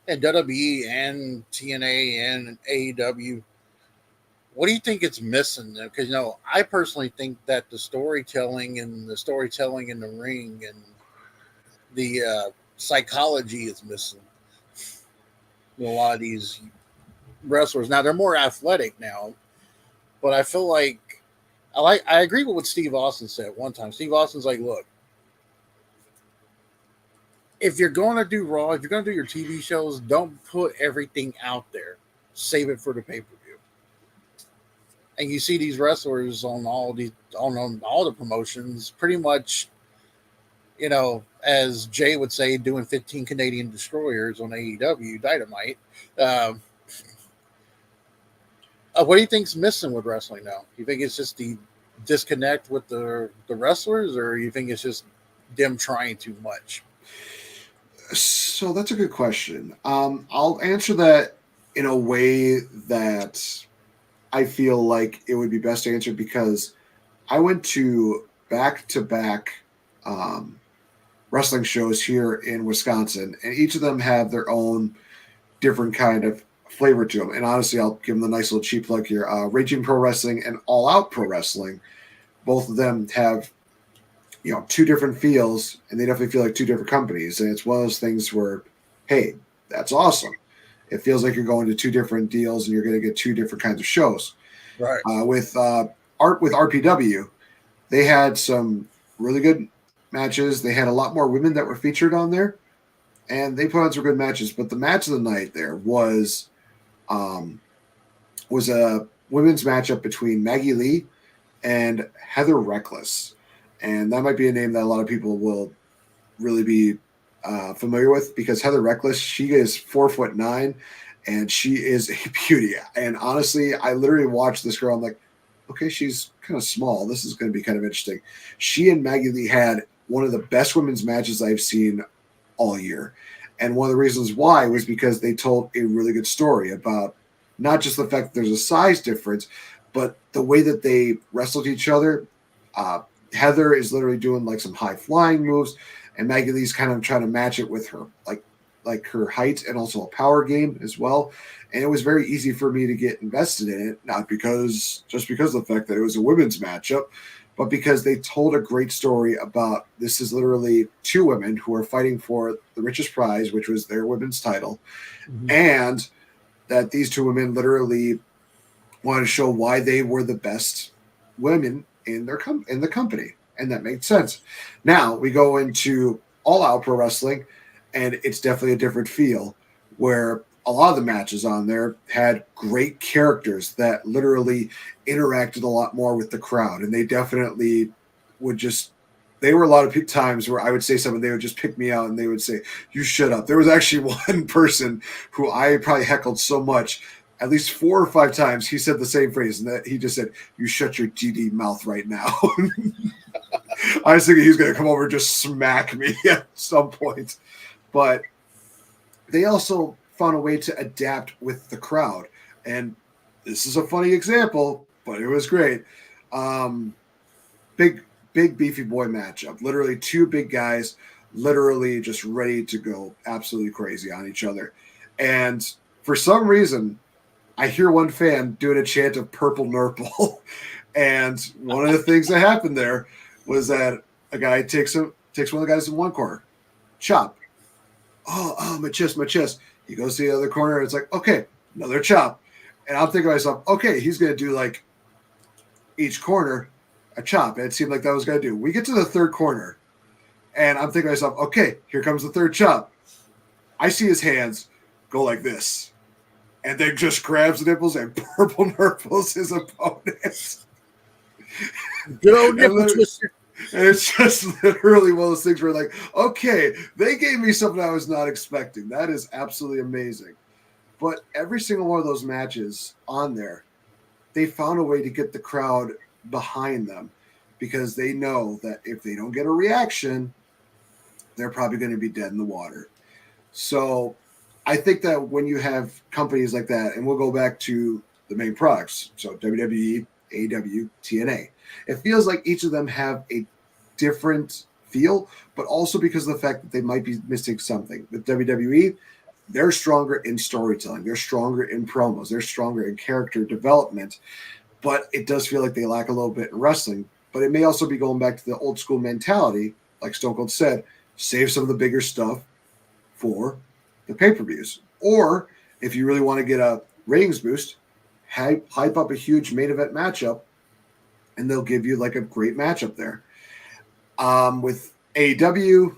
at WWE and TNA and AEW, what do you think it's missing? Because, I personally think that the storytelling in the ring and the psychology is missing. A lot of these wrestlers now, they're more athletic now, but I feel like I agree with what Steve Austin said one time. Steve Austin's like, look, if you're going to do Raw, if you're going to do your TV shows, don't put everything out there. Save it for the pay-per-view. And you see these wrestlers on all the promotions, pretty much, as Jay would say, doing 15 Canadian destroyers on AEW Dynamite. What do you think's missing with wrestling now? You think it's just the disconnect with the wrestlers, or you think it's just them trying too much? So that's a good question. I'll answer that in a way that I feel like it would be best answered, because I went to back-to-back wrestling shows here in Wisconsin, and each of them have their own different kind of flavor to them. And honestly, I'll give them the nice little cheap plug here. Raging Pro Wrestling and All Out Pro Wrestling, both of them have two different feels, and they definitely feel like two different companies. And it's one of those things where, hey, that's awesome. It feels like you're going to two different deals and you're going to get two different kinds of shows. Right. With RPW, they had some really good matches. They had a lot more women that were featured on there. and they put on some good matches. But the match of the night there was a women's matchup between Maggie Lee and Heather Reckless, and that might be a name that a lot of people will really be familiar with, because Heather Reckless, she is 4'9", and she is a beauty. And honestly, I literally watched this girl. I'm like, okay, she's kind of small. This is going to be kind of interesting. She and Maggie Lee had one of the best women's matches I've seen all year. And one of the reasons why was because they told a really good story about not just the fact that there's a size difference, but the way that they wrestled each other. Heather is literally doing like some high flying moves, and Maggie Lee's kind of trying to match it with her, like her height and also a power game as well. And it was very easy for me to get invested in it, not because of the fact that it was a women's matchup, but because they told a great story about this is literally two women who are fighting for the richest prize, which was their women's title, and that these two women literally wanted to show why they were the best women in the company, and that made sense. Now we go into All Out Pro Wrestling, and it's definitely a different feel, where a lot of the matches on there had great characters that literally interacted a lot more with the crowd, and they definitely would just. There were a lot of times where I would say something, they would just pick me out, and they would say, "You shut up." There was actually one person who I probably heckled so much. At least 4 or 5 times he said the same phrase, and that he just said, "You shut your GD mouth right now." I was thinking he was going to come over and just smack me at some point. But they also found a way to adapt with the crowd. And this is a funny example, but it was great. Big beefy boy matchup. Literally 2 big guys, literally just ready to go absolutely crazy on each other. And for some reason, I hear one fan doing a chant of "Purple Nurple," and one of the things that happened there was that a guy takes one of the guys in one corner, chop. Oh, my chest. He goes to the other corner, and it's like, okay, another chop. And I'm thinking to myself, okay, he's going to do like each corner a chop. And it seemed like that was going to do. We get to the third corner, and I'm thinking to myself, okay, here comes the third chop. I see his hands go like this. And then just grabs the nipples and purple nurples his opponent. Good old nipple twister. And it's just literally one of those things where, like, okay, they gave me something I was not expecting. That is absolutely amazing. But every single one of those matches on there, they found a way to get the crowd behind them, because they know that if they don't get a reaction, they're probably going to be dead in the water. So I think that when you have companies like that, and we'll go back to the main products, so WWE, AEW, TNA, it feels like each of them have a different feel, but also because of the fact that they might be missing something. With WWE, they're stronger in storytelling, they're stronger in promos, they're stronger in character development, but it does feel like they lack a little bit in wrestling. But it may also be going back to the old school mentality, like Stone Cold said, save some of the bigger stuff for the pay-per-views. Or if you really want to get a ratings boost, hype up a huge main event matchup, and they'll give you like a great matchup there. With AEW,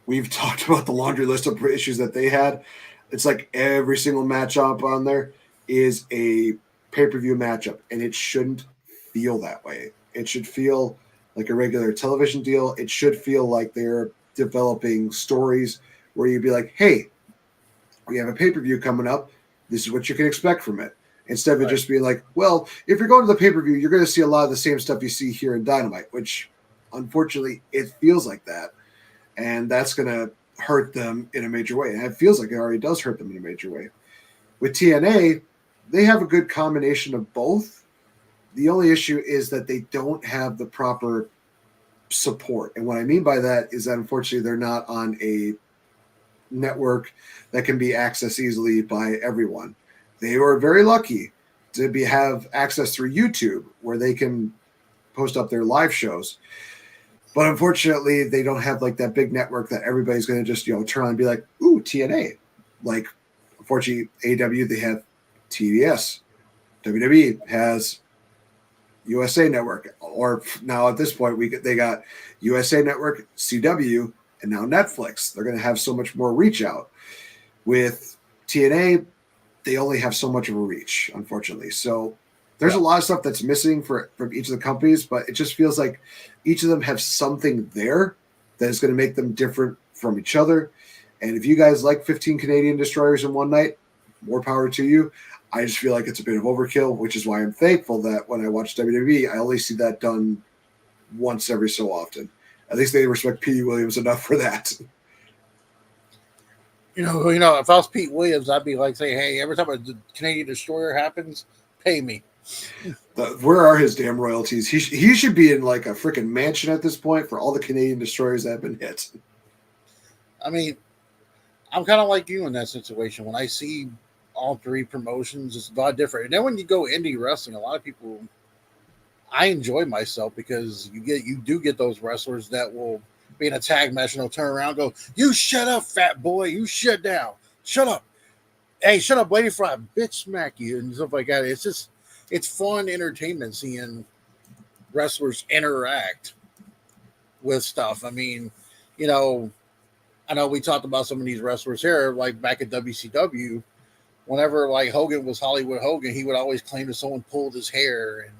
we've talked about the laundry list of issues that they had. It's like every single matchup on there is a pay-per-view matchup, and it shouldn't feel that way. It should feel like a regular television deal. It should feel like they're developing stories where you'd be like, hey, we have a pay-per-view coming up. This is what you can expect from it. Instead of it just being like, well, if you're going to the pay-per-view, you're going to see a lot of the same stuff you see here in Dynamite, which unfortunately it feels like that. And that's going to hurt them in a major way. And it feels like it already does hurt them in a major way. With TNA, they have a good combination of both. The only issue is that they don't have the proper support. And what I mean by that is that unfortunately they're not on a network that can be accessed easily by everyone. They were very lucky to have access through YouTube, where they can post up their live shows. But unfortunately, they don't have like that big network that everybody's going to just turn on and be like, ooh, TNA. Like, unfortunately, AEW, they have TBS. WWE has USA Network, or now at this point they got USA Network, CW, and now Netflix. They're going to have so much more reach out. With TNA, they only have so much of a reach, unfortunately. So there's a lot of stuff that's missing from each of the companies, but it just feels like each of them have something there that is going to make them different from each other. And if you guys like 15 Canadian destroyers in one night, more power to you. I just feel like it's a bit of overkill, which is why I'm thankful that when I watch WWE, I only see that done once every so often. At least they respect P. Williams enough for that. You know, if I was Pete Williams, I'd be like, say, hey, every time a Canadian destroyer happens, pay me. Where are his damn royalties? He should be in like a freaking mansion at this point for all the Canadian destroyers that have been hit. I mean, I'm kind of like you in that situation. When I see all three promotions, it's a lot different. And then when you go indie wrestling, a lot of people, I enjoy myself because you do get those wrestlers that will be in a tag match and they'll turn around and go, you shut up, fat boy. You shut down. Shut up. Hey, shut up, lady, for I bitch smack you and stuff like that. It's fun entertainment seeing wrestlers interact with stuff. I mean, you know, I know we talked about some of these wrestlers here, like back at WCW. Whenever like Hogan was Hollywood Hogan, he would always claim that someone pulled his hair and,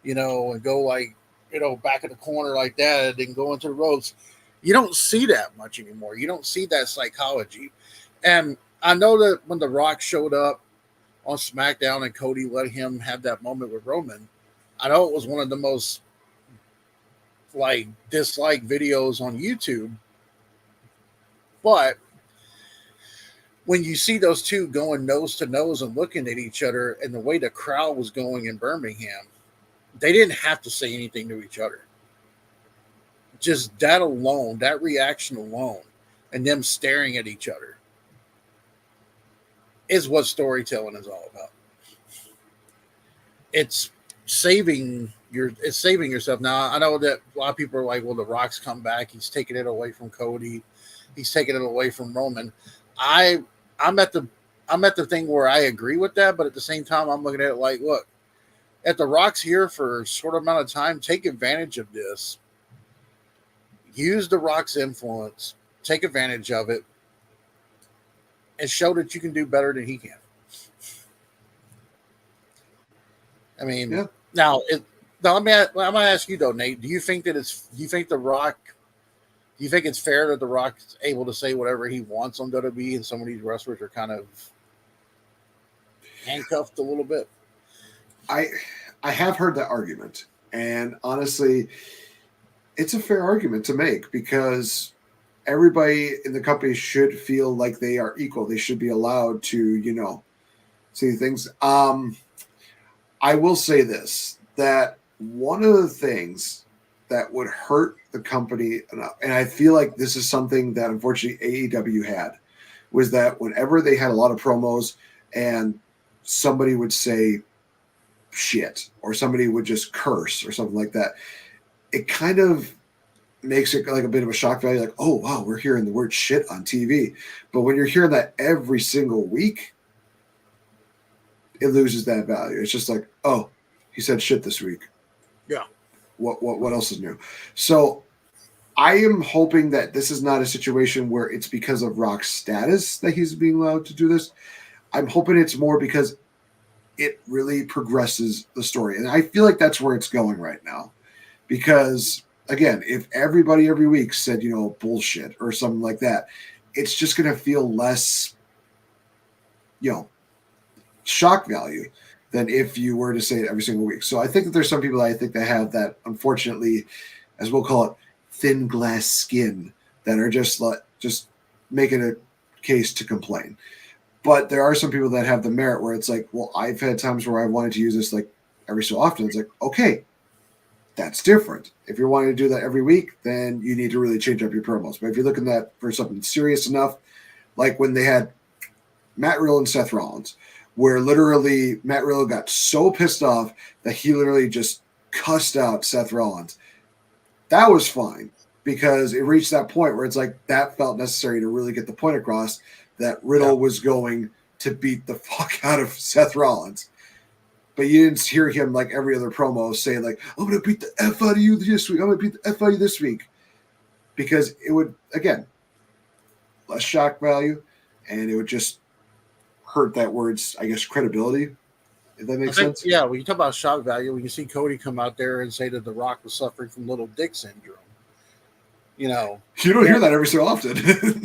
you know, and go like, you know, back in the corner like that and go into the ropes. You don't see that much anymore. You don't see that psychology. And I know that when The Rock showed up on SmackDown and Cody let him have that moment with Roman, I know it was one of the most like disliked videos on YouTube. But when you see those two going nose to nose and looking at each other and the way the crowd was going in Birmingham, they didn't have to say anything to each other. Just that alone, that reaction alone, and them staring at each other is what storytelling is all about. It's saving yourself. Now, I know that a lot of people are like, well, The Rock's come back. He's taking it away from Cody. He's taking it away from Roman. I'm at the thing where I agree with that, but at the same time, I'm looking at it like, look, if The Rock's here for a short amount of time, take advantage of this. Use The Rock's influence, take advantage of it, and show that you can do better than he can. I mean, yeah. Now I'm gonna ask you though, Nate. Do you think it's fair that The Rock's able to say whatever he wants on WWE, and some of these wrestlers are kind of handcuffed a little bit? I have heard that argument, and honestly, it's a fair argument to make because everybody in the company should feel like they are equal. They should be allowed to, you know, see things. I will say this, that one of the things that would hurt the company, and I feel like this is something that unfortunately AEW had, was that whenever they had a lot of promos and somebody would say shit or somebody would just curse or something like that, it kind of makes it like a bit of a shock value, like, oh, wow, we're hearing the word shit on TV. But when you're hearing that every single week, it loses that value. It's just like, oh, he said shit this week. Yeah. What else is new? So I am hoping that this is not a situation where it's because of Rock's status that he's being allowed to do this. I'm hoping it's more because it really progresses the story. And I feel like that's where it's going right now. Because, again, if everybody every week said, you know, bullshit or something like that, it's just going to feel less, you know, shock value than if you were to say it every single week. So I think that there's some people that have that, unfortunately, as we'll call it, thin glass skin that are just making a case to complain. But there are some people that have the merit where it's like, well, I've had times where I wanted to use this like every so often. It's like, okay, that's different. If you're wanting to do that every week, then you need to really change up your promos. But if you're looking at for something serious enough, like when they had Matt Riddle and Seth Rollins, where literally Matt Riddle got so pissed off that he literally just cussed out Seth Rollins. That was fine because it reached that point where it's like that felt necessary to really get the point across that Riddle was going to beat the fuck out of Seth Rollins. But you didn't hear him like every other promo say like, I'm going to beat the F out of you this week. I'm going to beat the F out of you this week. because it would, again, less shock value, and it would just hurt that word's, I guess, credibility, if that makes sense. Yeah, when you talk about shock value, when you see Cody come out there and say that The Rock was suffering from little dick syndrome, you don't hear that every so often.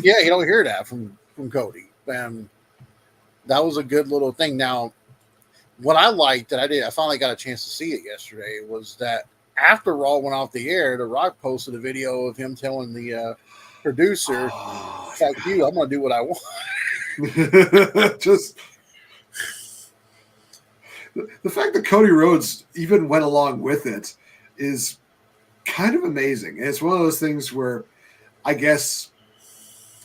Yeah, you don't hear that from Cody. And that was a good little thing. Now, what I liked that I finally got a chance to see it yesterday, was that after Raw went off the air, The Rock posted a video of him telling the producer, "Fuck you, I'm gonna do what I want." Just the fact that Cody Rhodes even went along with it is kind of amazing. And it's one of those things where I guess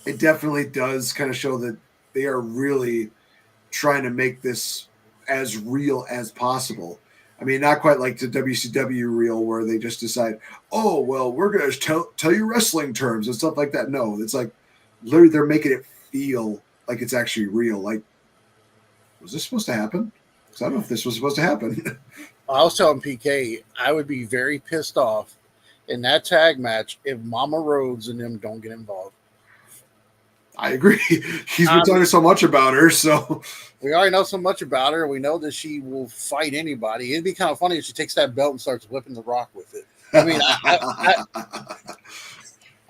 it definitely does kind of show that they are really trying to make this as real as possible. I mean, not quite like the WCW real where they just decide, oh, well, we're going to tell you wrestling terms and stuff like that. No, it's like literally they're making it feel like it's actually real. Like, was this supposed to happen? Because I don't know if this was supposed to happen. I was telling PK, I would be very pissed off in that tag match if Mama Rhodes and them don't get involved. I agree. He's been talking so much about her, so we already know so much about her. We know that she will fight anybody. It'd be kind of funny if she takes that belt and starts whipping The Rock with it. I mean,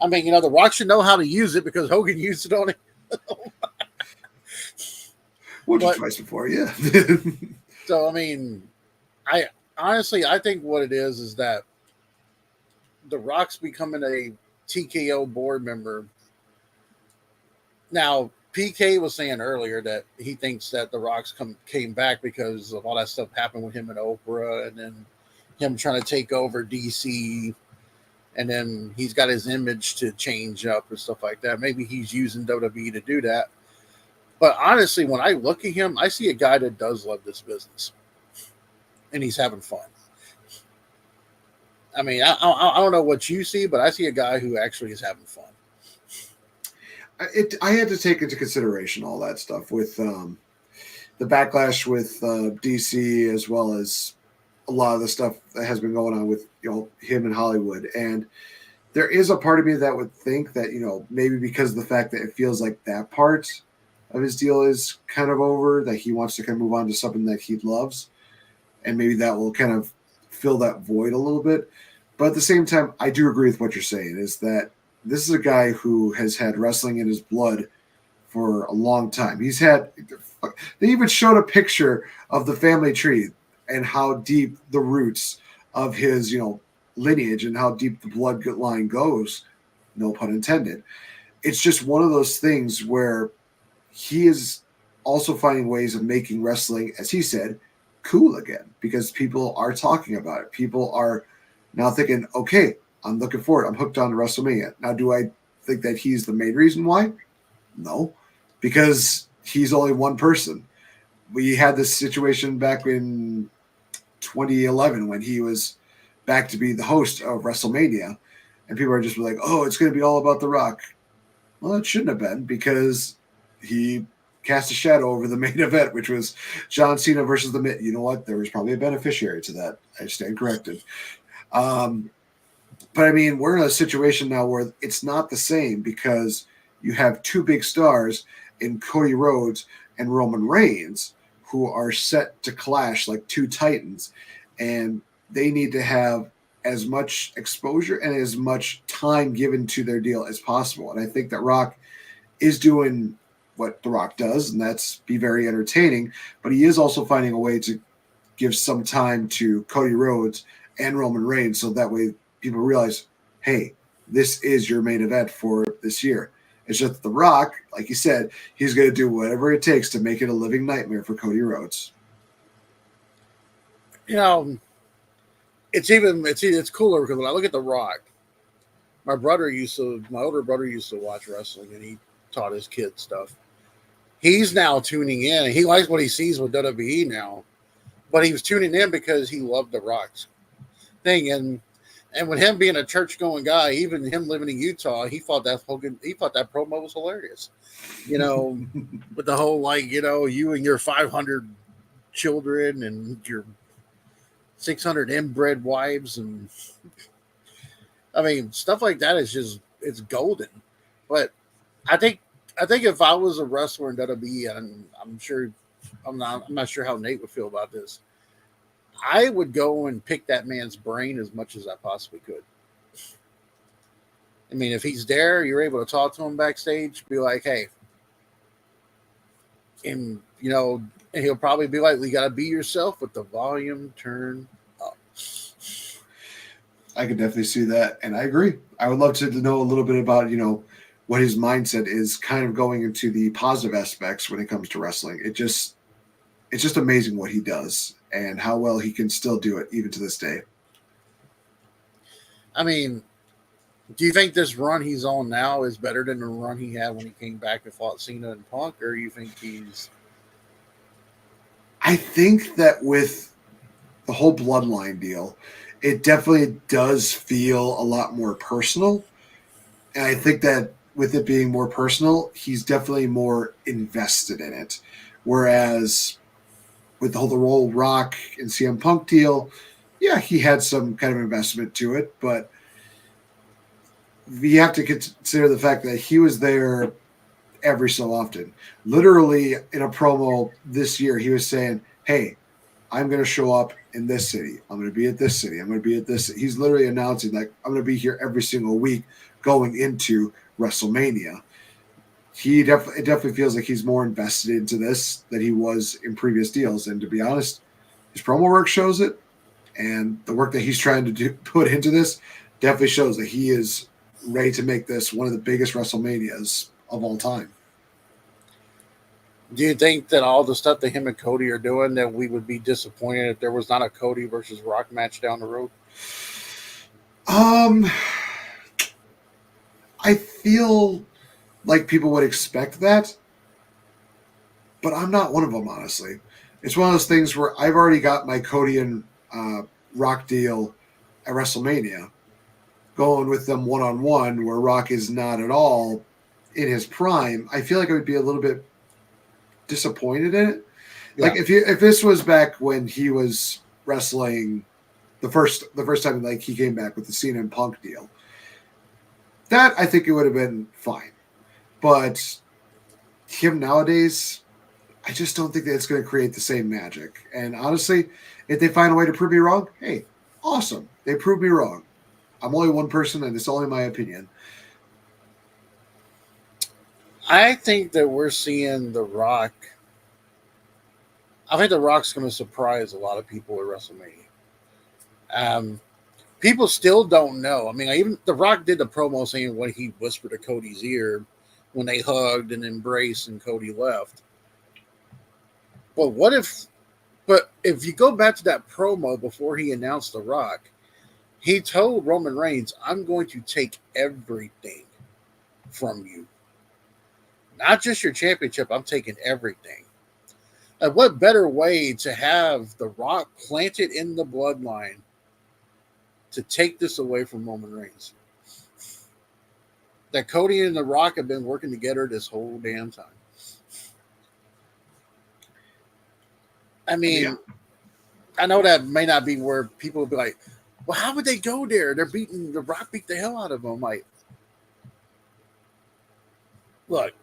I mean, The Rock should know how to use it because Hogan used it on him. Once or twice before, yeah. So, I mean, I think what it is that The Rock's becoming a TKO board member. Now, PK was saying earlier that he thinks that The Rock's came back because of all that stuff happened with him and Oprah, and then him trying to take over DC, and then he's got his image to change up and stuff like that. Maybe he's using WWE to do that. But honestly, when I look at him, I see a guy that does love this business, and he's having fun. I mean, I don't know what you see, but I see a guy who actually is having fun. I had to take into consideration all that stuff with the backlash with DC, as well as a lot of the stuff that has been going on with him in Hollywood. And there is a part of me that would think that maybe because of the fact that it feels like that part of his deal is kind of over, that he wants to kind of move on to something that he loves, and maybe that will kind of fill that void a little bit. But at the same time, I do agree with what you're saying, is that this is a guy who has had wrestling in his blood for a long time. They even showed a picture of the family tree and how deep the roots of his, lineage and how deep the bloodline goes. No pun intended. It's just one of those things where he is also finding ways of making wrestling, as he said, cool again, because people are talking about it. People are now thinking, okay, I'm looking forward. I'm hooked on WrestleMania. Now, do I think that he's the main reason why? No, because he's only one person. We had this situation back in 2011 when he was back to be the host of WrestleMania, and people are just like, oh, it's going to be all about The Rock. Well, it shouldn't have been, because he cast a shadow over the main event, which was John Cena versus The Miz. You know what? There was probably a beneficiary to that. I stand corrected. But I mean, we're in a situation now where it's not the same, because you have two big stars in Cody Rhodes and Roman Reigns who are set to clash like two titans, and they need to have as much exposure and as much time given to their deal as possible. And I think that Rock is doing what The Rock does, and that's be very entertaining, but he is also finding a way to give some time to Cody Rhodes and Roman Reigns, so that way people realize, hey, this is your main event for this year. It's just The Rock, like you said, he's going to do whatever it takes to make it a living nightmare for Cody Rhodes. It's cooler because when I look at The Rock, my older brother used to watch wrestling, and he taught his kids stuff. He's now tuning in, and he likes what he sees with WWE now, but he was tuning in because he loved The Rock's thing. And with him being a church-going guy, even him living in Utah, he thought that promo was hilarious. With the whole you and your 500 children and your 600 inbred wives, and I mean stuff like that is just it's golden. But I think if I was a wrestler in WWE, and I'm not sure how Nate would feel about this. I would go and pick that man's brain as much as I possibly could. I mean, if he's there, you're able to talk to him backstage, be like, hey, and and he'll probably be like, "You got to be yourself with the volume turned up." I could definitely see that, and I agree. I would love to know a little bit about what his mindset is, kind of going into the positive aspects when it comes to wrestling. It's just amazing what he does and how well he can still do it even to this day. I mean, do you think this run he's on now is better than the run he had when he came back and fought Cena and Punk, or you think he's? I think that with the whole bloodline deal, it definitely does feel a lot more personal. And I think that with it being more personal, he's definitely more invested in it. Whereas with the whole Rock and CM Punk deal, yeah, he had some kind of investment to it, but you have to consider the fact that he was there every so often. Literally in a promo this year, he was saying, hey, I'm going to show up in this city. I'm going to be at this city. I'm going to be at this city. He's literally announcing, like, I'm going to be here every single week going into WrestleMania. It definitely feels like he's more invested into this than he was in previous deals. And to be honest, his promo work shows it. And the work that he's trying to put into this definitely shows that he is ready to make this one of the biggest WrestleManias of all time. Do you think that all the stuff that him and Cody are doing, that we would be disappointed if there was not a Cody versus Rock match down the road? I feel like people would expect that, but I'm not one of them, honestly. It's one of those things where I've already got my Cody and Rock deal at WrestleMania, going with them one-on-one, where Rock is not at all in his prime. I feel like I would be a little bit disappointed in it. Yeah. Like if this was back when he was wrestling the first time, like he came back with the Cena and Punk deal, that I think it would have been fine. But him nowadays, I just don't think that it's going to create the same magic. And honestly, if they find a way to prove me wrong, hey, awesome. They proved me wrong. I'm only one person, and it's only my opinion. I think that we're seeing The Rock. I think The Rock's going to surprise a lot of people at WrestleMania. People still don't know. I mean, even The Rock did the promo saying when he whispered to Cody's ear when they hugged and embraced and Cody left. But if you go back to that promo before he announced The Rock, he told Roman Reigns, I'm going to take everything from you. Not just your championship, I'm taking everything. And what better way to have The Rock planted in the bloodline to take this away from Roman Reigns? That Cody and The Rock have been working together this whole damn time. I mean, yeah. I know that may not be where people will be like, well, how would they go there? The Rock beat the hell out of them. Like, look,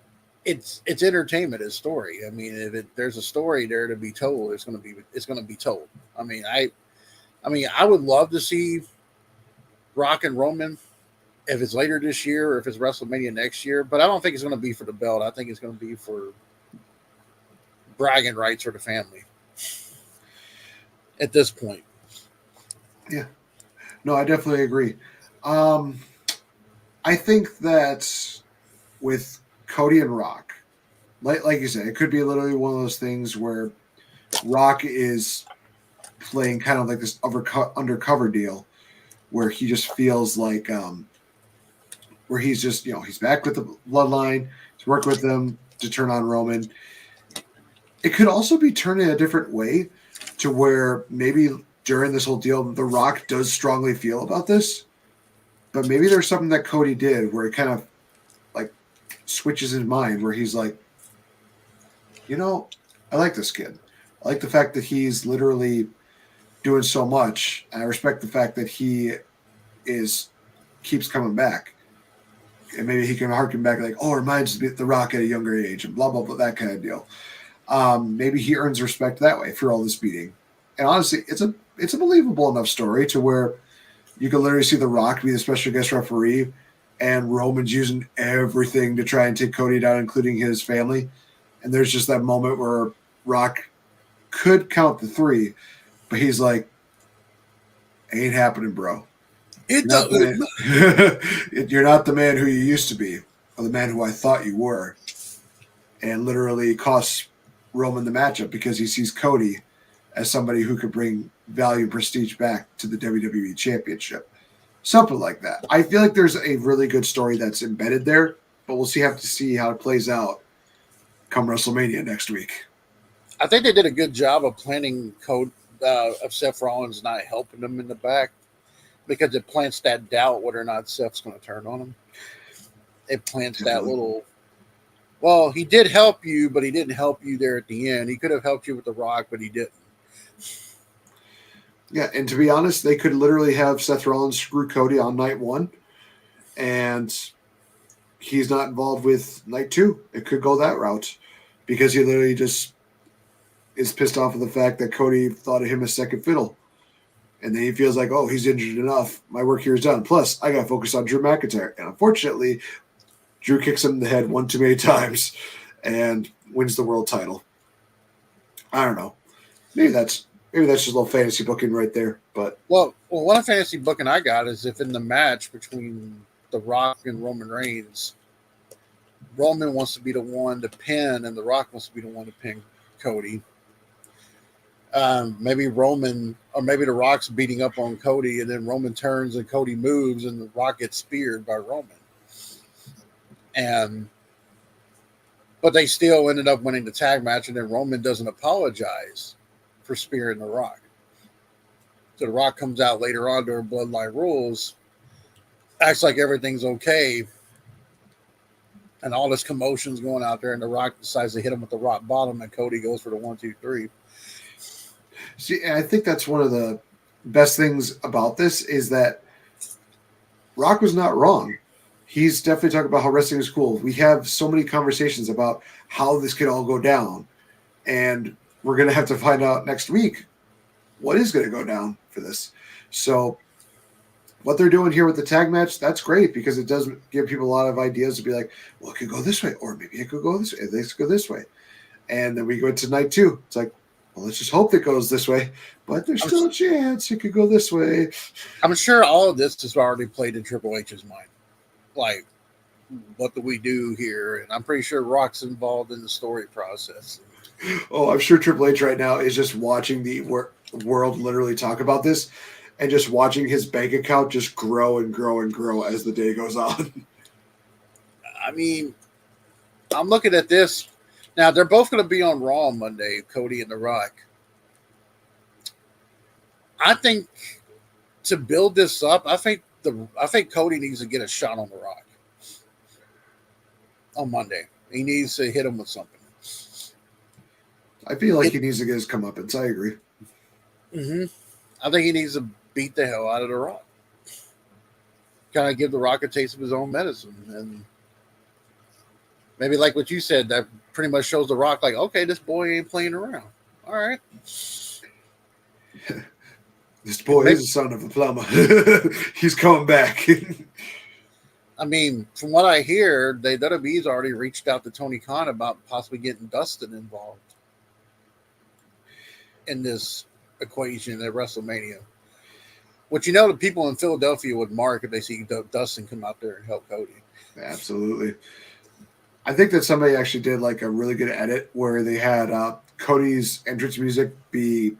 it's entertainment, it's story. I mean, if there's a story there to be told, it's gonna be told. I mean, I would love to see Rock and Roman if it's later this year or if it's WrestleMania next year, but I don't think it's gonna be for the belt. I think it's gonna be for bragging rights for the family at this point. Yeah. No, I definitely agree. I think that with Cody and Rock, like you said, it could be literally one of those things where Rock is playing kind of like this undercover deal where he just feels like where he's just, he's back with the bloodline, he's working with them to turn on Roman. It could also be turned in a different way to where maybe during this whole deal, The Rock does strongly feel about this, but maybe there's something that Cody did where it kind of like switches his mind, where he's like, I like this kid. I like the fact that he's literally doing so much. And I respect the fact that he keeps coming back. and maybe he can harken back like, oh, it reminds me of The Rock at a younger age, and blah blah blah, that kind of deal. Maybe he earns respect that way for all this beating. And honestly, it's a believable enough story to where you can literally see The Rock be the special guest referee, and Roman's using everything to try and take Cody down, including his family. And there's just that moment where Rock could count the 3, but he's like, ain't happening, bro. You're not the man who you used to be, or the man who I thought you were. And literally costs Roman the matchup because he sees Cody as somebody who could bring value and prestige back to the WWE Championship. Something like that. I feel like there's a really good story that's embedded there, but we'll have to see how it plays out come WrestleMania next week. I think they did a good job of planning of Seth Rollins not helping them in the back, because it plants that doubt whether or not Seth's going to turn on him. It plants that little, well, he did help you, but he didn't help you there at the end. He could have helped you with The Rock, but he didn't. Yeah, and to be honest, they could literally have Seth Rollins screw Cody on night 1, and he's not involved with night 2. It could go that route because he literally just is pissed off at the fact that Cody thought of him as second fiddle. And then he feels like, oh, he's injured enough. My work here is done. Plus, I got to focus on Drew McIntyre. And unfortunately, Drew kicks him in the head one too many times and wins the world title. I don't know. Maybe that's just a little fantasy booking right there. But well, one fantasy booking I got is if in the match between The Rock and Roman Reigns, Roman wants to be the one to pin and The Rock wants to be the one to pin Cody. Maybe Roman, or maybe The Rock's beating up on Cody, and then Roman turns and Cody moves, and The Rock gets speared by Roman. But they still ended up winning the tag match, and then Roman doesn't apologize for spearing The Rock. So The Rock comes out later on during Bloodline Rules, acts like everything's okay, and all this commotion's going out there, and The Rock decides to hit him with the rock bottom, and Cody goes for the 1, 2, 3. See, I think that's one of the best things about this is that Rock was not wrong. He's definitely talking about how wrestling is cool. We have so many conversations about how this could all go down, and we're going to have to find out next week what is going to go down for this. So what they're doing here with the tag match, that's great because it does give people a lot of ideas to be like, well, it could go this way, or maybe it could go this way. This could go this way. And then we go to night 2. It's like, well, let's just hope it goes this way, but there's still a chance it could go this way. I'm sure all of this is already played in Triple H's mind. Like, what do we do here? And I'm pretty sure Rock's involved in the story process. Oh, I'm sure Triple H right now is just watching the world literally talk about this and just watching his bank account just grow and grow and grow as the day goes on. I mean, I'm looking at this. Now, they're both going to be on Raw on Monday, Cody and The Rock. I think to build this up, I think Cody needs to get a shot on The Rock on Monday. He needs to hit him with something. I feel like he needs to get his comeuppance. I agree. Mm-hmm. I think he needs to beat the hell out of The Rock. Kind of give The Rock a taste of his own medicine. And maybe like what you said, that pretty much shows The Rock like, okay, this boy ain't playing around. All right. This boy is the son of a plumber. He's coming back. I mean, from what I hear, WWE's already reached out to Tony Khan about possibly getting Dustin involved in this equation at WrestleMania. Which, the people in Philadelphia would mark if they see Dustin come out there and help Cody. Absolutely. I think that somebody actually did like a really good edit where they had Cody's entrance music be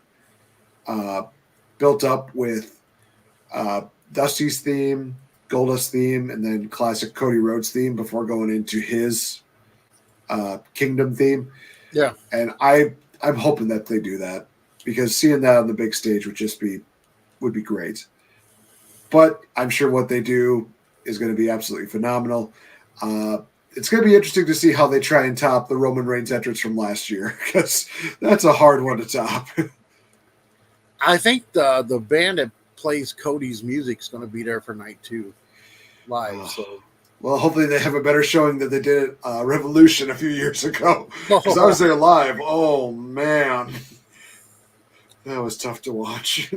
built up with Dusty's theme, Goldust's theme, and then classic Cody Rhodes theme before going into his Kingdom theme. Yeah. And I'm hoping that they do that because seeing that on the big stage would be great. But I'm sure what they do is going to be absolutely phenomenal. It's going to be interesting to see how they try and top the Roman Reigns entrance from last year because that's a hard one to top. I think the band that plays Cody's music is going to be there for night 2 live. So Well, hopefully they have a better showing than they did at Revolution a few years ago. Because I was there live. Oh, man. That was tough to watch.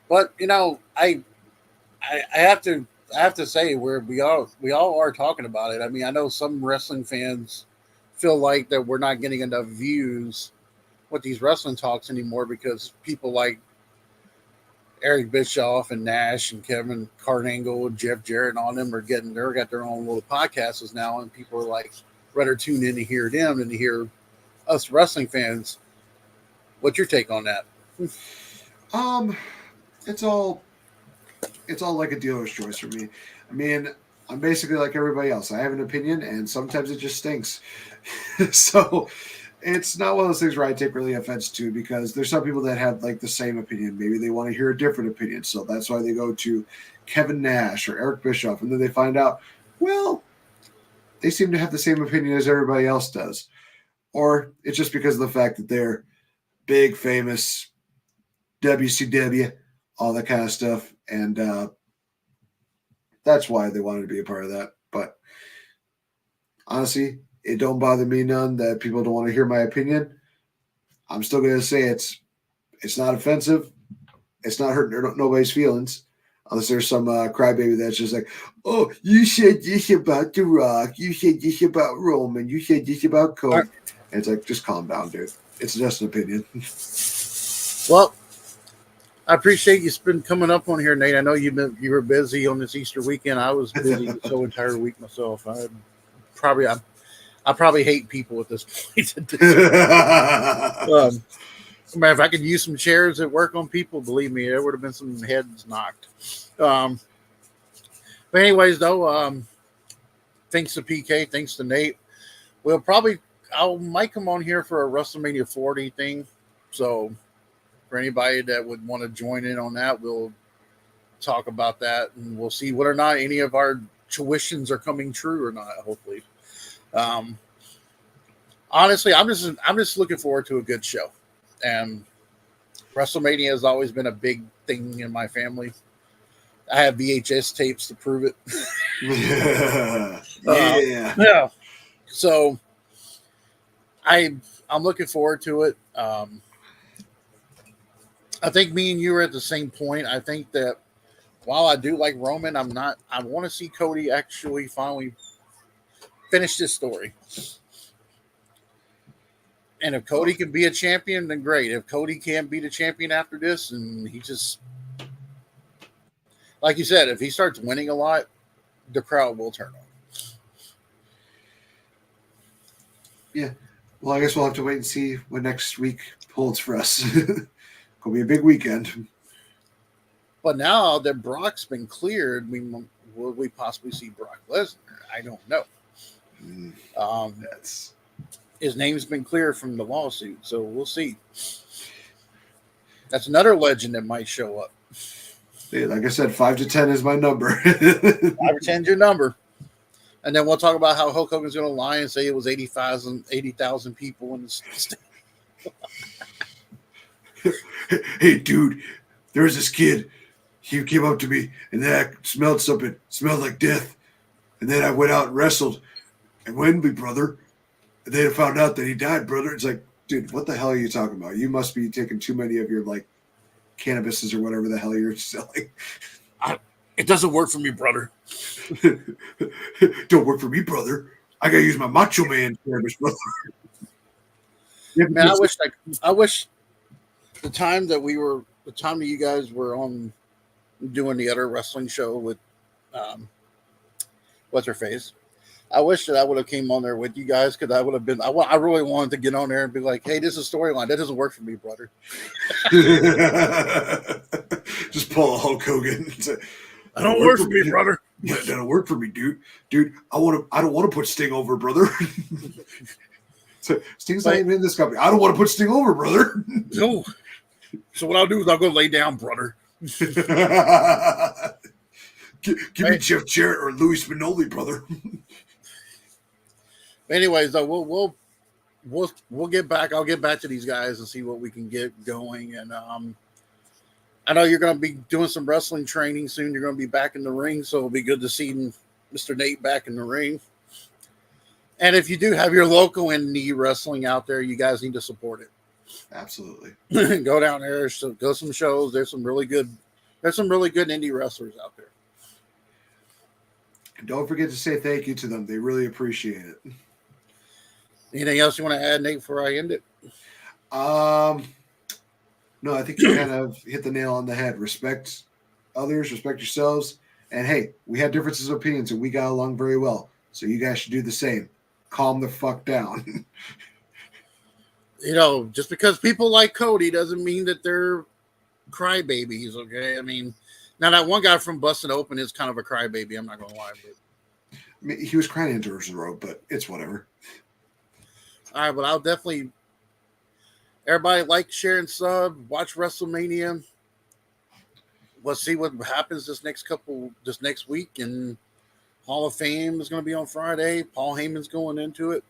But I have to say we all are talking about it. I mean, I know some wrestling fans feel like that we're not getting enough views with these wrestling talks anymore because people like Eric Bischoff and Nash and Kevin Cardangle and Jeff Jarrett and all them are got their own little podcasts now, and people are like rather tune in to hear them than to hear us wrestling fans. What's your take on that? It's all like a dealer's choice for me. I mean, I'm basically like everybody else. I have an opinion, and sometimes it just stinks. So it's not one of those things where I take really offense to, because there's some people that have like the same opinion. Maybe they want to hear a different opinion. So that's why they go to Kevin Nash or Eric Bischoff. And then they find out, well, they seem to have the same opinion as everybody else does. Or it's just because of the fact that they're big, famous, WCW, all that kind of stuff. And that's why they wanted to be a part of that. But honestly, it don't bother me none that people don't want to hear my opinion. I'm still going to say it's not offensive. It's not hurting nobody's feelings. Unless there's some crybaby that's just like, oh, you said this about The Rock. You said this about Roman. You said this about Cody. Right. And it's like, just calm down, dude. It's just an opinion. Well, I appreciate you coming up on here, Nate. I know you were busy on this Easter weekend. I was busy this whole entire week myself. I probably hate people at this point. If I could use some chairs at work on people, believe me, there would have been some heads knocked. But anyways, though, thanks to PK, thanks to Nate. I might come on here for a WrestleMania 40 thing. So for anybody that would want to join in on that, we'll talk about that, and we'll see whether or not any of our tuitions are coming true or not. Hopefully. Honestly, I'm just looking forward to a good show, and WrestleMania has always been a big thing in my family. I have VHS tapes to prove it. Yeah. So I'm looking forward to it. I think me and you are at the same point. I think that while I do like Roman, I want to see Cody actually finally finish this story. And if Cody can be a champion, then great. If Cody can't be the champion after this, and he just, like you said, if he starts winning a lot, the crowd will turn on. Yeah. Well, I guess we'll have to wait and see what next week holds for us. Gonna be a big weekend. But now that Brock's been cleared, will we possibly see Brock Lesnar? I don't know. His name's been cleared from the lawsuit, so we'll see. That's another legend that might show up. Yeah, like I said, 5 to 10 is my number. 5 or 10 is your number. And then we'll talk about how Hulk Hogan's going to lie and say it was 80,000 people in the state. Hey, dude, there was this kid. He came up to me, and then I smelled something. Smelled like death. And then I went out and wrestled. And Wembley, brother. And then I found out that he died, brother. It's like, dude, what the hell are you talking about? You must be taking too many of your, like, cannabises or whatever the hell you're selling. It doesn't work for me, brother. Don't work for me, brother. I got to use my Macho Man cannabis, brother. Man, I wish the time that you guys were on doing the other wrestling show with what's her face, I wish that I would have came on there with you guys, because I would have been. I really wanted to get on there and be like, "Hey, this is a storyline. That doesn't work for me, brother." Just pull a Hulk Hogan. I don't work for me, brother. Yeah, that don't work for me, dude. Dude, I don't want to put Sting over, brother. So Sting's not even in this company. I don't want to put Sting over, brother. No. So what I'll do is I'll go lay down, brother. Give me Jeff Jarrett or Louis Spinelli, brother. Anyways, though, we'll get back. I'll get back to these guys and see what we can get going. And I know you're going to be doing some wrestling training soon. You're going to be back in the ring, so it'll be good to see Mr. Nate back in the ring. And if you do have your local indie wrestling out there, you guys need to support it. Absolutely. Go down there, go some shows. There's some really good indie wrestlers out there. And don't forget to say thank you to them. They really appreciate it. Anything else you want to add, Nate, before I end it? No, I think you kind of hit the nail on the head. Respect others, respect yourselves. And hey, we had differences of opinions and we got along very well. So you guys should do the same. Calm the fuck down. Just because people like Cody doesn't mean that they're crybabies, okay? I mean, now that one guy from Busted Open is kind of a crybaby, I'm not going to lie. But I mean, he was crying into the road, but it's whatever. All right, but I'll definitely... Everybody like, share, and sub. Watch WrestleMania. We'll see what happens this next week. And Hall of Fame is going to be on Friday. Paul Heyman's going into it.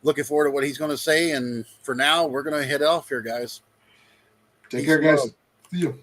Looking forward to what he's going to say. And for now, we're going to head off here, guys. Take care, guys. See you.